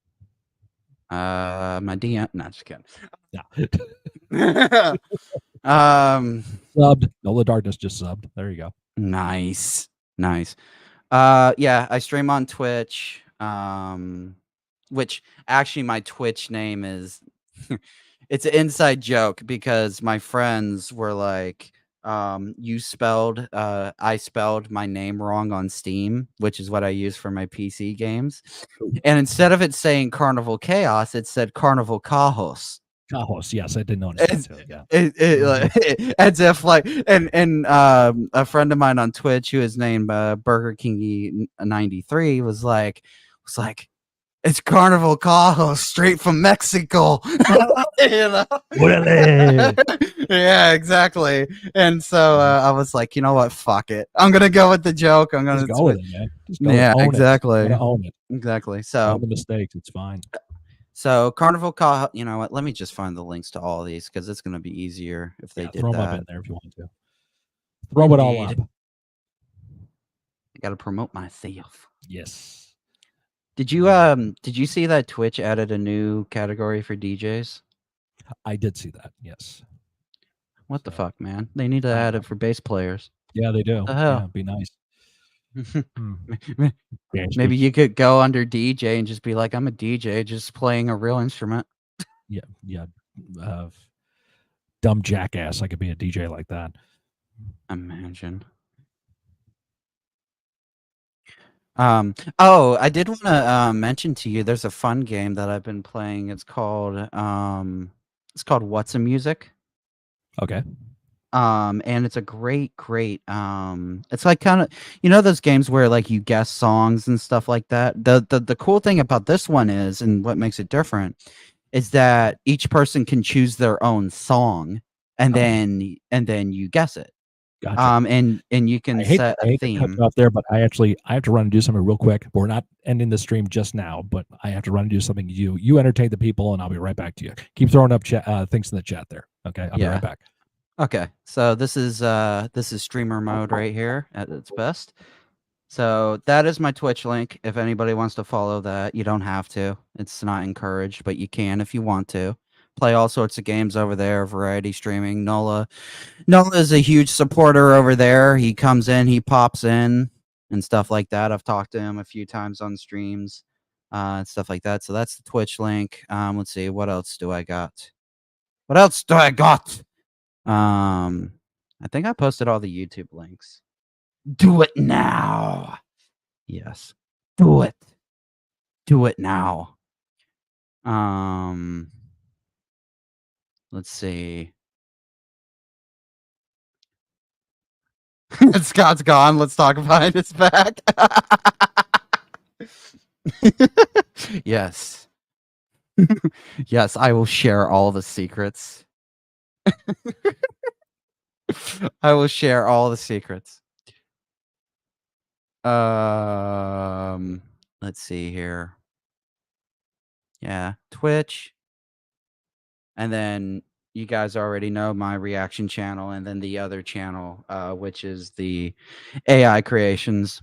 My DM. No, just kidding. No. Subbed. No, the Darkness just subbed. There you go. Nice. Yeah, I stream on Twitch. Which actually my Twitch name is it's an inside joke, because my friends were like, I spelled my name wrong on Steam, which is what I use for my PC games. And instead of it saying Karnival Kahos, it said Karnival Kahos. Kahos, yes, I did notice that too. Yeah. As if like, and a friend of mine on Twitch, who is named Burger King 93, was like, it's Karnival Kahos, straight from Mexico. Yeah, exactly. And so I was like, you know what? Fuck it. I'm gonna go with the joke. I'm gonna go with it, man. Just go yeah, own exactly. It. Own it. Exactly. So all the mistakes, it's fine. So Karnival Kahos. You know what? Let me just find the links to all of these, because it's gonna be easier if they did throw that. them up in there if you want to. Throw it all up. I gotta promote myself. Yes. Did you see that Twitch added a new category for DJs? I did see that. Yes. What the fuck, man? They need to add it for bass players. Yeah, they do. The hell? Yeah, be nice. Maybe you could go under DJ and just be like, I'm a DJ just playing a real instrument. Yeah. Dumb jackass. I could be a DJ like that. Imagine. Oh, I did want to mention to you, there's a fun game that I've been playing. It's called What's a Music? Okay. And it's a great it's like kind of, those games where like you guess songs and stuff like that. The cool thing about this one is, and what makes it different, is that each person can choose their own song, and then you guess it. Gotcha. And you can set a theme. To cut you off there, but I have to run and do something real quick. We're not ending the stream just now, but I have to run and do something. You entertain the people, and I'll be right back to you. Keep throwing up things in the chat there. Okay, I'll be right back. Okay, so this is streamer mode right here at its best. So that is my Twitch link. If anybody wants to follow that, you don't have to. It's not encouraged, but you can if you want to. play all sorts of games over there, variety streaming. Nola is a huge supporter over there. He comes in, he pops in, and stuff like that. I've talked to him a few times on streams, and stuff like that. So that's the Twitch link. Let's see, what else do I got? I think I posted all the YouTube links. Do it now. Yes. Do it. Do it now. Let's see. Scott's gone. Let's talk behind his back. Yes. Yes, I will share all the secrets. I will share all the secrets. Let's see here. Yeah, Twitch. And then you guys already know my reaction channel, and then the other channel, which is the AI creations.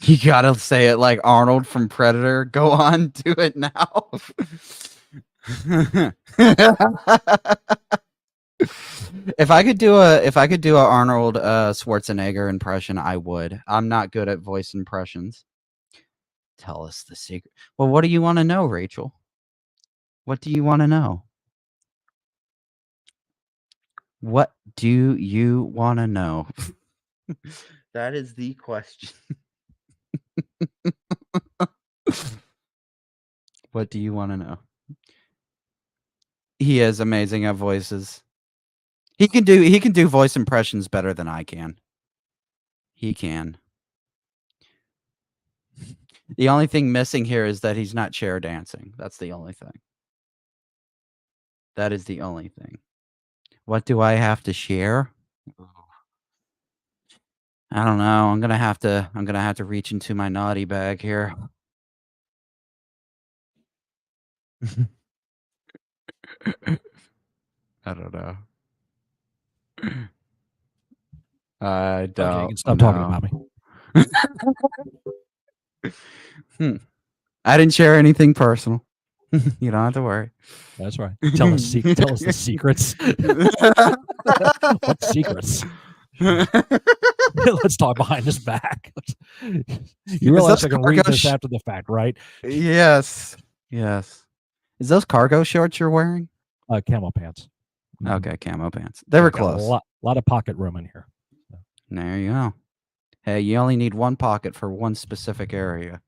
You gotta say it like Arnold from Predator. Go on, do it now. If I could do a Arnold Schwarzenegger impression, I would. I'm not good at voice impressions. Tell us the secret. Well, what do you want to know, Rachel? What do you want to know? What do you want to know? That is the question. What do you want to know? He is amazing at voices. He can do voice impressions better than I can. He can. The only thing missing here is that he's not chair dancing. That's the only thing. That is the only thing. What do I have to share? I don't know. I'm gonna have to reach into my naughty bag here. I don't know. I don't. Okay, you can stop talking about me. I didn't share anything personal. You don't have to worry. That's right. Tell us the secrets. What secrets? Let's talk behind his back. You realize I can read this after the fact, right? Yes. Yes. Is those cargo shorts you're wearing? Camo pants. Okay, camo pants. They were close. A lot of pocket room in here. So. There you go. Hey, you only need one pocket for one specific area.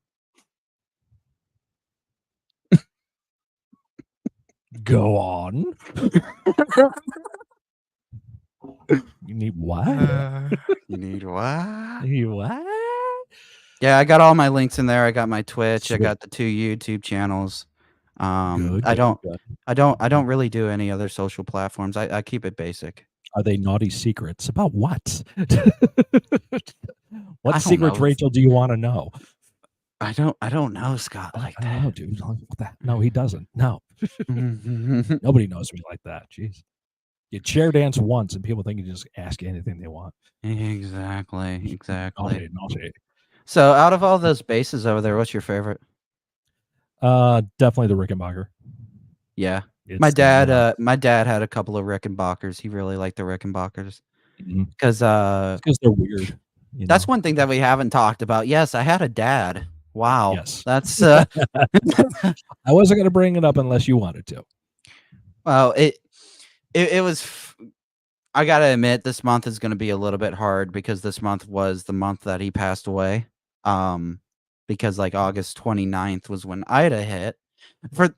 Go on. You need what? You need what? You what? Yeah, I got all my links in there. I got my Twitch. Sweet. I got the 2 YouTube channels. Good, I don't really do any other social platforms. I keep it basic. Are they naughty secrets? About what? What I don't secrets, know. Rachel, do you want to know? I don't know, Scott, like I that. don't know, dude. No, he doesn't. No. Nobody knows me like that. Jeez. You chair dance once and people think you just ask anything they want. Exactly. Naughty. So out of all those bases over there, what's your favorite? Definitely the Rickenbacker. Yeah. It's My dad had a couple of Rickenbackers. He really liked the Rickenbackers. Because they're weird. That's one thing that we haven't talked about. Yes, I had a dad. Wow. Yes. That's I wasn't going to bring it up unless you wanted to. Well, it was I got to admit this month is going to be a little bit hard because this month was the month that he passed away. Because like August 29th was when Ida hit. For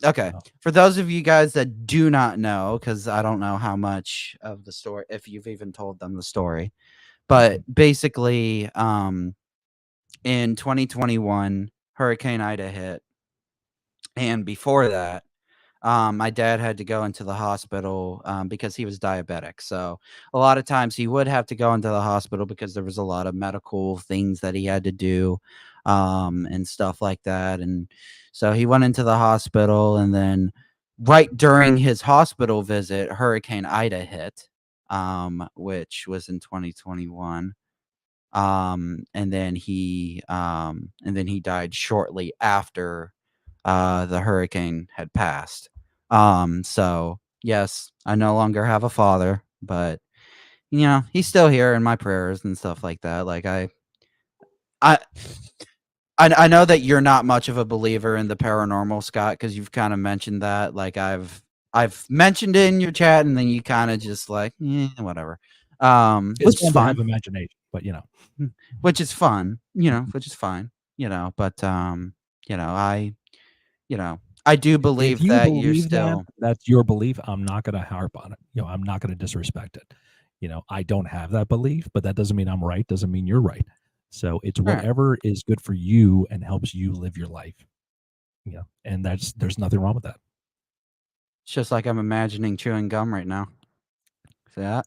those of you guys that do not know, because I don't know how much of the story, if you've even told them the story, but basically, in 2021, Hurricane Ida hit, and before that, my dad had to go into the hospital because he was diabetic. So a lot of times he would have to go into the hospital because there was a lot of medical things that he had to do and stuff like that. And so he went into the hospital, and then right during his hospital visit, Hurricane Ida hit, which was in 2021. And then he died shortly after the hurricane had passed. So yes, I no longer have a father, but he's still here in my prayers and stuff like that. Like I know that you're not much of a believer in the paranormal, Scott, because you've kind of mentioned that. Like I've mentioned it in your chat, and then you kind of just like, whatever. It's Which is fun to have fine. imagination, but Which is fun, which is fine, but I do if believe you that you're believe that, still that's your belief. I'm not going to harp on it. I'm not going to disrespect it. I don't have that belief, but that doesn't mean I'm right. Doesn't mean you're right. So it's right. whatever is good for you and helps you live your life. And there's nothing wrong with that. It's just like I'm imagining chewing gum right now. See that?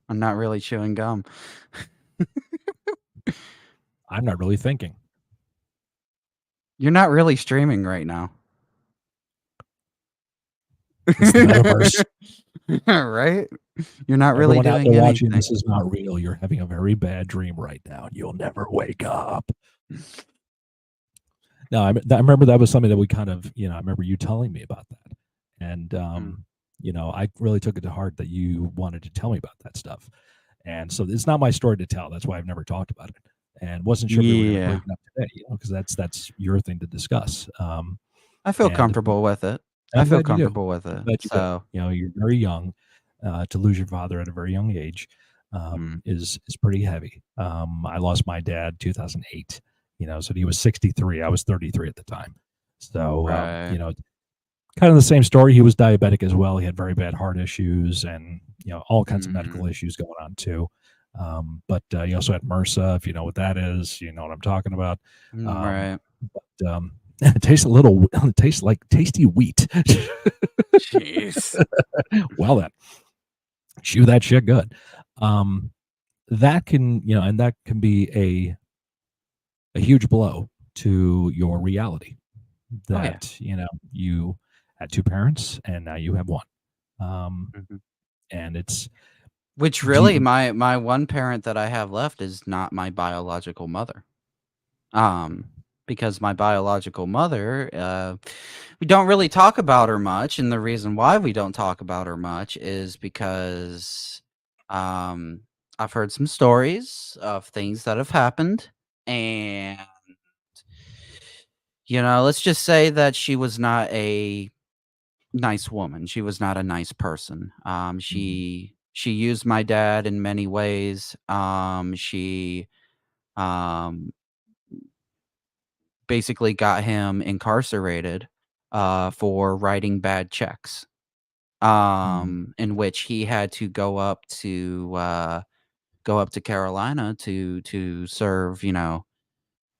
I'm not really chewing gum. I'm not really thinking. You're not really streaming right now. It's the metaverse. Right? You're not really Everyone out doing there watching, anything. this is not real. You're having a very bad dream right now. You'll never wake up. No, I remember that was something that we kind of, I remember you telling me about that. And, I really took it to heart that you wanted to tell me about that stuff. And so it's not my story to tell. That's why I've never talked about it. And wasn't sure if we were going to bring it up today, because that's your thing to discuss. I feel comfortable with it. I feel comfortable with it. So you're very young. To lose your father at a very young age is pretty heavy. I lost my dad 2008. So he was 63. I was 33 at the time. So kind of the same story. He was diabetic as well. He had very bad heart issues and all kinds of medical issues going on too. But he also had MRSA, if you know what that is. You know what I'm talking about. right. But it tastes it tastes like tasty wheat. Jeez. Well then, chew that shit good. That can, and that can be a huge blow to your reality. That you had two parents and now you have one. And it's which really my one parent that I have left is not my biological mother. Because my biological mother, we don't really talk about her much, and the reason why we don't talk about her much is because I've heard some stories of things that have happened, and let's just say that she was not a nice woman. She was not a nice person. She used my dad in many ways. She basically got him incarcerated for writing bad checks, in which he had to go up to Carolina to serve,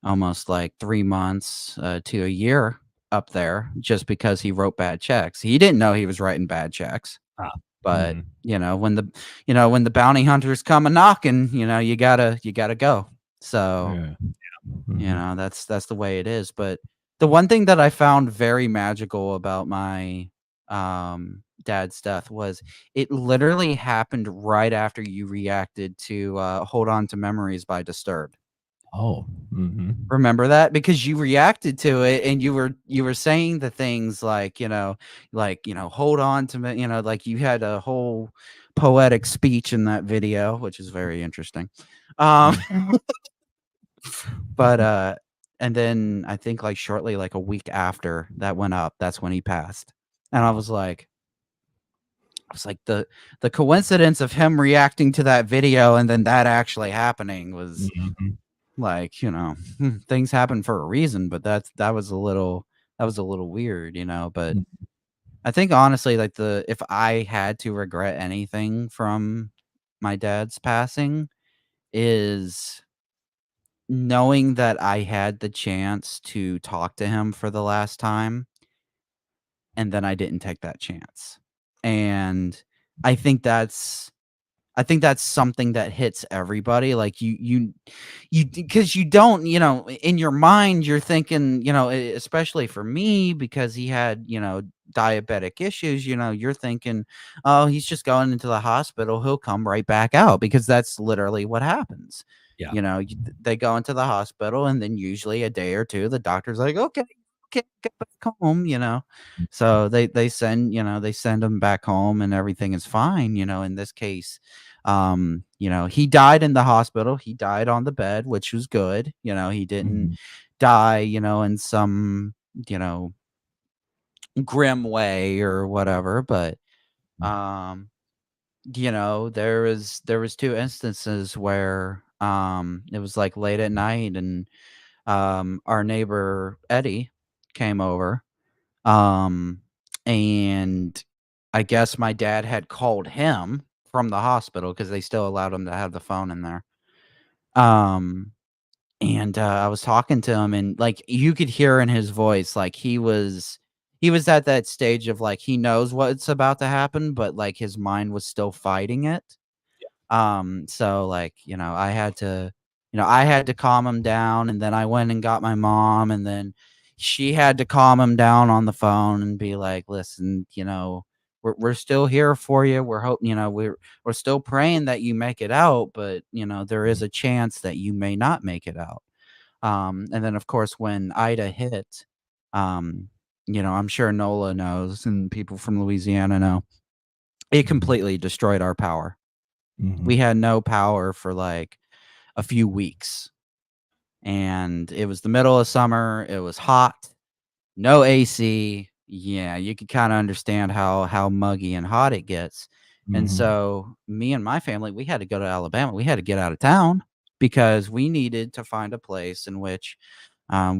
almost like 3 months to a year up there just because he wrote bad checks. He didn't know he was writing bad checks. But when the bounty hunters come a knocking, you gotta go. So that's the way it is. But the one thing that I found very magical about my dad's death was it literally happened right after you reacted to Hold On to Memories by Disturbed. Oh, remember that? Because you reacted to it and you were saying the things like, hold on to me, like you had a whole poetic speech in that video, which is very interesting. But and then I think like shortly, like a week after that went up, that's when he passed. And I was like the coincidence of him reacting to that video and then that actually happening was like, things happen for a reason, but that was a little weird, but I think honestly, like if I had to regret anything from my dad's passing is knowing that I had the chance to talk to him for the last time, and then I didn't take that chance. And I think that's something that hits everybody. Like you because you don't, in your mind, you're thinking, especially for me, because he had, diabetic issues, you're thinking, oh, he's just going into the hospital. He'll come right back out because that's literally what happens. Yeah. They go into the hospital and then usually a day or two, the doctor's like, okay, okay, go back home, you know. So they send, you know, they send him back home and everything is fine, you know. In this case, you know, he died in the hospital. He died on the bed, which was good. You know, he didn't Mhm. die, you know, in some, you know, grim way or whatever, but um you know, there was two instances where it was like late at night, and our neighbor Eddie came over, um and I guess my dad had called him from the hospital because they still allowed him to have the phone in there. um and I was talking to him, and like you could hear in his voice, like he was at that stage of like he knows what's about to happen, but like his mind was still fighting it. So like, you know, I had to calm him down, and then I went and got my mom, and then she had to calm him down on the phone and be like, listen, you know, we're still here for you. We're hoping, you know, we're still praying that you make it out, but you know, there is a chance that you may not make it out. And then of course when Ida hit, um, you know, I'm sure Nola knows and people from Louisiana know, it completely destroyed our power. We had no power for like a few weeks, and it was the middle of summer. It was hot, no AC. Yeah, you could kind of understand how muggy and hot it gets. And Mhm. so me and my family, we had to go to Alabama. We had to get out of town because we needed to find a place in which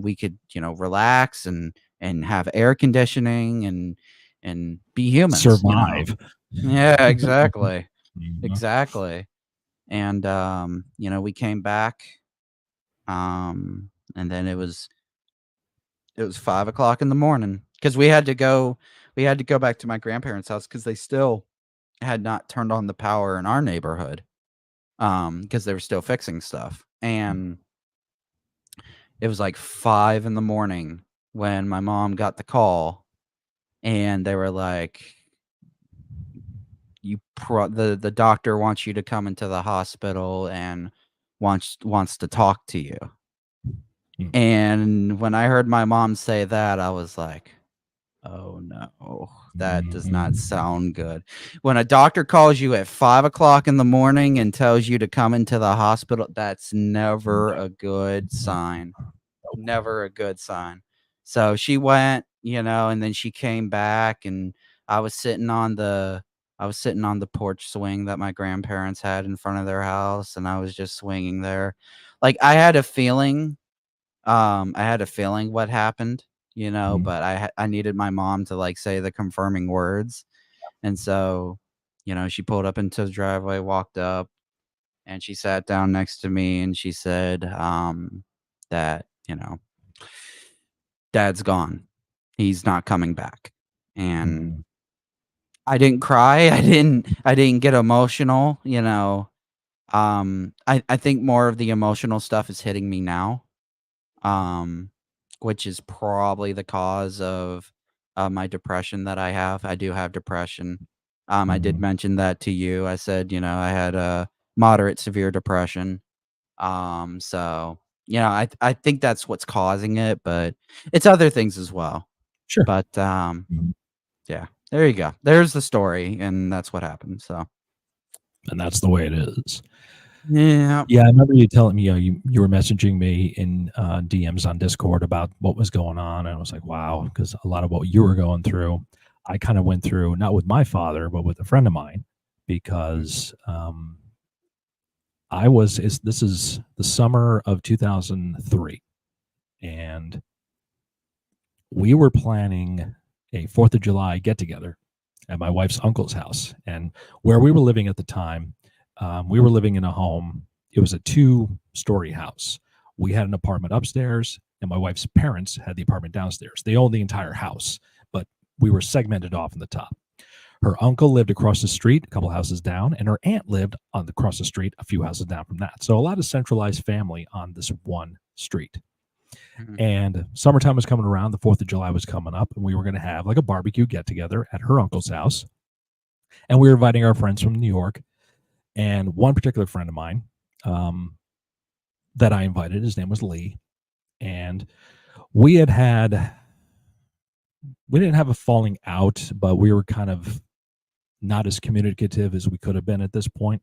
we could, you know, relax and have air conditioning and be humans, you know. Survive. Yeah, exactly. Mhm. Exactly. And you know, we came back, and then it was 5 o'clock in the morning because we had to go back to my grandparents' house because they still had not turned on the power in our neighborhood, because they were still fixing stuff. And it was like 5 in the morning when my mom got the call, and they were like, the doctor wants you to come into the hospital and wants to talk to you. Mm. And when I heard my mom say that, I was like, "Oh, no. That does not Mhm. sound good." When a doctor calls you at 5 o'clock in the morning and tells you to come into the hospital, that's never a good sign. Never a good sign. So she went, you know, and then she came back, and I was sitting on the I was sitting on the porch swing that my grandparents had in front of their house, and I was just swinging there. Like, I had a feeling what happened, you know, Mhm. but I needed my mom to, like, say the confirming words, and so, you know, she pulled up into the driveway, walked up, and she sat down next to me, and she said, that, you know, "Dad's gone. He's not coming back." And Mhm. I didn't cry, I didn't get emotional, you know. I think more of the emotional stuff is hitting me now, um, which is probably the cause of my depression that I have. I do have depression. I did Mhm. mention that to you. I said, you know, I had a moderate severe depression. So you know, I think that's what's causing it, but it's other things as well. Sure. But Mhm. yeah, there you go. There's the story, and that's what happened. So And that's the way it is. yeah. Yeah, I remember you telling me, you were messaging me in DMs on Discord about what was going on, and I was like, wow, because a lot of what you were going through, I kind of went through not with my father, but with a friend of mine, because this is the summer of 2003, and we were planning a 4th of July get together at my wife's uncle's house. And where we were living at the time, we were living in a home. It was a 2-story house. We had an apartment upstairs, and my wife's parents had the apartment downstairs. They owned the entire house, but we were segmented off in the top. Her uncle lived across the street, a couple houses down, and her aunt lived across the street, a few houses down from that. So a lot of centralized family on this one street. Mhm. And summertime was coming around. The 4th of July was coming up, and we were going to have like a barbecue get together at her uncle's house. And we were inviting our friends from New York. And one particular friend of mine um, that I invited, his name was Lee. And we had we didn't have a falling out, but we were kind of not as communicative as we could have been at this point.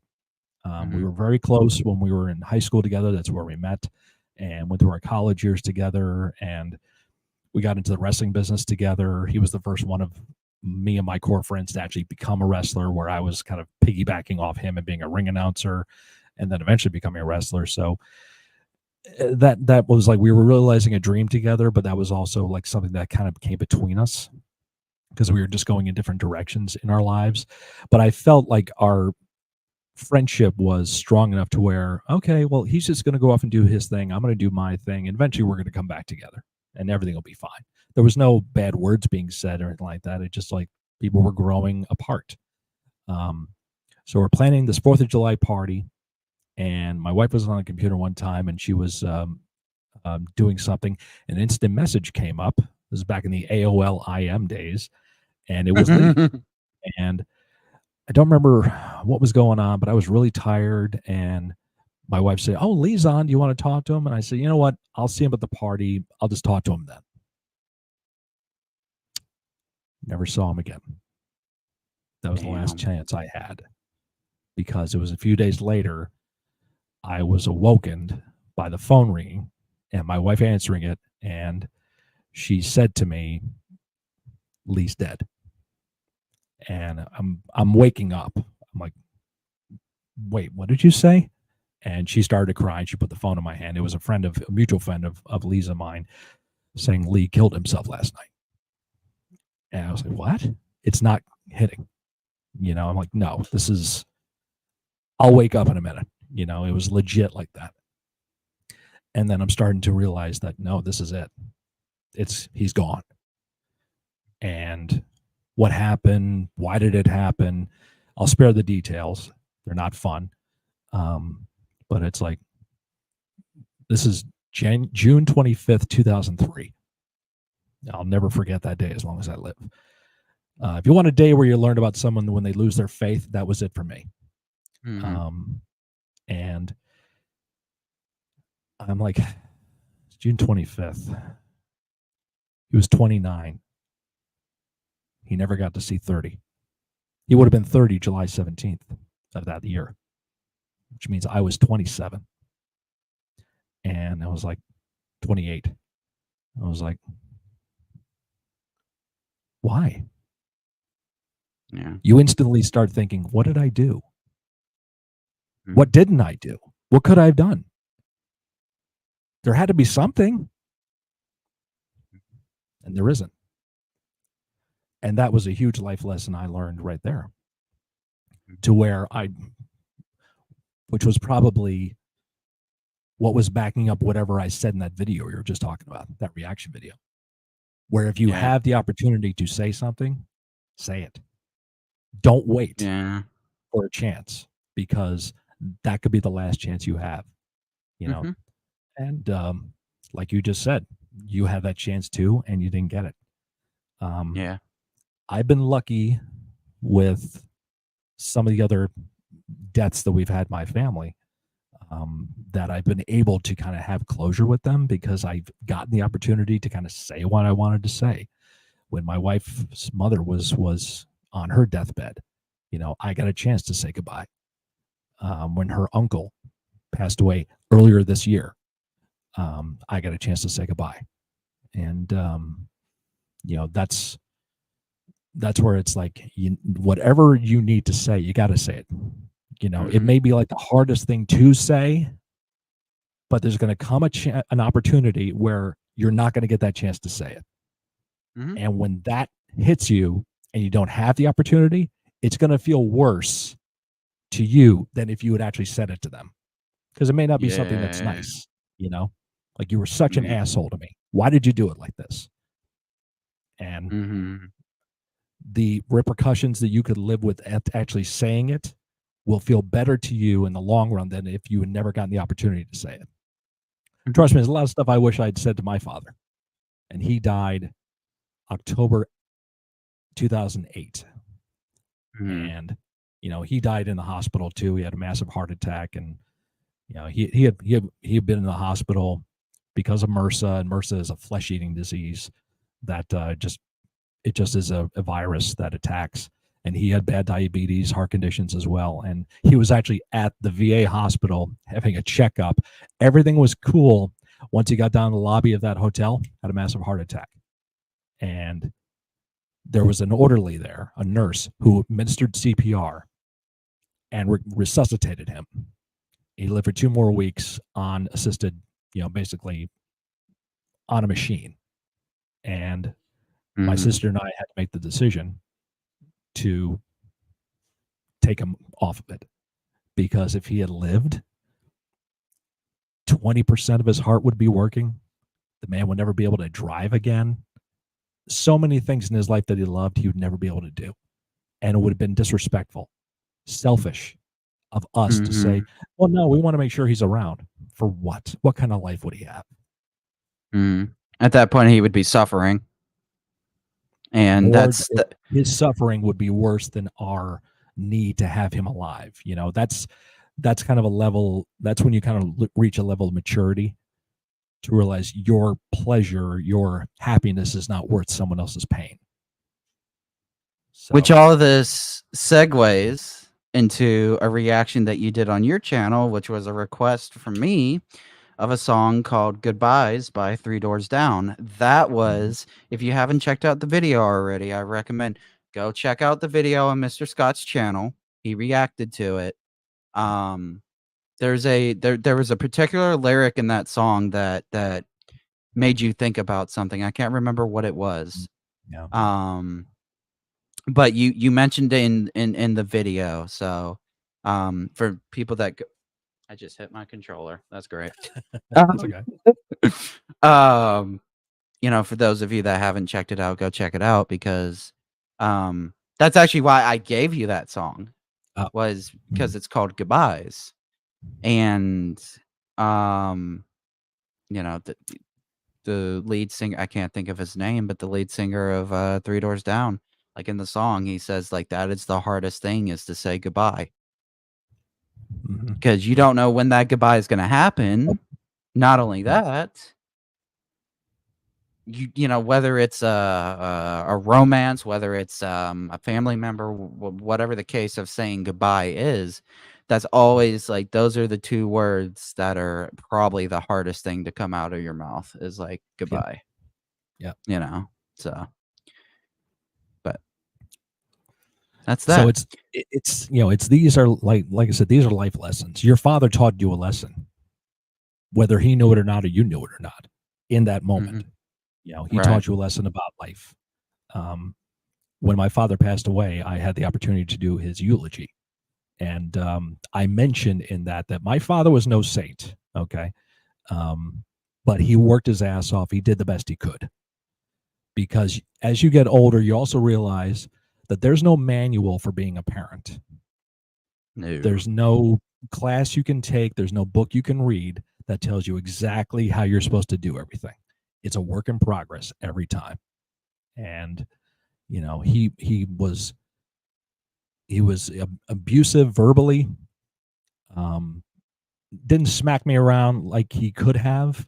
We were very close when we were in high school together. That's where we met and went through our college years together. And we got into the wrestling business together. He was the first one of me and my core friends to actually become a wrestler, where I was kind of piggybacking off him and being a ring announcer and then eventually becoming a wrestler. So that was like we were realizing a dream together, but that was also like something that kind of came between us because we were just going in different directions in our lives. But I felt like our friendship was strong enough to where, okay, well, he's just going to go off and do his thing. I'm going to do my thing. And eventually we're going to come back together and everything will be fine. There was no bad words being said or anything like that. It just like people were growing apart. So we're planning this 4th of July party. And my wife was on the computer one time and she was doing something. An instant message came up. This is back in the AOL IM days. And it was Lee. And I don't remember what was going on, but I was really tired. And my wife said, "Oh, Lee's on. Do you want to talk to him?" And I said, "You know what? I'll see him at the party. I'll just talk to him then." Never saw him again. That was the last chance I had, because it was a few days later, I was awoken by the phone ringing and my wife answering it. And she said to me, "Lee's dead." And I'm waking up. I'm like, "Wait, what did you say?" And she started crying. She put the phone in my hand. It was a mutual friend of Lee's and mine, saying Lee killed himself last night. And I was like, "What?" It's not hitting. I'm like, "No, I'll wake up in a minute." It was legit like that. And then I'm starting to realize that, no, this is it. He's gone. And what happened? Why did it happen? I'll spare the details. They're not fun. But it's like, this is June 25th, 2003. I'll never forget that day as long as I live. If you want a day where you learn about someone when they lose their faith, that was it for me. And I'm like, it's June 25th. He was 29. He never got to see 30. He would have been 30 July 17th of that year, which means I was 27. And I was like 28. I was like, why? Yeah. You instantly start thinking, what did I do? What didn't I do? What could I have done? There had to be something. And there isn't. And that was a huge life lesson I learned right there. To where which was probably what was backing up whatever I said in that video you were just talking about, that reaction video. Where if you have the opportunity to say something, say it. Don't wait for a chance, because that could be the last chance you have. And like you just said, you had that chance too, and you didn't get it. I've been lucky with some of the other deaths that we've had in my family, that I've been able to kind of have closure with them, because I've gotten the opportunity to kind of say what I wanted to say. When my wife's mother was on her deathbed, I got a chance to say goodbye. When her uncle passed away earlier this year, I got a chance to say goodbye. And that's where it's like, whatever you need to say, you got to say it. It may be like the hardest thing to say, but there's going to come an opportunity where you're not going to get that chance to say it. And when that hits you and you don't have the opportunity, it's going to feel worse to you than if you had actually said it to them, because it may not be something that's nice. Like, you were such an asshole to me. Why did you do it like this? And the repercussions that you could live with actually saying it will feel better to you in the long run than if you had never gotten the opportunity to say it. Trust me, there's a lot of stuff I wish I'd said to my father. And he died October 2008. And, he died in the hospital too. He had a massive heart attack, and, he had been in the hospital because of MRSA, and MRSA is a flesh-eating disease that just It just is a virus that attacks. And he had bad diabetes, heart conditions as well. And he was actually at the VA hospital having a checkup. Everything was cool. Once he got down to the lobby of that hotel, had a massive heart attack. And there was an orderly there, a nurse, who administered CPR and resuscitated him. He lived for 2 more weeks on assisted, basically on a machine. And my sister and I had to make the decision to take him off of it, because if he had lived, 20% of his heart would be working. The man would never be able to drive again. So many things in his life that he loved, he would never be able to do. And it would have been disrespectful, selfish of us to say, well, no, we want to make sure he's around. For what? What kind of life would he have? At that point, he would be suffering. And his suffering would be worse than our need to have him alive. That's kind of a level, that's when you kind of reach a level of maturity to realize your pleasure, your happiness is not worth someone else's pain. So, which all of this segues into a reaction that you did on your channel, which was a request from me of a song called Goodbyes by 3 Doors Down. That was, if you haven't checked out the video already, I recommend go check out the video on Mr. Scott's channel. He reacted to it. There was a particular lyric in that song that made you think about something. I can't remember what it was. Yeah. But you mentioned it in the video. So for people that I just hit my controller. That's great. That's okay. For those of you that haven't checked it out, go check it out, because that's actually why I gave you that song. Was because it's called Goodbyes. And the lead singer, I can't think of his name, but the lead singer of 3 Doors Down, like in the song, he says like that is the hardest thing, is to say goodbye. Because you don't know when that goodbye is going to happen. Not only that, whether it's a romance, whether it's a family member, whatever the case of saying goodbye is, that's always like, those are the 2 words that are probably the hardest thing to come out of your mouth, is like goodbye. Yeah. So, but that's that. So it's these are like I said, these are life lessons. Your father taught you a lesson, whether he knew it or not, or you knew it or not, in that moment. He taught you a lesson about life. When my father passed away, I had the opportunity to do his eulogy. And I mentioned in that my father was no saint, okay? But he worked his ass off. He did the best he could. Because as you get older, you also realize that there's no manual for being a parent. No. There's no class you can take. There's no book you can read that tells you exactly how you're supposed to do everything. It's a work in progress every time. And, he was abusive verbally, didn't smack me around like he could have.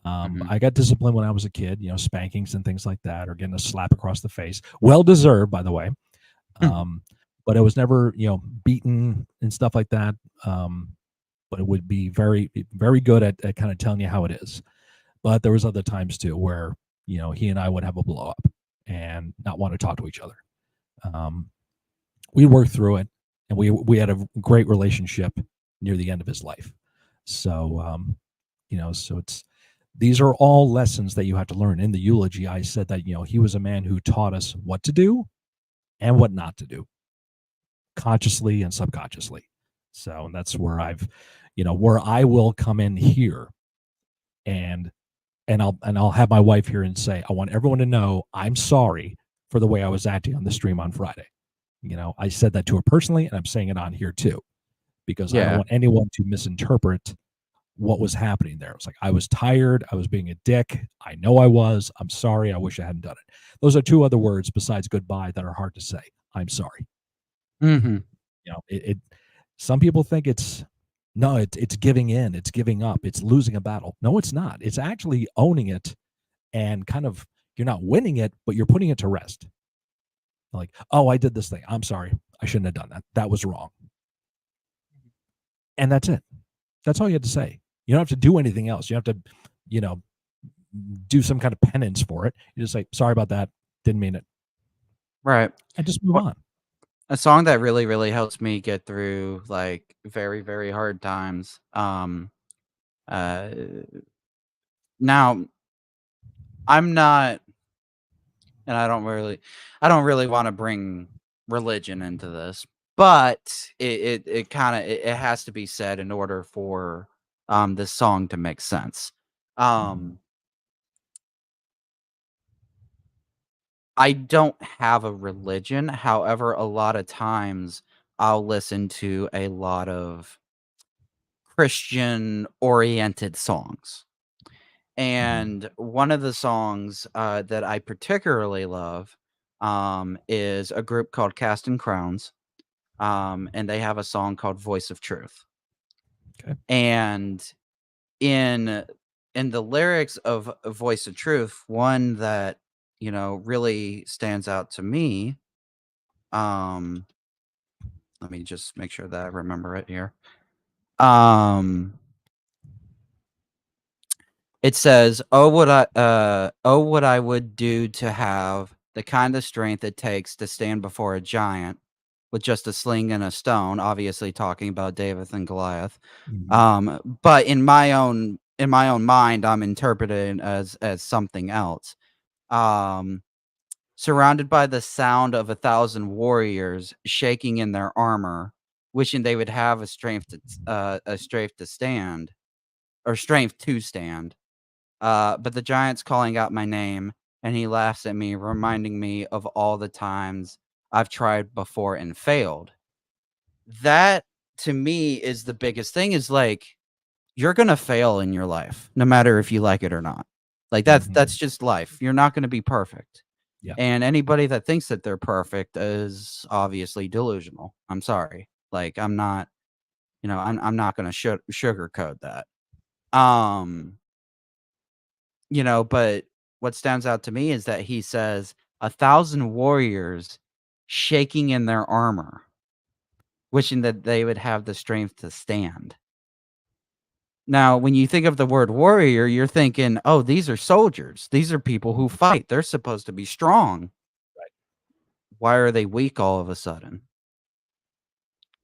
I got disciplined when I was a kid, spankings and things like that, or getting a slap across the face. Well deserved, by the way. But I was never, beaten and stuff like that. But it would be very, very good at kind of telling you how it is. But there was other times too where, he and I would have a blow up and not want to talk to each other. We worked through it, and we had a great relationship near the end of his life. So, so these are all lessons that you have to learn. In the eulogy, I said that, he was a man who taught us what to do and what not to do, consciously and subconsciously. So, and that's where where I will come in here and I'll have my wife here and say, I want everyone to know I'm sorry for the way I was acting on the stream on Friday. I said that to her personally, and I'm saying it on here too, because I don't want anyone to misinterpret what was happening there. It's like, I was tired. I was being a dick. I know I was. I'm sorry. I wish I hadn't done it. Those are 2 other words besides goodbye that are hard to say. I'm sorry. Some people think it's giving in. It's giving up. It's losing a battle. No, it's not. It's actually owning it and kind of You're not winning it, but you're putting it to rest. Like, oh, I did this thing. I'm sorry. I shouldn't have done that. That was wrong. And that's it. That's all you have to say. You don't have to do anything else. You have to, do some kind of penance for it. You just say, sorry about that. Didn't mean it. Right. And just move on. A song that really, really helps me get through like very, very hard times. Now I'm not, and I don't really want to bring religion into this, but it kind of it has to be said in order for this song to make sense. I don't have a religion. However, a lot of times I'll listen to a lot of Christian oriented songs. And one of the songs that I particularly love is a group called Casting Crowns. And they have a song called Voice of Truth. Okay. And in the lyrics of Voice of Truth, one that really stands out to me. Let me just make sure that I remember it here. It says, "Oh, what I would do to have the kind of strength it takes to stand before a giant with just a sling and a stone." Obviously, talking about David and Goliath. But in my own mind, I'm interpreting as something else. Surrounded by the sound of 1,000 warriors shaking in their armor, wishing they would have a strength to stand. But the giant's calling out my name, and he laughs at me, reminding me of all the times I've tried before and failed. That, to me, is the biggest thing, is like, you're going to fail in your life, no matter if you like it or not. Like, that's just life. You're not going to be perfect. Yeah. And anybody that thinks that they're perfect is obviously delusional. I'm sorry. Like, I'm not, I'm not going to sugarcoat that. But what stands out to me is that he says 1,000 warriors shaking in their armor, wishing that they would have the strength to stand. Now, when you think of the word warrior, you're thinking, oh, these are soldiers. These are people who fight. They're supposed to be strong. Right. Why are they weak all of a sudden?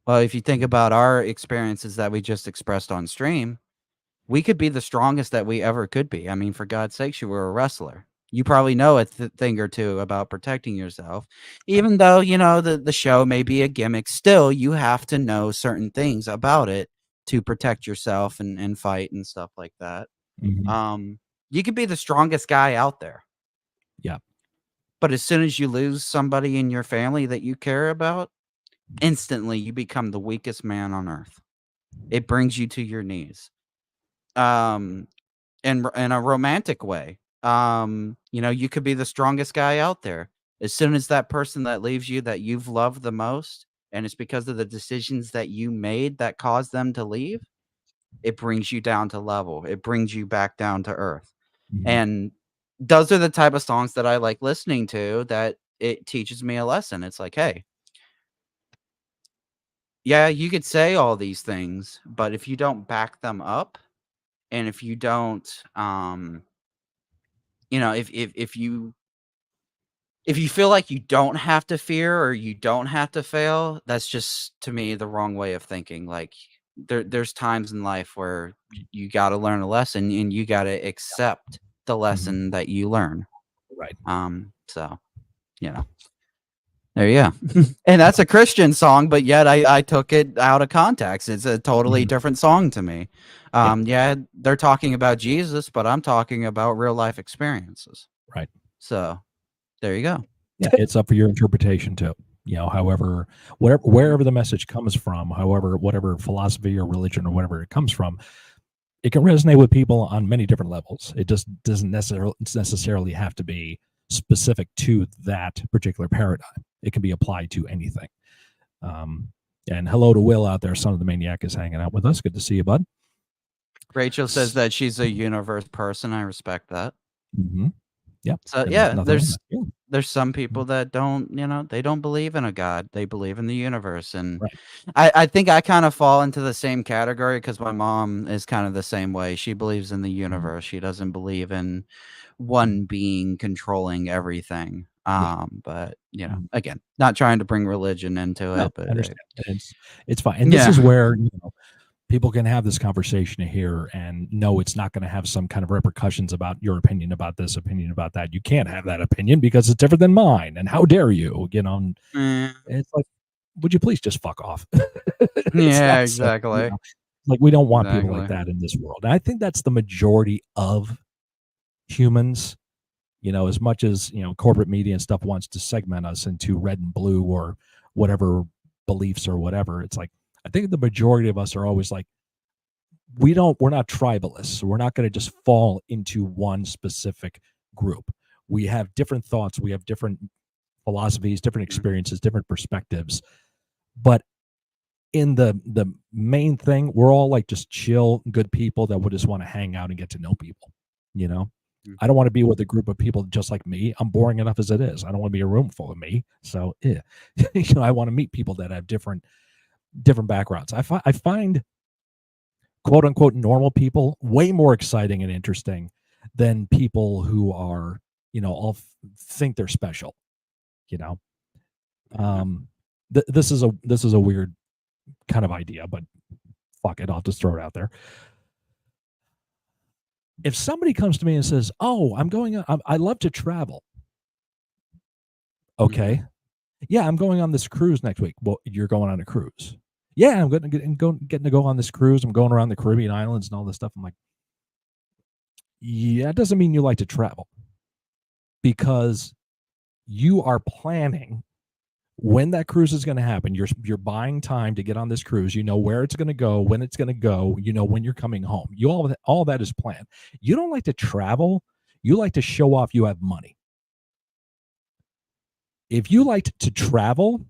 Well, if you think about our experiences that we just expressed on stream, we could be the strongest that we ever could be. I mean, for God's sakes, you were a wrestler. You probably know a thing or two about protecting yourself. Even though, the show may be a gimmick, still, you have to know certain things about it to protect yourself and fight and stuff like that. You could be the strongest guy out there. Yeah. But as soon as you lose somebody in your family that you care about, instantly you become the weakest man on earth. It brings you to your knees. In a romantic way. You could be the strongest guy out there. As soon as that person that leaves you that you've loved the most, and it's because of the decisions that you made that caused them to leave, it brings you down to level. It brings you back down to earth. And those are the type of songs that I like listening to, that it teaches me a lesson. It's like, hey, yeah, you could say all these things, but if you don't back them up, and if you don't, if you feel like you don't have to fear or you don't have to fail, that's just, to me, the wrong way of thinking. Like, there's times in life where you got to learn a lesson, and you got to accept the lesson that you learn. Right. So, there you go. And that's a Christian song, but yet I took it out of context. It's a totally different song to me. Yeah, they're talking about Jesus, but I'm talking about real life experiences. Right. So there you go. Yeah, it's up for your interpretation too. However, wherever the message comes from, whatever philosophy or religion or whatever it comes from, it can resonate with people on many different levels. It just doesn't necessarily have to be specific to that particular paradigm. It can be applied to anything. And hello to Will out there. Son of the Maniac is hanging out with us. Good to see you, bud. Rachel says that she's a universe person. I respect that. Yeah. So And there's some people that don't, they don't believe in a God. They believe in the universe. And Right. I think I kind of fall into the same category because my mom is kind of the same way. She believes in the universe. She doesn't believe in one being controlling everything. But again, not trying to bring religion into No, it, but I understand. It's fine. And this is where people can have this conversation here and know it's not going to have some kind of repercussions about your opinion about this, opinion about that. You can't have that opinion because it's different than mine. And how dare you? It's like, would you please just fuck off? Yeah, exactly. Like, we don't want people like that in this world. And I think that's the majority of humans. As much as corporate media and stuff wants to segment us into red and blue or whatever beliefs or whatever, it's like, I think the majority of us are always like, we're not tribalists. We're not going to just fall into one specific group. We have different thoughts. We have different philosophies, different experiences, different perspectives. But in the main thing, we're all like just chill, good people that would just want to hang out and get to know people. I don't want to be with a group of people just like me. I'm boring enough as it is. I don't want to be a room full of me. So yeah, I want to meet people that have different backgrounds. I find quote unquote normal people way more exciting and interesting than people who are, all think they're special. This is a weird kind of idea, but fuck it, I'll just throw it out there. If somebody comes to me and says, "Oh, I love to travel." Okay. Yeah, I'm going on this cruise next week. Well, you're going on a cruise. Yeah, I'm getting to go on this cruise. I'm going around the Caribbean islands and all this stuff. I'm like, yeah, it doesn't mean you like to travel, because you are planning when that cruise is going to happen. You're buying time to get on this cruise. You know where it's going to go, when it's going to go. You know when you're coming home. All that is planned. You don't like to travel. You like to show off you have money. If you like to travel,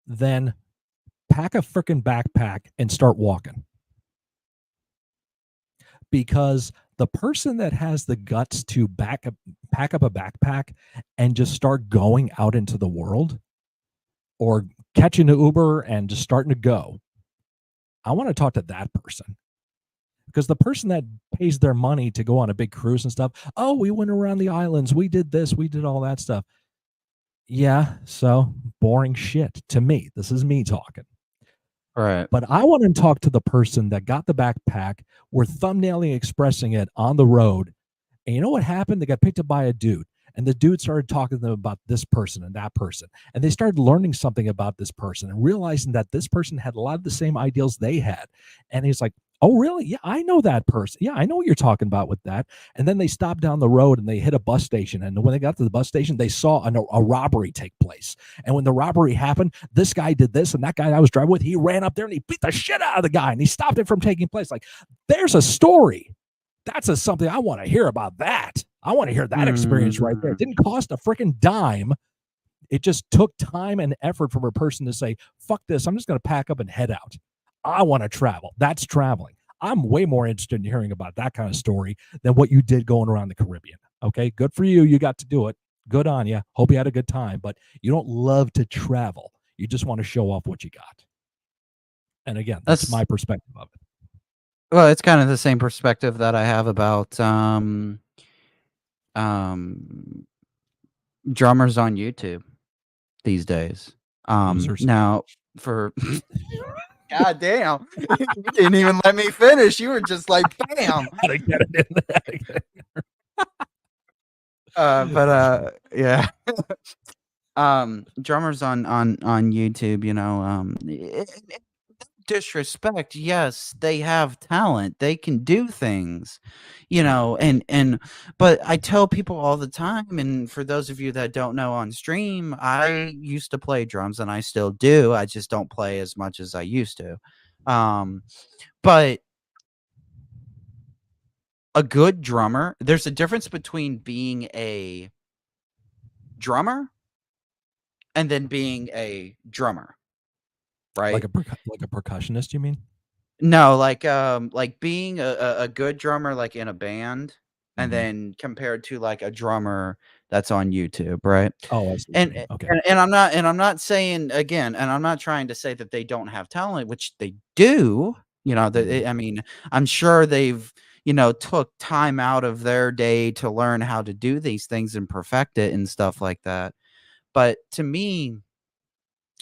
then pack a freaking backpack and start walking. Because the person that has the guts to pack up a backpack and just start going out into the world, or catching an Uber and just starting to go, I want to talk to that person. Because the person that pays their money to go on a big cruise and stuff, oh, we went around the islands, we did this, we did all that stuff. Yeah, so boring shit to me. This is me talking. Right. But I want to talk to the person that got the backpack, were thumbnailing expressing it on the road. And you know what happened? They got picked up by a dude. And the dude started talking to them about this person and that person. And they started learning something about this person and realizing that this person had a lot of the same ideals they had. And he's like, oh, really? Yeah, I know that person. Yeah, I know what you're talking about with that. And then they stopped down the road and they hit a bus station. And when they got to the bus station, they saw a robbery take place. And when the robbery happened, this guy did this, and that guy I was driving with, he ran up there and he beat the shit out of the guy, and he stopped it from taking place. Like, there's a story. That's something I want to hear about. That I want to hear that experience right there. It didn't cost a freaking dime. It just took time and effort from a person to say, fuck this, I'm just going to pack up and head out. I want to travel. That's traveling. I'm way more interested in hearing about that kind of story than what you did going around the Caribbean. Okay, good for you. You got to do it. Good on you. Hope you had a good time. But you don't love to travel. You just want to show off what you got. And again, that's my perspective of it. Well, it's kind of the same perspective that I have about drummers on YouTube these days. Now for God damn, you didn't even let me finish. You were just like, bam. Gotta get it in there. Yeah. Drummers on YouTube, disrespect, yes, they have talent, they can do things, but I tell people all the time, and for those of you that don't know on stream, I used to play drums and I still do. I just don't play as much as I used to. But a good drummer, there's a difference between being a drummer and then being a drummer. Right? Like a percussionist, you mean? No, like being a good drummer, like in a band, and then compared to like a drummer that's on YouTube, right? Oh, I see. And Okay. and I'm not saying again, and I'm not trying to say that they don't have talent, which they do. You know, I mean, I'm sure they've took time out of their day to learn how to do these things and perfect it and stuff like that. But to me,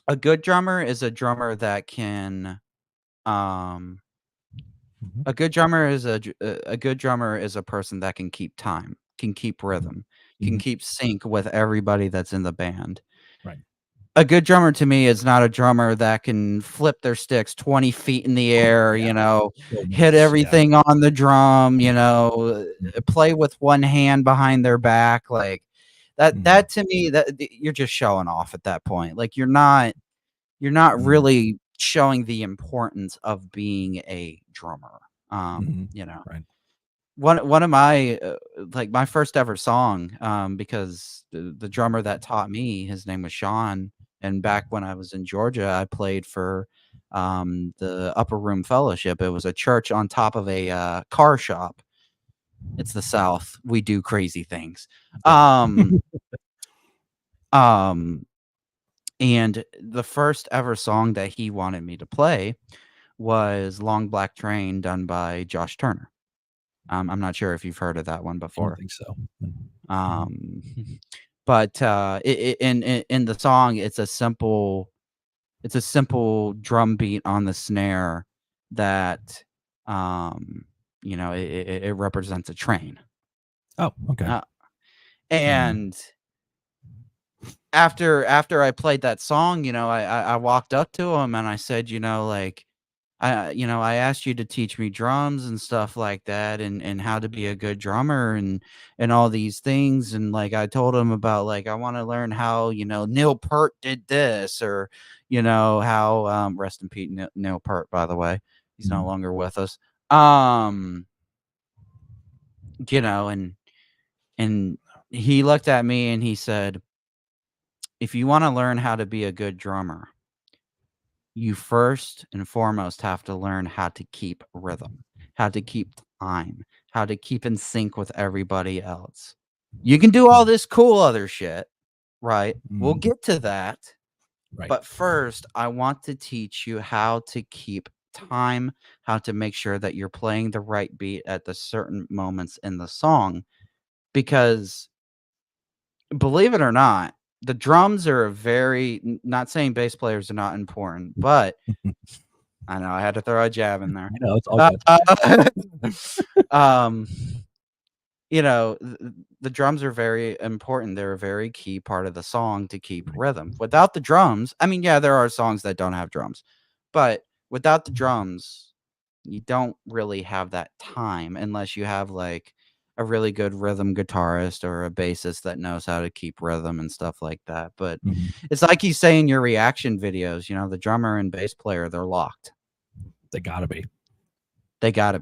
a good drummer is a drummer that can a good drummer is a good drummer is a person that can keep time, can keep rhythm, can keep sync with everybody that's in the band. Right. A good drummer to me is not a drummer that can flip their sticks 20 feet in the air, hit everything on the drum, play with one hand behind their back, like that to me, that you're just showing off at that point. Like you're not really showing the importance of being a drummer. Right. One of my like my first ever song, because the drummer that taught me, his name was Sean, and back when I was in Georgia, I played for the Upper Room Fellowship. It was a church on top of a car shop. It's the South. We do crazy things. And the first ever song that he wanted me to play was Long Black Train, done by Josh Turner. I'm not sure if you've heard of that one I don't before. think so. But in the song, it's a simple drum beat on the snare that it represents a train. Oh, okay. And after I played that song, I walked up to him and I said, like, I asked you to teach me drums and stuff like that, and how to be a good drummer and all these things. And like, I told him about, like, I want to learn how, Neil Peart did this, or, how, rest in peace, Neil Peart, by the way, he's no longer with us. And he looked at me and he said, if you want to learn how to be a good drummer, you first and foremost have to learn how to keep rhythm, how to keep time, how to keep in sync with everybody else. You can do all this cool other shit, right? We'll get to that. Right. But first, I want to teach you how to keep time, how to make sure that you're playing the right beat at the certain moments in the song. Because believe it or not, the drums are not saying bass players are not important, but I know I had to throw a jab in there. I know, it's all good. The drums are very important. They're a very key part of the song to keep rhythm. Without the drums, I mean, yeah, there are songs that don't have drums, but without the drums, you don't really have that time unless you have like a really good rhythm guitarist or a bassist that knows how to keep rhythm and stuff like that. But it's like you say in your reaction videos, the drummer and bass player, they're locked. They gotta be. Yeah.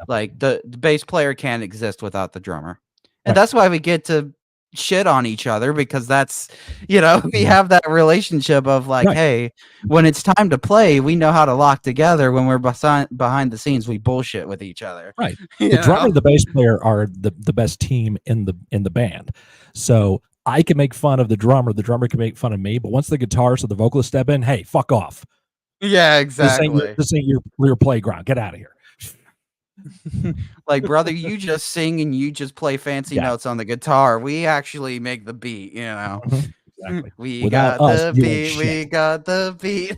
Like the bass player can't exist without the drummer. And that's why we get to shit on each other, because that's, we have that relationship of like, hey, when it's time to play, we know how to lock together. When we're behind the scenes, we bullshit with each other. Right. The drummer and the bass player are the best team in the band. So I can make fun of the drummer can make fun of me, but once the guitarist or the vocalist step in, hey, fuck off. Yeah, exactly. This ain't your playground. Get out of here. Like, brother, you just sing and you just play fancy notes on the guitar. We actually make the beat, Exactly. We got the beat. We got the beat.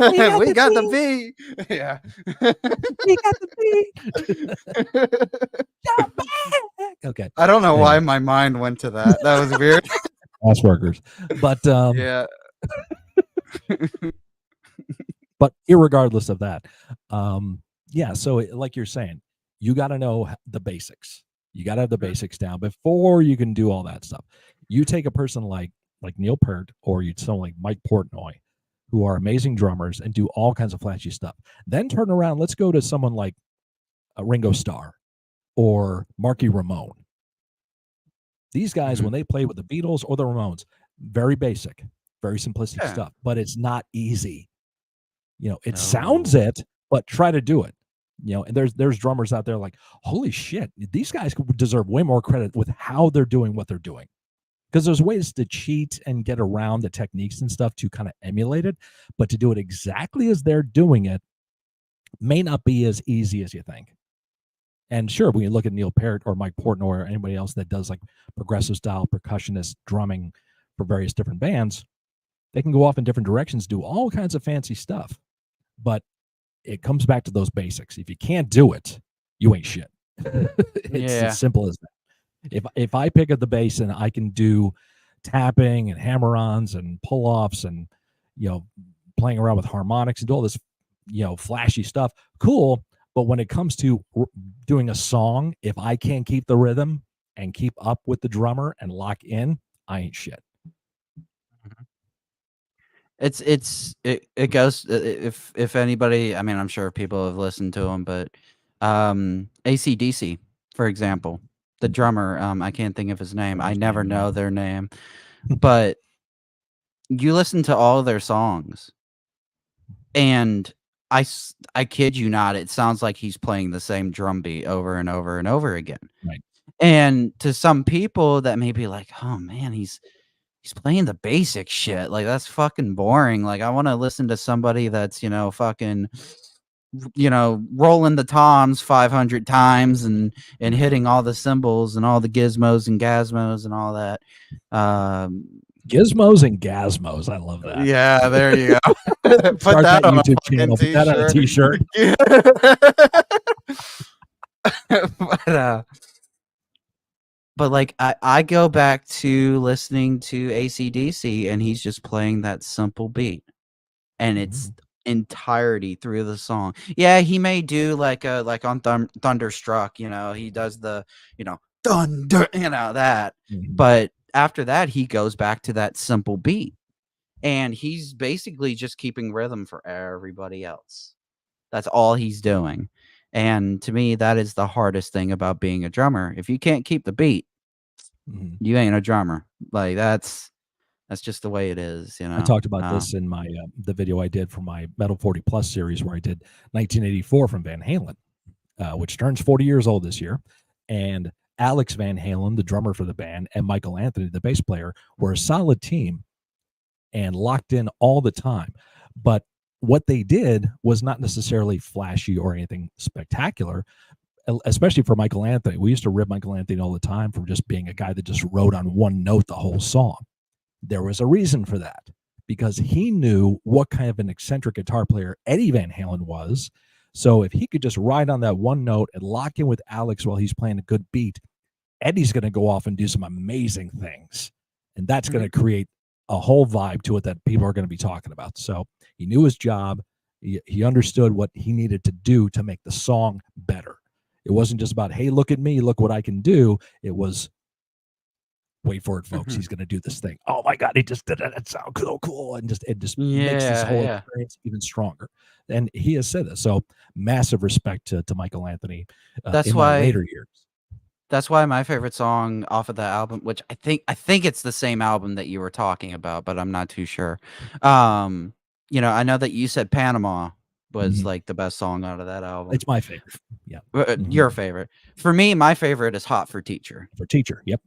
Anyways, we got the beat. Yeah. We got the beat. Okay. I don't know why my mind went to that. That was weird. Ass workers. But yeah. But irregardless of that, so like you're saying, you got to know the basics. You got to have the basics down before you can do all that stuff. You take a person like Neil Peart, or you'd someone like Mike Portnoy, who are amazing drummers and do all kinds of flashy stuff. Then turn around, let's go to someone like Ringo Starr or Marky Ramone. These guys, when they play with the Beatles or the Ramones, very basic, very simplistic stuff, but it's not easy. It sounds it, but try to do it. And there's drummers out there like, holy shit, these guys deserve way more credit with how they're doing what they're doing. Because there's ways to cheat and get around the techniques and stuff to kind of emulate it, but to do it exactly as they're doing it may not be as easy as you think. And sure, when you look at Neil Peart or Mike Portnoy or anybody else that does like progressive style percussionist drumming for various different bands, they can go off in different directions, do all kinds of fancy stuff. But it comes back to those basics. If you can't do it, you ain't shit. It's as simple as that. If I pick up the bass and I can do tapping and hammer-ons and pull-offs and playing around with harmonics and do all this flashy stuff, cool. But when it comes to doing a song, if I can't keep the rhythm and keep up with the drummer and lock in, I ain't shit. It goes, if anybody, I mean, I'm sure people have listened to them, but AC/DC, for example, the drummer, I can't think of his name. I never know their name, but you listen to all of their songs, and I kid you not, it sounds like he's playing the same drum beat over and over and over again. Right. And to some people that may be like, oh man, he's playing the basic shit. Like, that's fucking boring. Like, I want to listen to somebody that's, fucking, rolling the toms 500 times and hitting all the cymbals and all the gizmos and gasmos and all that. Gizmos and gasmos. I love that. Yeah, there you go. Put that on YouTube channel. Put that on a t-shirt. But like I go back to listening to AC/DC and he's just playing that simple beat, and it's entirety through the song. Yeah, he may do like on Thunderstruck, he does the thunder, that. But after that, he goes back to that simple beat, and he's basically just keeping rhythm for everybody else. That's all he's doing. And to me, that is the hardest thing about being a drummer. If you can't keep the beat, you ain't a drummer. Like, that's just the way it is. I talked about this in my the video I did for my Metal 40 Plus series, where I did 1984 from Van Halen, which turns 40 years old this year. And Alex Van Halen, the drummer for the band, and Michael Anthony, the bass player, were a solid team and locked in all the time. But what they did was not necessarily flashy or anything spectacular, especially for Michael Anthony. We used to rip Michael Anthony all the time for just being a guy that just wrote on one note the whole song. There was a reason for that, because he knew what kind of an eccentric guitar player Eddie Van Halen was. So if he could just ride on that one note and lock in with Alex while he's playing a good beat, Eddie's going to go off and do some amazing things. And that's going to create a whole vibe to it that people are going to be talking about. So he knew his job. He understood what he needed to do to make the song better. It wasn't just about, hey, look at me, look what I can do. It was, wait for it, folks. He's going to do this thing. Oh my God, he just did it. It sounds so cool. And it just makes this whole experience even stronger. And he has said this. So massive respect to Michael Anthony in my later years. That's why my favorite song off of that album, which I think it's the same album that you were talking about, but I'm not too sure. I know that you said Panama was like the best song out of that album. It's my favorite. Yeah. Your favorite. For me, my favorite is Hot for Teacher. For Teacher, yep.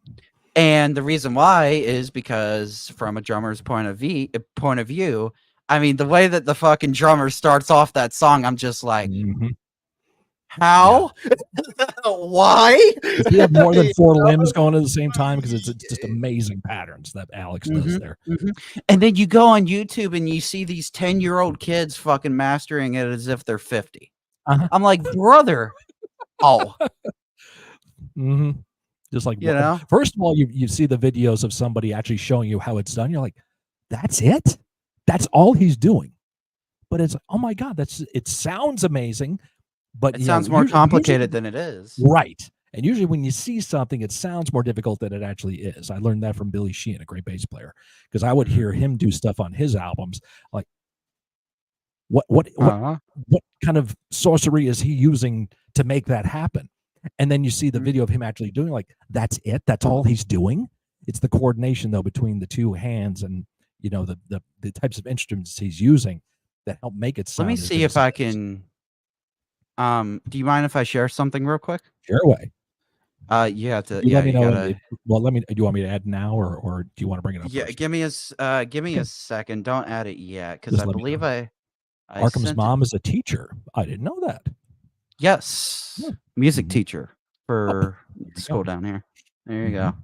And the reason why is because from a drummer's point of view, I mean, the way that the fucking drummer starts off that song, I'm just like, how? Yeah. Why? Does he have more than 4 limbs going at the same time? Because it's just amazing patterns that Alex does there. And then you go on YouTube and you see these 10-year-old kids fucking mastering it as if they're 50. I'm like, brother. Just like, first of all, you see the videos of somebody actually showing you how it's done. You're like, that's it? That's all he's doing. But it's, oh my God, it sounds amazing. But it sounds more complicated than it is. Right. And usually when you see something, it sounds more difficult than it actually is. I learned that from Billy Sheehan, a great bass player, because I would hear him do stuff on his albums. Like, what kind of sorcery is he using to make that happen? And then you see the video of him actually doing, like, that's it. That's all he's doing. It's the coordination, though, between the two hands and, the types of instruments he's using that help make it sound. Let me see if I can Do you mind if I share something real quick? Share away. You have to. You Yeah, let me you know. gotta. Well, do you want me to add now, or do you want to bring it up Yeah, first? give me a second. Don't add it yet, because Just I let me believe know. I Arkham's sent it. mom is a teacher. I didn't know that. Yes, Yeah. music Mhm. teacher for There you school go. down here. There you go. Mhm.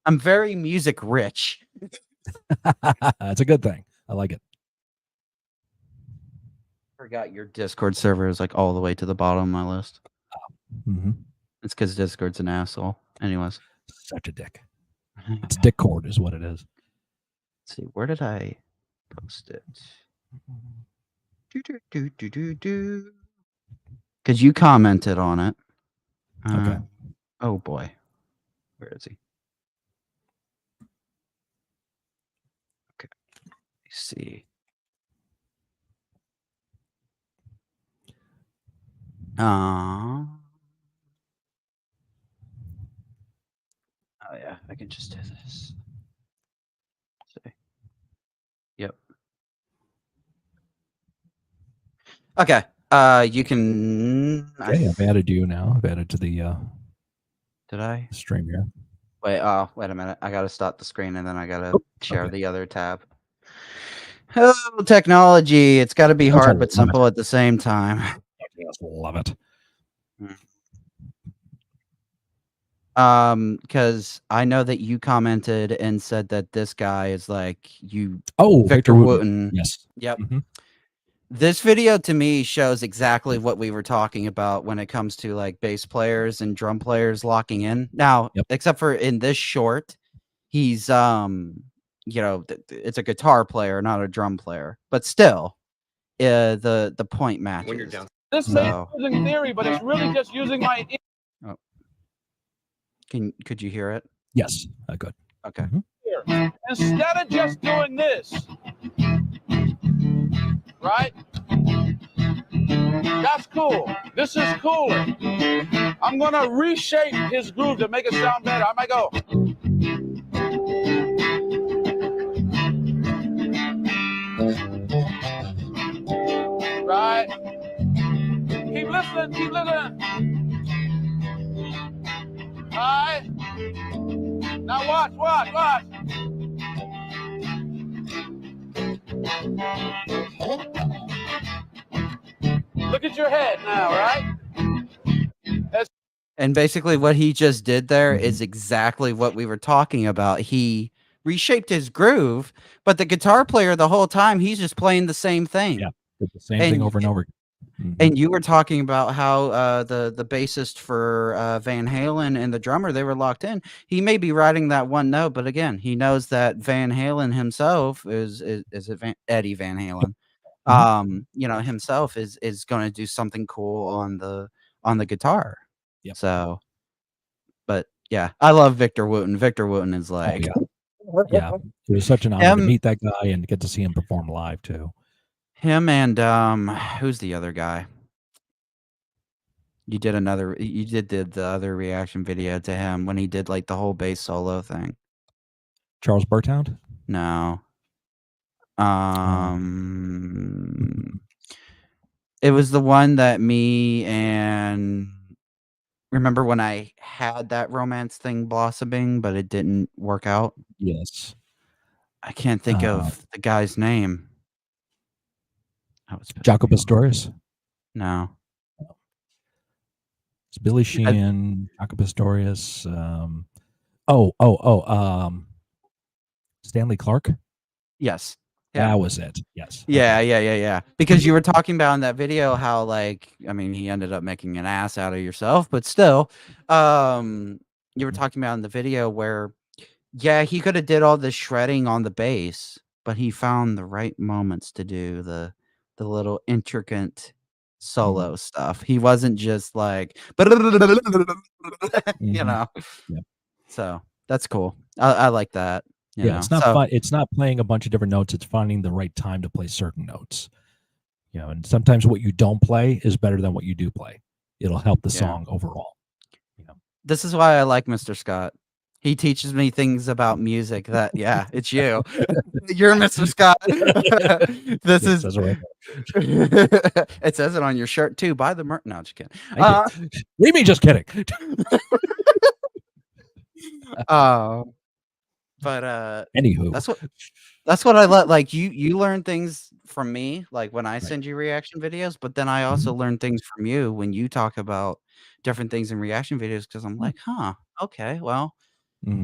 I'm very music rich. That's a good thing. I like it. Forgot your Discord server is like all the way to the bottom of my list. Mhm. It's because Discord's an asshole. Anyways, Such a dick. It's Discord is what it is. let's see, where did I post it? Because you commented on it. Okay. Oh boy, where is he? Okay, let's see. Oh yeah, I can just do this. Let's see. Yep. Okay. You can. Okay, I've added you now. I've added to the Did I? stream here. Wait. Wait a minute. I gotta stop the screen and then I gotta share the other tab. Oh, technology! It's got to be hard but simple at the same time. I just love it. Because I know that you commented and said that this guy is like you. Oh, Victor Wooten. Yes. Yep. Mm-hmm. This video to me shows exactly what we were talking about when it comes to like bass players and drum players locking in. Now, except for in this short, he's you know, it's a guitar player, not a drum player, but still, the point matches. When you're down. This may be using theory, but it's really just using my. Oh. Could you hear it? Yes, good. Okay. Mm-hmm. Instead of just doing this, right? That's cool. This is cooler. I'm gonna reshape his groove to make it sound better. I might go. Right? Keep listening, keep listening. All right? Now watch. Look at your head now, right? And basically what he just did there is exactly what we were talking about. He reshaped his groove, but the guitar player the whole time, he's just playing the same thing. Yeah, the same thing over and over. Mm-hmm. And you were talking about how the bassist for Van Halen and the drummer, they were locked in. He may be writing that one note, but again, he knows that Van Halen himself is Eddie Van Halen. Mm-hmm. You know, himself is going to do something cool on the guitar. Yep. So, but yeah, I love Victor Wooten. Victor Wooten is like, yeah, it was such an honor to meet that guy and get to see him perform live too. Him and who's the other guy? You did the other reaction video to him when he did like the whole bass solo thing. Charles Bertound? No. It was the one that me and remember when I had that romance thing blossoming, but it didn't work out? Yes. I can't think of the guy's name. Jaco Pastorius? No. It's Billy Sheehan, Jaco Pastorius. Stanley Clark? Yes. Yeah. That was it. Yes. Yeah, okay. Yeah. Because you were talking about in that video how, like, I mean, he ended up making an ass out of yourself, but still, you were talking about in the video where, yeah, he could have did all this shredding on the bass, but he found the right moments to do the little intricate solo stuff. He wasn't just like, you know. Yep. So that's cool. I like that. You know? It's not fun. It's not playing a bunch of different notes. It's finding the right time to play certain notes. You know, and sometimes what you don't play is better than what you do play. It'll help the song overall. You know. This is why I like Mr. Scott. He teaches me things about music that, yeah, it's you. You're Mr. Scott. This is. Says it right It says it on your shirt too. Buy the merch. No, just kidding. What do you mean, just kidding? But Anywho, that's what I let. Like you learn things from me, like when I send you reaction videos. But then I also learn things from you when you talk about different things in reaction videos. Because I'm like, huh, okay, well.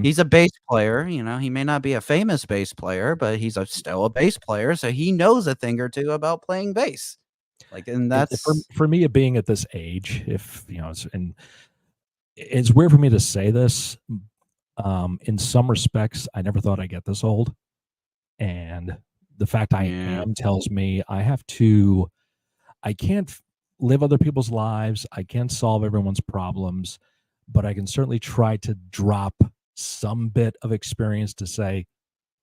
He's a bass player, you know, he may not be a famous bass player, but he's still a bass player, so he knows a thing or two about playing bass. Like, and that's for me, it being at this age, if you know, and it's weird for me to say this. In some respects, I never thought I'd get this old, and the fact I am tells me I can't live other people's lives. I can't solve everyone's problems, but I can certainly try to drop some bit of experience to say,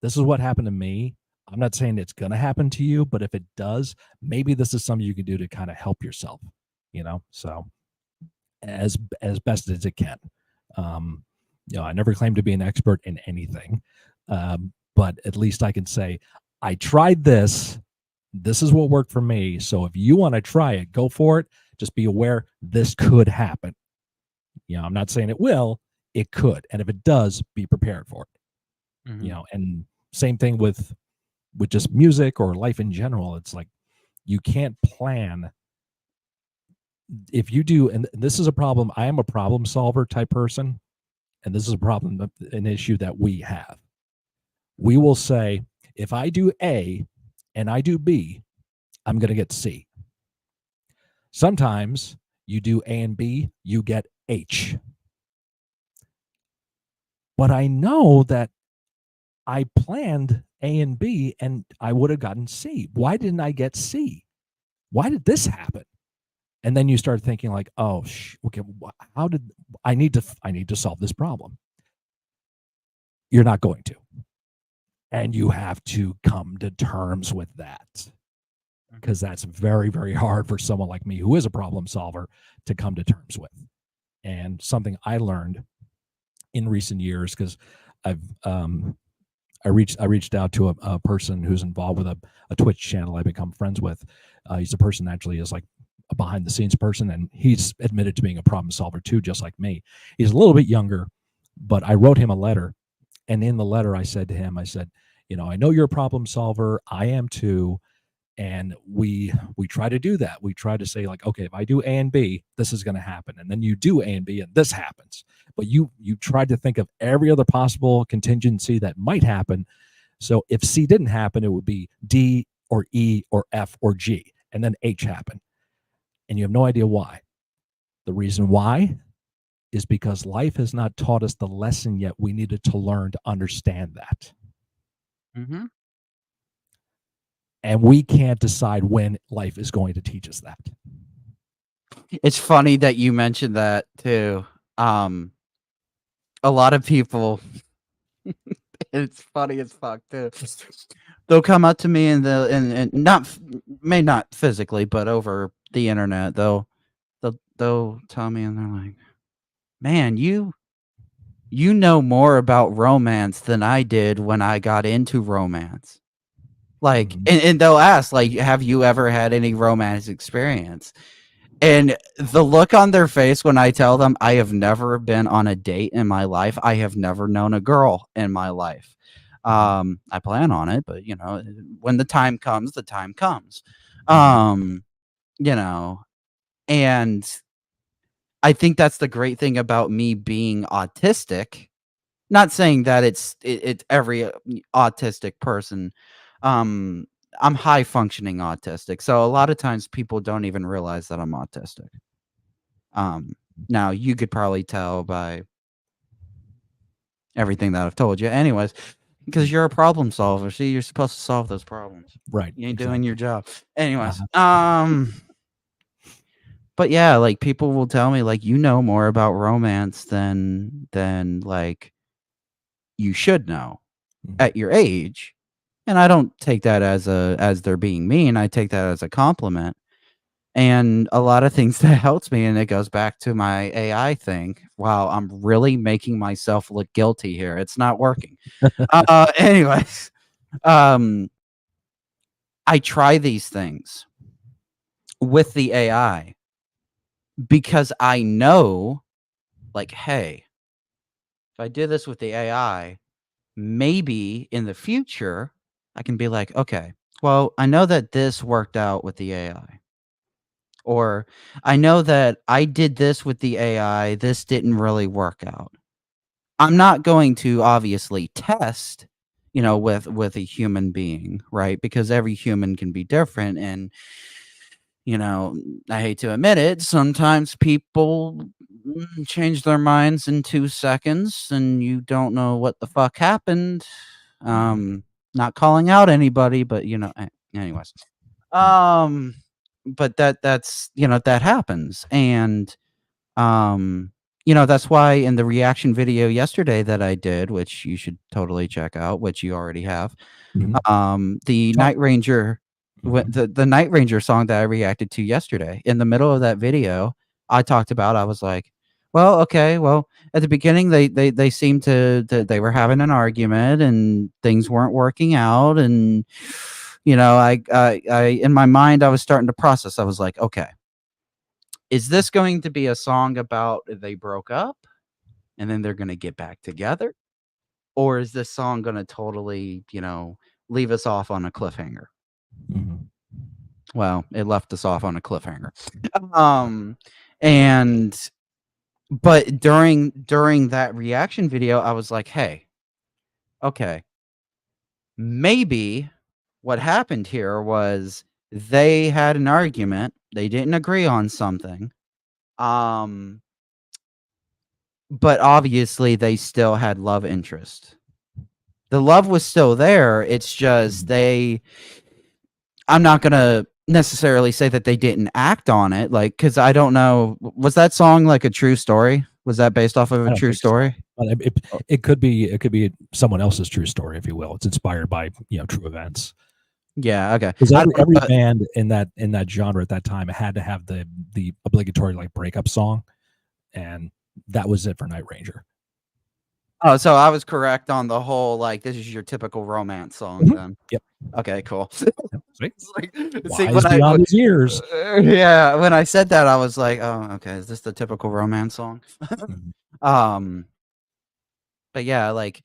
this is what happened to me. I'm not saying it's going to happen to you, but if it does, maybe this is something you can do to kind of help yourself, you know? So as best as it can. You know, I never claimed to be an expert in anything. But at least I can say, I tried this. This is what worked for me. So if you want to try it, go for it. Just be aware this could happen. You know, I'm not saying it will, it could. And if it does, be prepared for it. You know, and same thing with just music or life in general. It's like you can't plan. If you do, and this is a problem, I am a problem solver type person, and this is a problem, an issue that we have. We will say, if I do A and I do B, I'm going to get C. Sometimes you do A and B, you get H. But I know that I planned A and B and I would have gotten C. Why didn't I get C? Why did this happen? And then you start thinking like, oh, okay, how did I need to solve this problem? You're not going to. And you have to come to terms with that, because that's very, very hard for someone like me who is a problem solver to come to terms with. And something I learned in recent years, because I reached out to a person who's involved with a Twitch channel I've become friends with. He's a person actually is like a behind the scenes person, and he's admitted to being a problem solver too, just like me. He's a little bit younger, but I wrote him a letter. And in the letter, I said to him, I said, you know, I know you're a problem solver. I am too. And we try to do that. We try to say like, okay, if I do A and B, this is going to happen. And then you do A and B and this happens. But you tried to think of every other possible contingency that might happen. So if C didn't happen, it would be D or E or F or G. And then H happened. And you have no idea why. The reason why is because life has not taught us the lesson yet we needed to learn to understand that. And we can't decide when life is going to teach us that. It's funny that you mentioned that too. A lot of people, it's funny as fuck too. They'll come up to me and may not physically, but over the internet, they'll tell me and they're like, man, you know more about romance than I did when I got into romance. Like, and they'll ask, like, have you ever had any romance experience? And the look on their face when I tell them I have never been on a date in my life, I have never known a girl in my life. I plan on it, but you know, when the time comes, the time comes. You know, and I think that's the great thing about me being autistic. Not saying that it's every autistic person. I'm high functioning autistic, so a lot of times people don't even realize that I'm autistic. Now you could probably tell by everything that I've told you, anyways, because you're a problem solver. See, you're supposed to solve those problems, right? You ain't doing your job, anyways. But yeah, like people will tell me like you know more about romance than like you should know at your age. And I don't take that as they're being mean. I take that as a compliment. And a lot of things that helps me, and it goes back to my AI thing. Wow, I'm really making myself look guilty here. It's not working. Anyways, I try these things with the AI because I know, like, hey, if I did this with the AI, maybe in the future I can be like, okay, well, I know that this worked out with the AI. Or I know that I did this with the AI, this didn't really work out. I'm not going to obviously test, with a human being, right? Because every human can be different, and I hate to admit it, sometimes people change their minds in 2 seconds and you don't know what the fuck happened. Not calling out anybody, but anyways. But that's that happens. And that's why in the reaction video yesterday that I did, which you should totally check out, which you already have, the Night Ranger, the Night Ranger song that I reacted to yesterday, in the middle of that video, I was like, well, okay, well, at the beginning they seemed they were having an argument and things weren't working out, and I in my mind I was starting to process. I was like, okay, is this going to be a song about they broke up and then they're going to get back together? Or is this song going to totally, leave us off on a cliffhanger? Well, it left us off on a cliffhanger. But during that reaction video, I was like, hey, okay, maybe what happened here was they had an argument. They didn't agree on something. But obviously they still had love interest. The love was still there. It's just I'm not going to necessarily say that they didn't act on it, like, because I don't know. Was that song like a true story? Was that based off of a true story? So. It could be someone else's true story, if you will. It's inspired by true events. Yeah, okay. Because every band in that genre at that time had to have the obligatory like breakup song, and that was it for Night Ranger. Oh, so I was correct on the whole, like, this is your typical romance song then. Yep. Okay, cool. See, when beyond his years. Yeah, when I said that, I was like, oh, okay, is this the typical romance song? But yeah, like,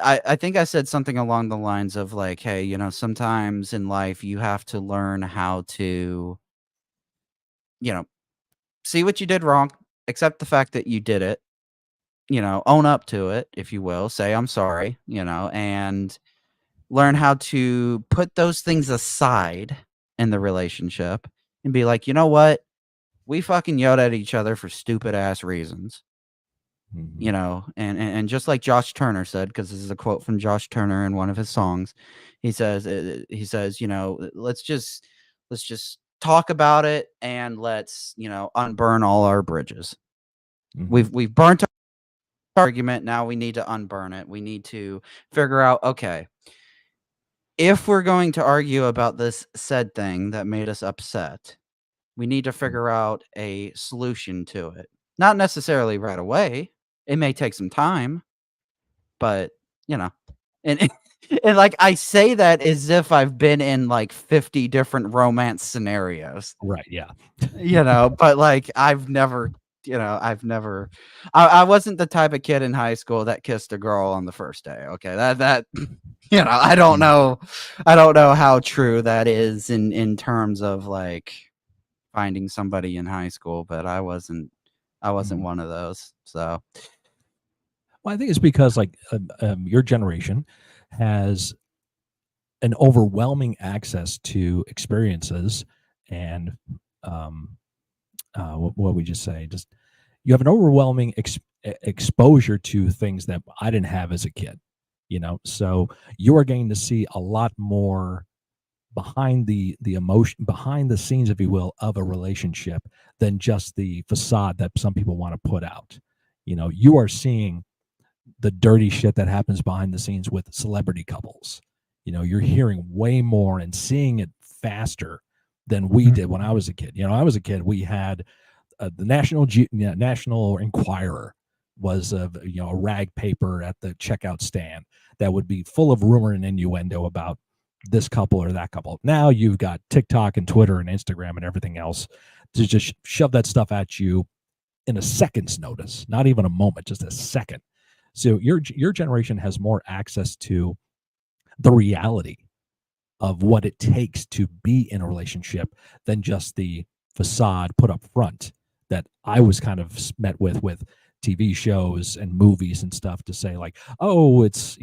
I think I said something along the lines of like, hey, sometimes in life you have to learn how to, see what you did wrong, accept the fact that you did it, own up to it, if you will, say, I'm sorry, and learn how to put those things aside in the relationship and be like, you know what? We fucking yelled at each other for stupid ass reasons. And just like Josh Turner said, because this is a quote from Josh Turner in one of his songs, he says, let's just talk about it and let's, unburn all our bridges. We've burnt our argument. Now we need to unburn it. We need to figure out, okay, if we're going to argue about this said thing that made us upset, we need to figure out a solution to it. Not necessarily right away. It may take some time, but and and like I say that as if I've been in like 50 different romance scenarios. Right, yeah. But like I wasn't the type of kid in high school that kissed a girl on the first day. Okay. That I don't know how true that is in terms of like finding somebody in high school, but I wasn't one of those. So well, I think it's because like your generation has an overwhelming access to experiences and what we just say, just you have an overwhelming exposure to things that I didn't have as a kid, so you are getting to see a lot more behind the emotion, behind the scenes, if you will, of a relationship than just the facade that some people want to put out. You are seeing the dirty shit that happens behind the scenes with celebrity couples. You're hearing way more and seeing it faster than we did when I was a kid. You know, I was a kid. We had the National Enquirer was a rag paper at the checkout stand that would be full of rumor and innuendo about this couple or that couple. Now you've got TikTok and Twitter and Instagram and everything else to just shove that stuff at you in a second's notice, not even a moment, just a second. So your generation has more access to the reality of what it takes to be in a relationship than just the facade put up front that I was kind of met with TV shows and movies and stuff to say like, oh, it's,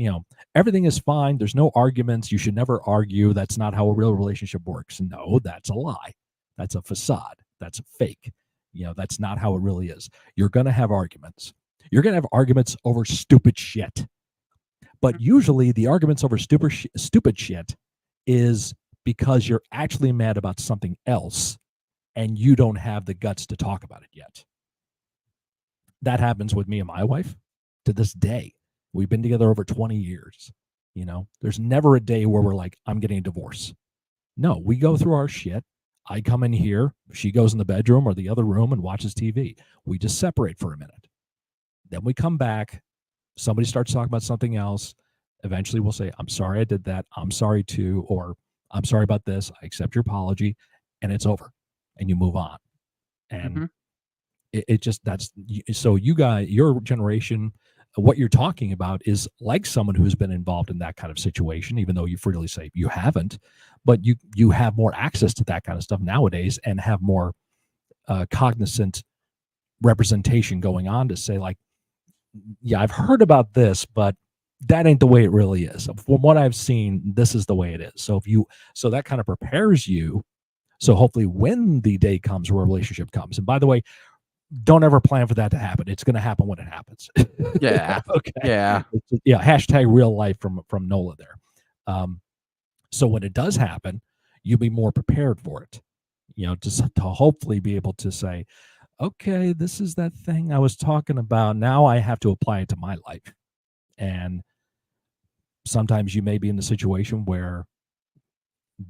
everything is fine. There's no arguments. You should never argue. That's not how a real relationship works. No, that's a lie. That's a facade. That's a fake. That's not how it really is. You're going to have arguments. You're going to have arguments over stupid shit. But usually the arguments over stupid shit is because you're actually mad about something else and you don't have the guts to talk about it yet. That happens with me and my wife to this day. We've been together over 20 years. There's never a day where we're like, I'm getting a divorce. No, we go through our shit. I come in here, she goes in the bedroom or the other room and watches TV. We just separate for a minute. Then we come back. Somebody starts talking about something else. Eventually we'll say, I'm sorry I did that. I'm sorry too, or I'm sorry about this. I accept your apology, and it's over. And you move on. And it just, so you guys, your generation, what you're talking about is like someone who's been involved in that kind of situation, even though you freely say you haven't, but you have more access to that kind of stuff nowadays and have more cognizant representation going on to say like, yeah, I've heard about this, but that ain't the way it really is. From what I've seen, this is the way it is. So that kind of prepares you. So hopefully when the day comes where a relationship comes, and by the way, don't ever plan for that to happen. It's going to happen when it happens. Yeah. Okay. Yeah. Yeah. Hashtag real life from Nola there. So when it does happen, you'll be more prepared for it, to hopefully be able to say, okay, this is that thing I was talking about. Now I have to apply it to my life. And sometimes you may be in the situation where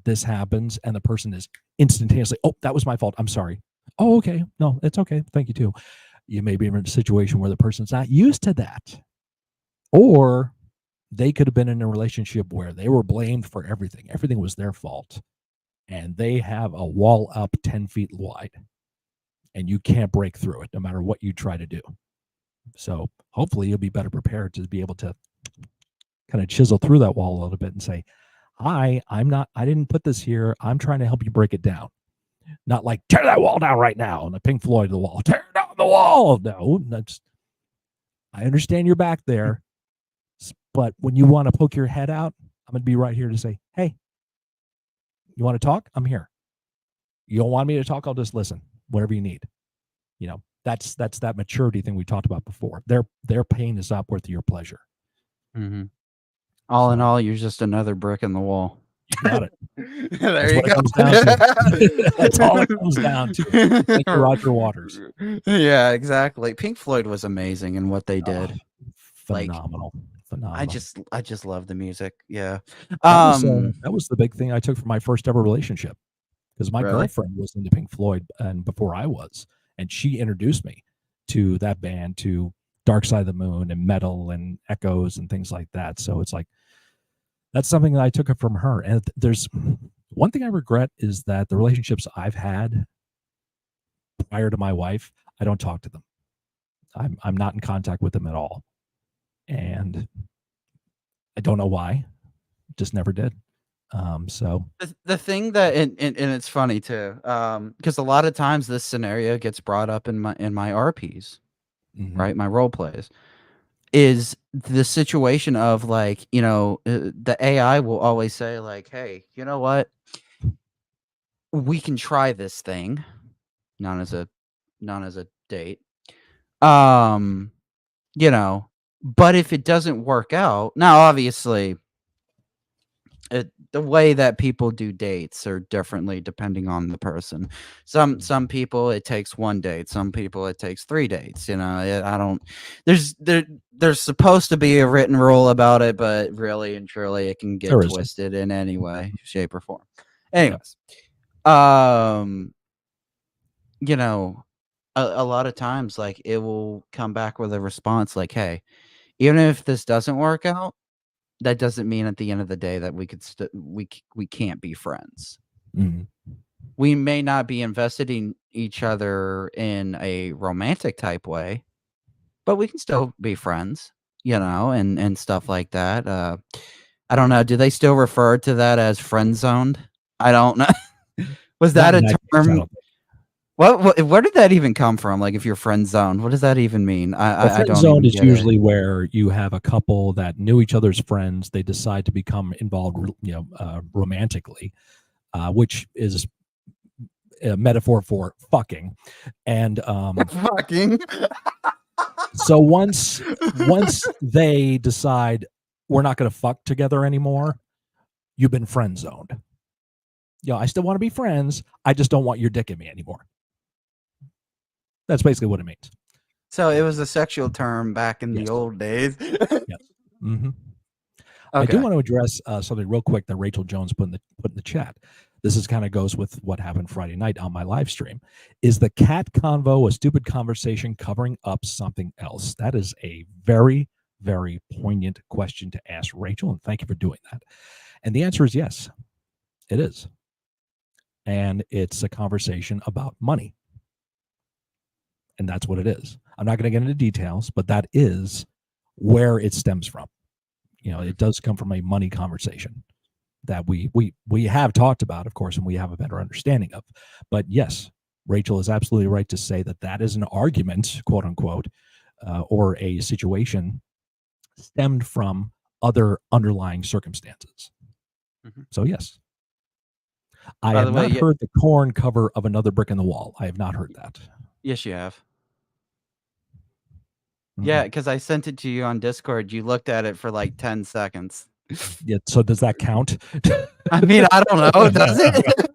this happens and the person is instantaneously, oh, that was my fault. I'm sorry. Oh, okay. No, it's okay. Thank you too. You may be in a situation where the person's not used to that. Or they could have been in a relationship where they were blamed for everything. Everything was their fault. And they have a wall up 10 feet wide. And you can't break through it no matter what you try to do. So hopefully you'll be better prepared to be able to kind of chisel through that wall a little bit and say, I didn't put this here. I'm trying to help you break it down. Not like, tear that wall down right now. And the Pink Floyd of the wall, tear down the wall. No, I understand you're back there. But when you want to poke your head out, I'm going to be right here to say, hey, you want to talk? I'm here. You don't want me to talk? I'll just listen, whatever you need. That's that maturity thing we talked about before. Their pain is not worth your pleasure. Mm-hmm. All in all, you're just another brick in the wall. You got it. There you go. That's all it comes down to. Thank you, Roger Waters. Yeah, exactly. Pink Floyd was amazing in what they did. Phenomenal. I just love the music. Yeah. That was the big thing I took from my first ever relationship, because my Really? girlfriend was into Pink Floyd and before I was, and she introduced me to that band, to Dark Side of the Moon and metal and echoes and things like that. So it's like, that's something that I took it from her. And there's one thing I regret is that the relationships I've had prior to my wife, I don't talk to them. I'm not in contact with them at all. And I don't know why. Just never did. So the thing that and it's funny too, because a lot of times this scenario gets brought up in my RPs, right? My role plays. Is the situation of like, the AI will always say like, hey, you know what? We can try this thing, not as a date. But if it doesn't work out, now obviously the way that people do dates are differently depending on the person. Some people it takes one date, some people it takes 3 dates. I don't. There's supposed to be a written rule about it, but really and truly, it can get twisted in any way, shape, or form. Anyways, you know, a lot of times, like, it will come back with a response like, "Hey, even if this doesn't work out, that doesn't mean at the end of the day that we could we can't be friends. Mhm. We may not be invested in each other in a romantic type way, but we can still be friends, and stuff like that. I don't know. Do they still refer to that as friend zoned? I don't know. Was Not that in a that case, I term? don't think. Where did that even come from? Like, if you're friend zoned, what does that even mean? Well, I friend don't zoned even is get it. usually where you have a couple that knew each other's friends. They decide to become involved, romantically, which is a metaphor for fucking. And Fucking. so once they decide we're not going to fuck together anymore, you've been friend zoned. I still want to be friends. I just don't want your dick in me anymore. That's basically what it means. So it was a sexual term back in Yes. the old days. Yes. Mm-hmm. I do Okay. want to address something real quick that Rachel Jones put in the chat. This is kind of goes with what happened Friday night on my live stream. Is the cat convo a stupid conversation covering up something else? That is a very, very poignant question to ask Rachel, and thank you for doing that. And the answer is yes, it is. And it's a conversation about money. And that's what it is. I'm not going to get into details, but that is where it stems from. It does come from a money conversation that we have talked about, of course, and we have a better understanding of. But yes, Rachel is absolutely right to say that is an argument, quote unquote, or a situation stemmed from other underlying circumstances. Mhm. So yes, I By have the way, not heard the Korn cover of Another Brick in the Wall. I have not heard that. yes, you have. Mhm. Yeah, because I sent it to you on Discord. You looked at it for like 10 seconds. Yeah. So does that count? I mean, I don't know. Does it?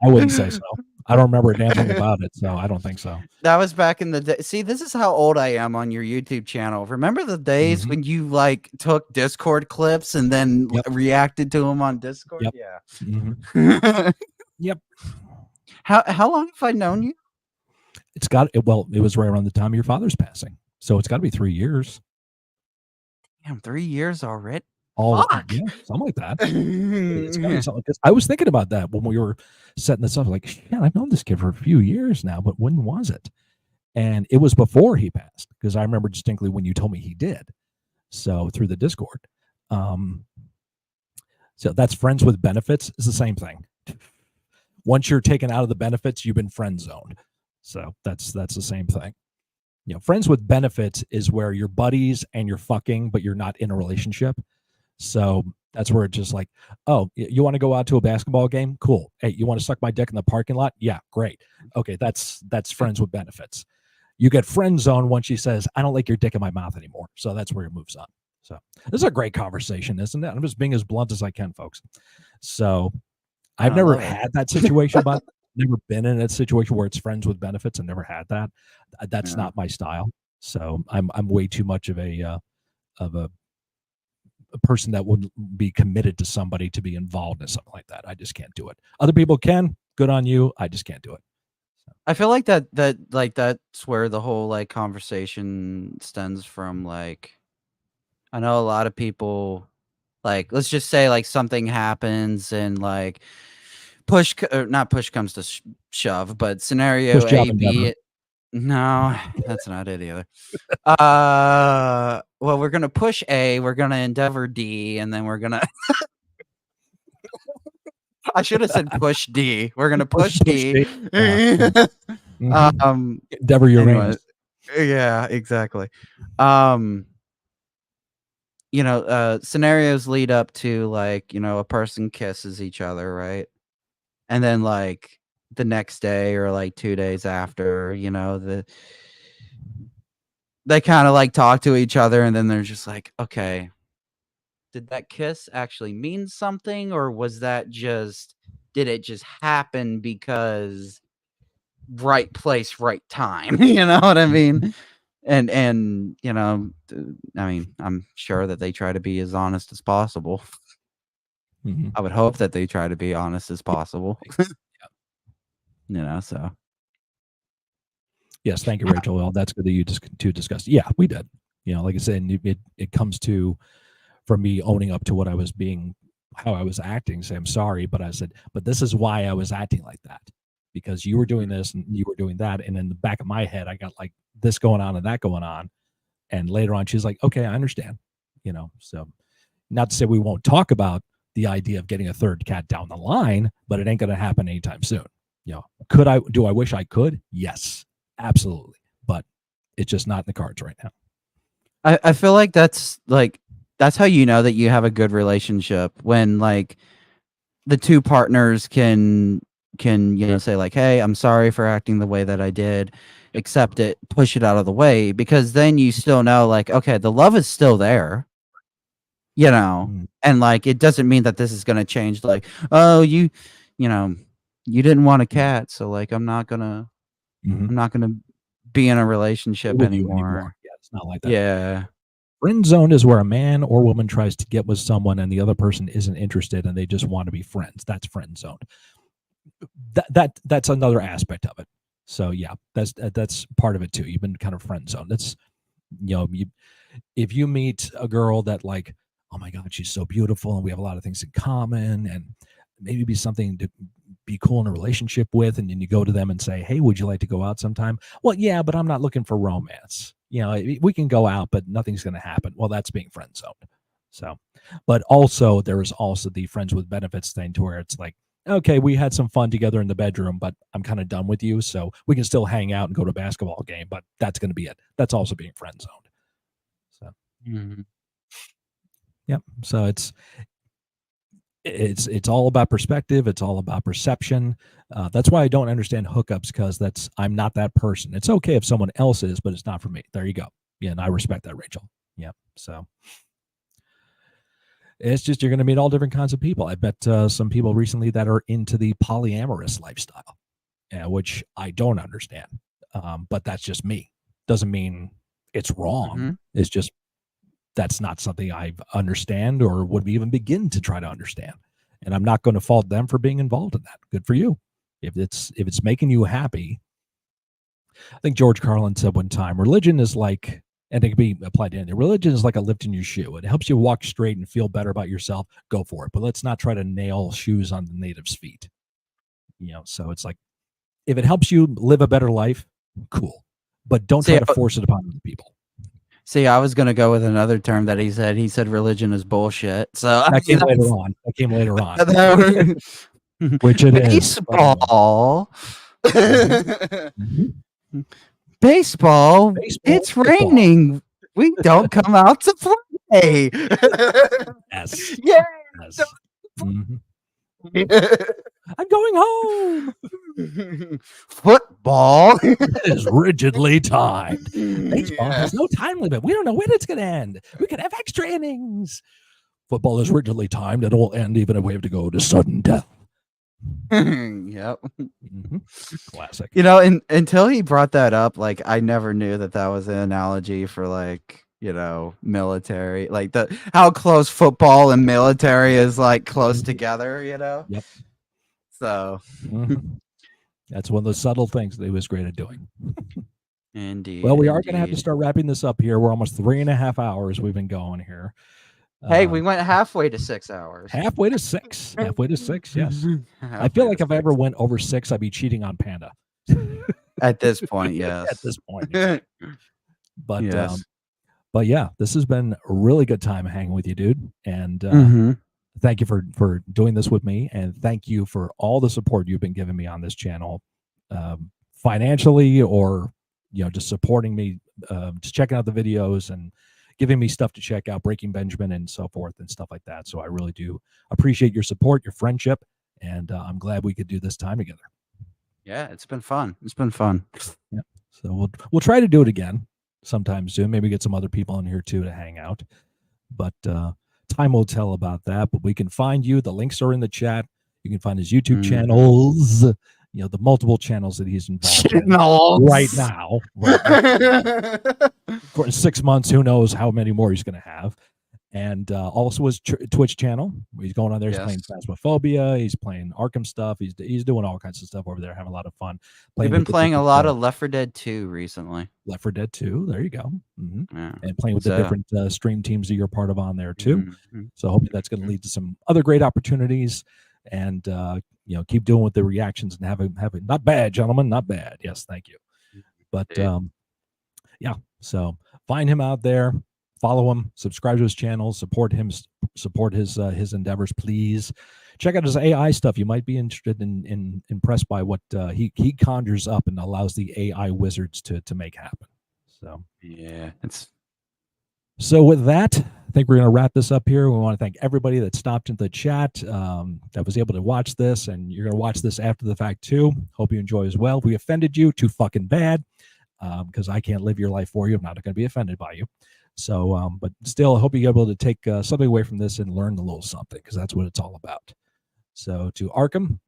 I wouldn't say so. I don't remember a damn thing about it, so I don't think so. That was back in the day. See, this is how old I am on your YouTube channel. Remember the days Mhm. when you like took Discord clips and then Yep. reacted to them on Discord? Yep. Yeah. Mhm. Yep. How long have I known you? It was right around the time of your father's passing. So it's got to be 3 years. Damn, 3 years already. Fuck. Yeah, something like that. It's got to be something. Because I was thinking about that when we were setting this up. Like, shit, I've known this kid for a few years now, but when was it? And it was before he passed, because I remember distinctly when you told me he did. So through the Discord. So that's friends with benefits. It's the same thing. Once you're taken out of the benefits, you've been friend zoned. So that's the same thing. Friends with benefits is where you're buddies and you're fucking, but you're not in a relationship. So that's where it's just like, oh, you want to go out to a basketball game? Cool. Hey, you want to suck my dick in the parking lot? Yeah, great. Okay, that's friends with benefits. You get friend zone once she says, I don't like your dick in my mouth anymore. So that's where it moves on. So this is a great conversation, isn't it? I'm just being as blunt as I can, folks. So I've never had that situation, but never been in a situation where it's friends with benefits. I've never had that. That's not my style. So I'm way too much of a person that would be committed to somebody to be involved in something like that. I just can't do it. Other people can. Good on you. I just can't do it. I feel like that's where the whole like conversation stems from. Like, I know a lot of people, like, let's just say like something happens and like not push comes to shove, but scenario Push job A, endeavor. B. No, that's not it either. Well, we're gonna push A, we're gonna endeavor D, and then we're gonna. I should have said push D. We're gonna push D. Endeavor Anyway, Uranus. yeah, exactly. Scenarios lead up to like, a person kisses each other, right? And then like the next day or like 2 days after, they kind of like talk to each other and then they're just like, okay, did that kiss actually mean something, or did it just happen because right place, right time? You know what I mean? And I mean, I'm sure that they try to be as honest as possible. I would hope that they try to be honest as possible. So. Yes, thank you, Rachel. Well, that's good that you just to discuss. Yeah, we did. Like I said, it comes to from me owning up to what I was being, how I was acting. Say I'm sorry, but I said, but this is why I was acting like that, because you were doing this and you were doing that, and in the back of my head, I got like this going on and that going on, and later on, she's like, okay, I understand. So not to say we won't talk about the idea of getting a third cat down the line, but it ain't going to happen anytime soon. Do I wish I could? Yes, absolutely. But it's just not in the cards right now. I feel like that's how you know that you have a good relationship, when like the two partners can say like, hey, I'm sorry for acting the way that I did, accept it, push it out of the way, because then you still know like, okay, the love is still there. And like it doesn't mean that this is going to change, like, oh, you didn't want a cat, so like I'm not gonna be in a relationship anymore. Yeah, it's not like that. Yeah. Friend zone is where a man or woman tries to get with someone and the other person isn't interested and they just want to be friends. That's friend zone. That's another aspect of it. So yeah, that's part of it too. You've been kind of friend zone. That's if you meet a girl that like, oh my God, she's so beautiful and we have a lot of things in common and maybe be something to be cool in a relationship with, and then you go to them and say, hey, would you like to go out sometime? Well, yeah, but I'm not looking for romance. We can go out, but nothing's going to happen. Well, that's being friend zoned. So, but also there is also the friends with benefits thing, to where it's like, okay, we had some fun together in the bedroom, but I'm kind of done with you, so we can still hang out and go to a basketball game, but that's going to be it. That's also being friend zoned. So, yep. So it's all about perspective. It's all about perception. That's why I don't understand hookups, because I'm not that person. It's okay if someone else is, but it's not for me. There you go. Yeah, and I respect that, Rachel. Yeah. So it's just, you're going to meet all different kinds of people. I bet some people recently that are into the polyamorous lifestyle, which I don't understand. But that's just me. Doesn't mean it's wrong. It's just, that's not something I understand or would even begin to try to understand. And I'm not going to fault them for being involved in that. Good for you. If it's making you happy. I think George Carlin said one time, religion is like, and it can be applied to anything, religion is like a lift in your shoe. It helps you walk straight and feel better about yourself. Go for it. But let's not try to nail shoes on the native's feet. So it's like, if it helps you live a better life, cool. But don't try to force it upon other people. See, I was going to go with another term that he said. He said religion is bullshit. So that came later on. Which it Baseball. Baseball. It's raining. We don't come out to play. Yes. Yeah. Yes. I'm going home. Football is rigidly timed. Baseball has no time limit. We don't know when it's going to end. We could have extra innings. Football is rigidly timed. It will end even if we have to go to sudden death. Yep. Classic. Until he brought that up, like I never knew that was an analogy for like, military, like how close football and military is like close together, Yep. So that's one of the subtle things that he was great at doing. Indeed. Well, we are going to have to start wrapping this up here. We're almost 3.5 hours we've been going here. Hey, we went halfway to 6 hours. Halfway to six. Yes. I feel like if I ever went over 6, I'd be cheating on Panda. At this point, yes. At this point. But yes. But yeah, this has been a really good time hanging with you, dude. And thank you for doing this with me, and thank you for all the support you've been giving me on this channel, financially or just supporting me, just checking out the videos and giving me stuff to check out, Breaking Benjamin and so forth and stuff like that. So I really do appreciate your support, your friendship, and I'm glad we could do this time together. Yeah, it's been fun. Yeah. So we'll try to do it again sometime soon. Maybe get some other people in here too to hang out. But time will tell about that. But we can find you. The links are in the chat. You can find his YouTube channels. The multiple channels that he's involved in right now. For 6 months, who knows how many more he's going to have. and also his Twitch channel. He's going on there. He's playing Yes. Phasmophobia. He's playing Arkham stuff. He's doing all kinds of stuff over there, having a lot of fun. We've been playing a lot of Left 4 Dead 2 recently. Left 4 Dead 2. There you go. Yeah. And playing with the different stream teams that you're part of on there too. So hopefully that's going to lead to some other great opportunities, and keep doing with the reactions and having not bad, gentlemen, not bad. Yes, thank you. But yeah, so find him out there, follow him, subscribe to his channel, support him, support his endeavors, please. Check out his AI stuff. You might be interested in impressed by what he conjures up and allows the AI wizards to make happen. So yeah, so with that, I think we're going to wrap this up here. We want to thank everybody that stopped into the chat, that was able to watch this, and you're going to watch this after the fact too. Hope you enjoy as well. If we offended you, too fucking bad, because I can't live your life for you. I'm not going to be offended by you. So, but still, I hope you're able to take something away from this and learn a little something, because that's what it's all about. So to Arkham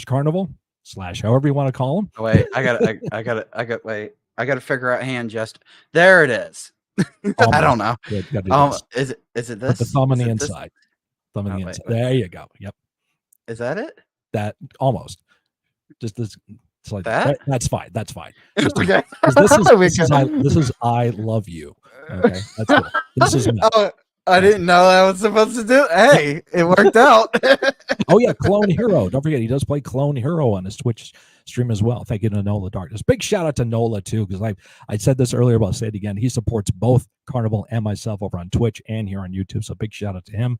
/ Carnival / however you want to call them. Oh, wait, I got to figure out hand gesture. There it is. I don't know. Good, is it this? Put the thumb on the This? inside. Thumb on the inside. Wait. There you go. Yep. Is that it? That almost. Just this. It's like that? That's fine. That's fine. Okay. This is I love you. Okay. That's good. This is me. Oh, I didn't know I was supposed to do. Hey, it worked out. Oh yeah, Clone Hero. Don't forget, he does play Clone Hero on his Twitch stream as well. Thank you to Nola Darkness. Big shout out to Nola too, because I said this earlier, but I'll say it again. He supports both Carnival and myself over on Twitch and here on YouTube. So big shout out to him.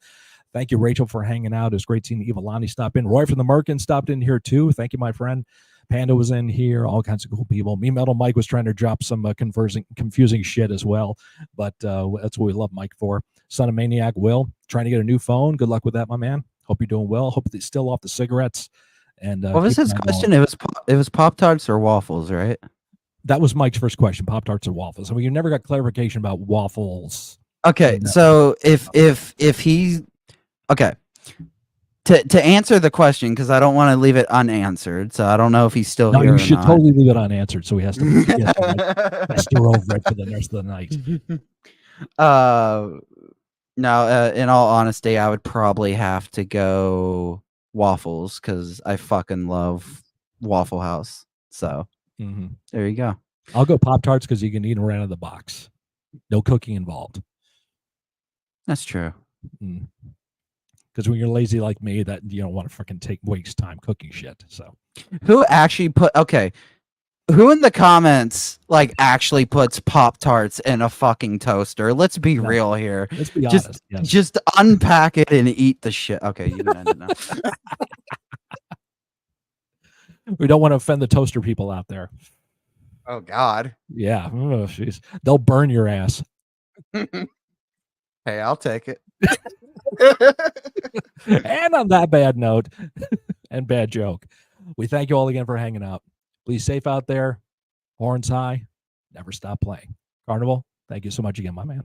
Thank you, Rachel, for hanging out. It was great seeing Ivalani stop in. Roy from the Merkin stopped in here too. Thank you, my friend. Panda was in here, all kinds of cool people. Me Metal Mike was trying to drop some confusing shit as well, but that's what we love Mike for. Son of Maniac Will, trying to get a new phone. Good luck with that, my man. Hope you're doing well. Hope he's still off the cigarettes. And what was his question? It was Pop-Tarts or waffles, right? That was Mike's first question, Pop-Tarts or waffles. I mean, you never got clarification about waffles. Okay, so if he, okay, to answer the question, because I don't want to leave it unanswered, so I don't know if he's still here. No, you should totally leave it unanswered, so he has to fester over it for the rest of the night. No, in all honesty, I would probably have to go waffles, because I fucking love Waffle House. So there you go. I'll go Pop-Tarts because you can eat them right out of the box. No cooking involved. That's true. Because when you're lazy like me, that you don't want to fucking waste time cooking shit. So who actually who in the comments actually puts Pop-Tarts in a fucking toaster? Let's be real here. Let's be honest. Just unpack it and eat the shit. Okay, you can end it now. We don't want to offend the toaster people out there. Oh God. Yeah. Oh, jeez. They'll burn your ass. Hey, I'll take it. And on that bad note and bad joke, we thank you all again for hanging out. Please safe out there. Horns high. Never stop playing. Carnival, thank you so much again, my man.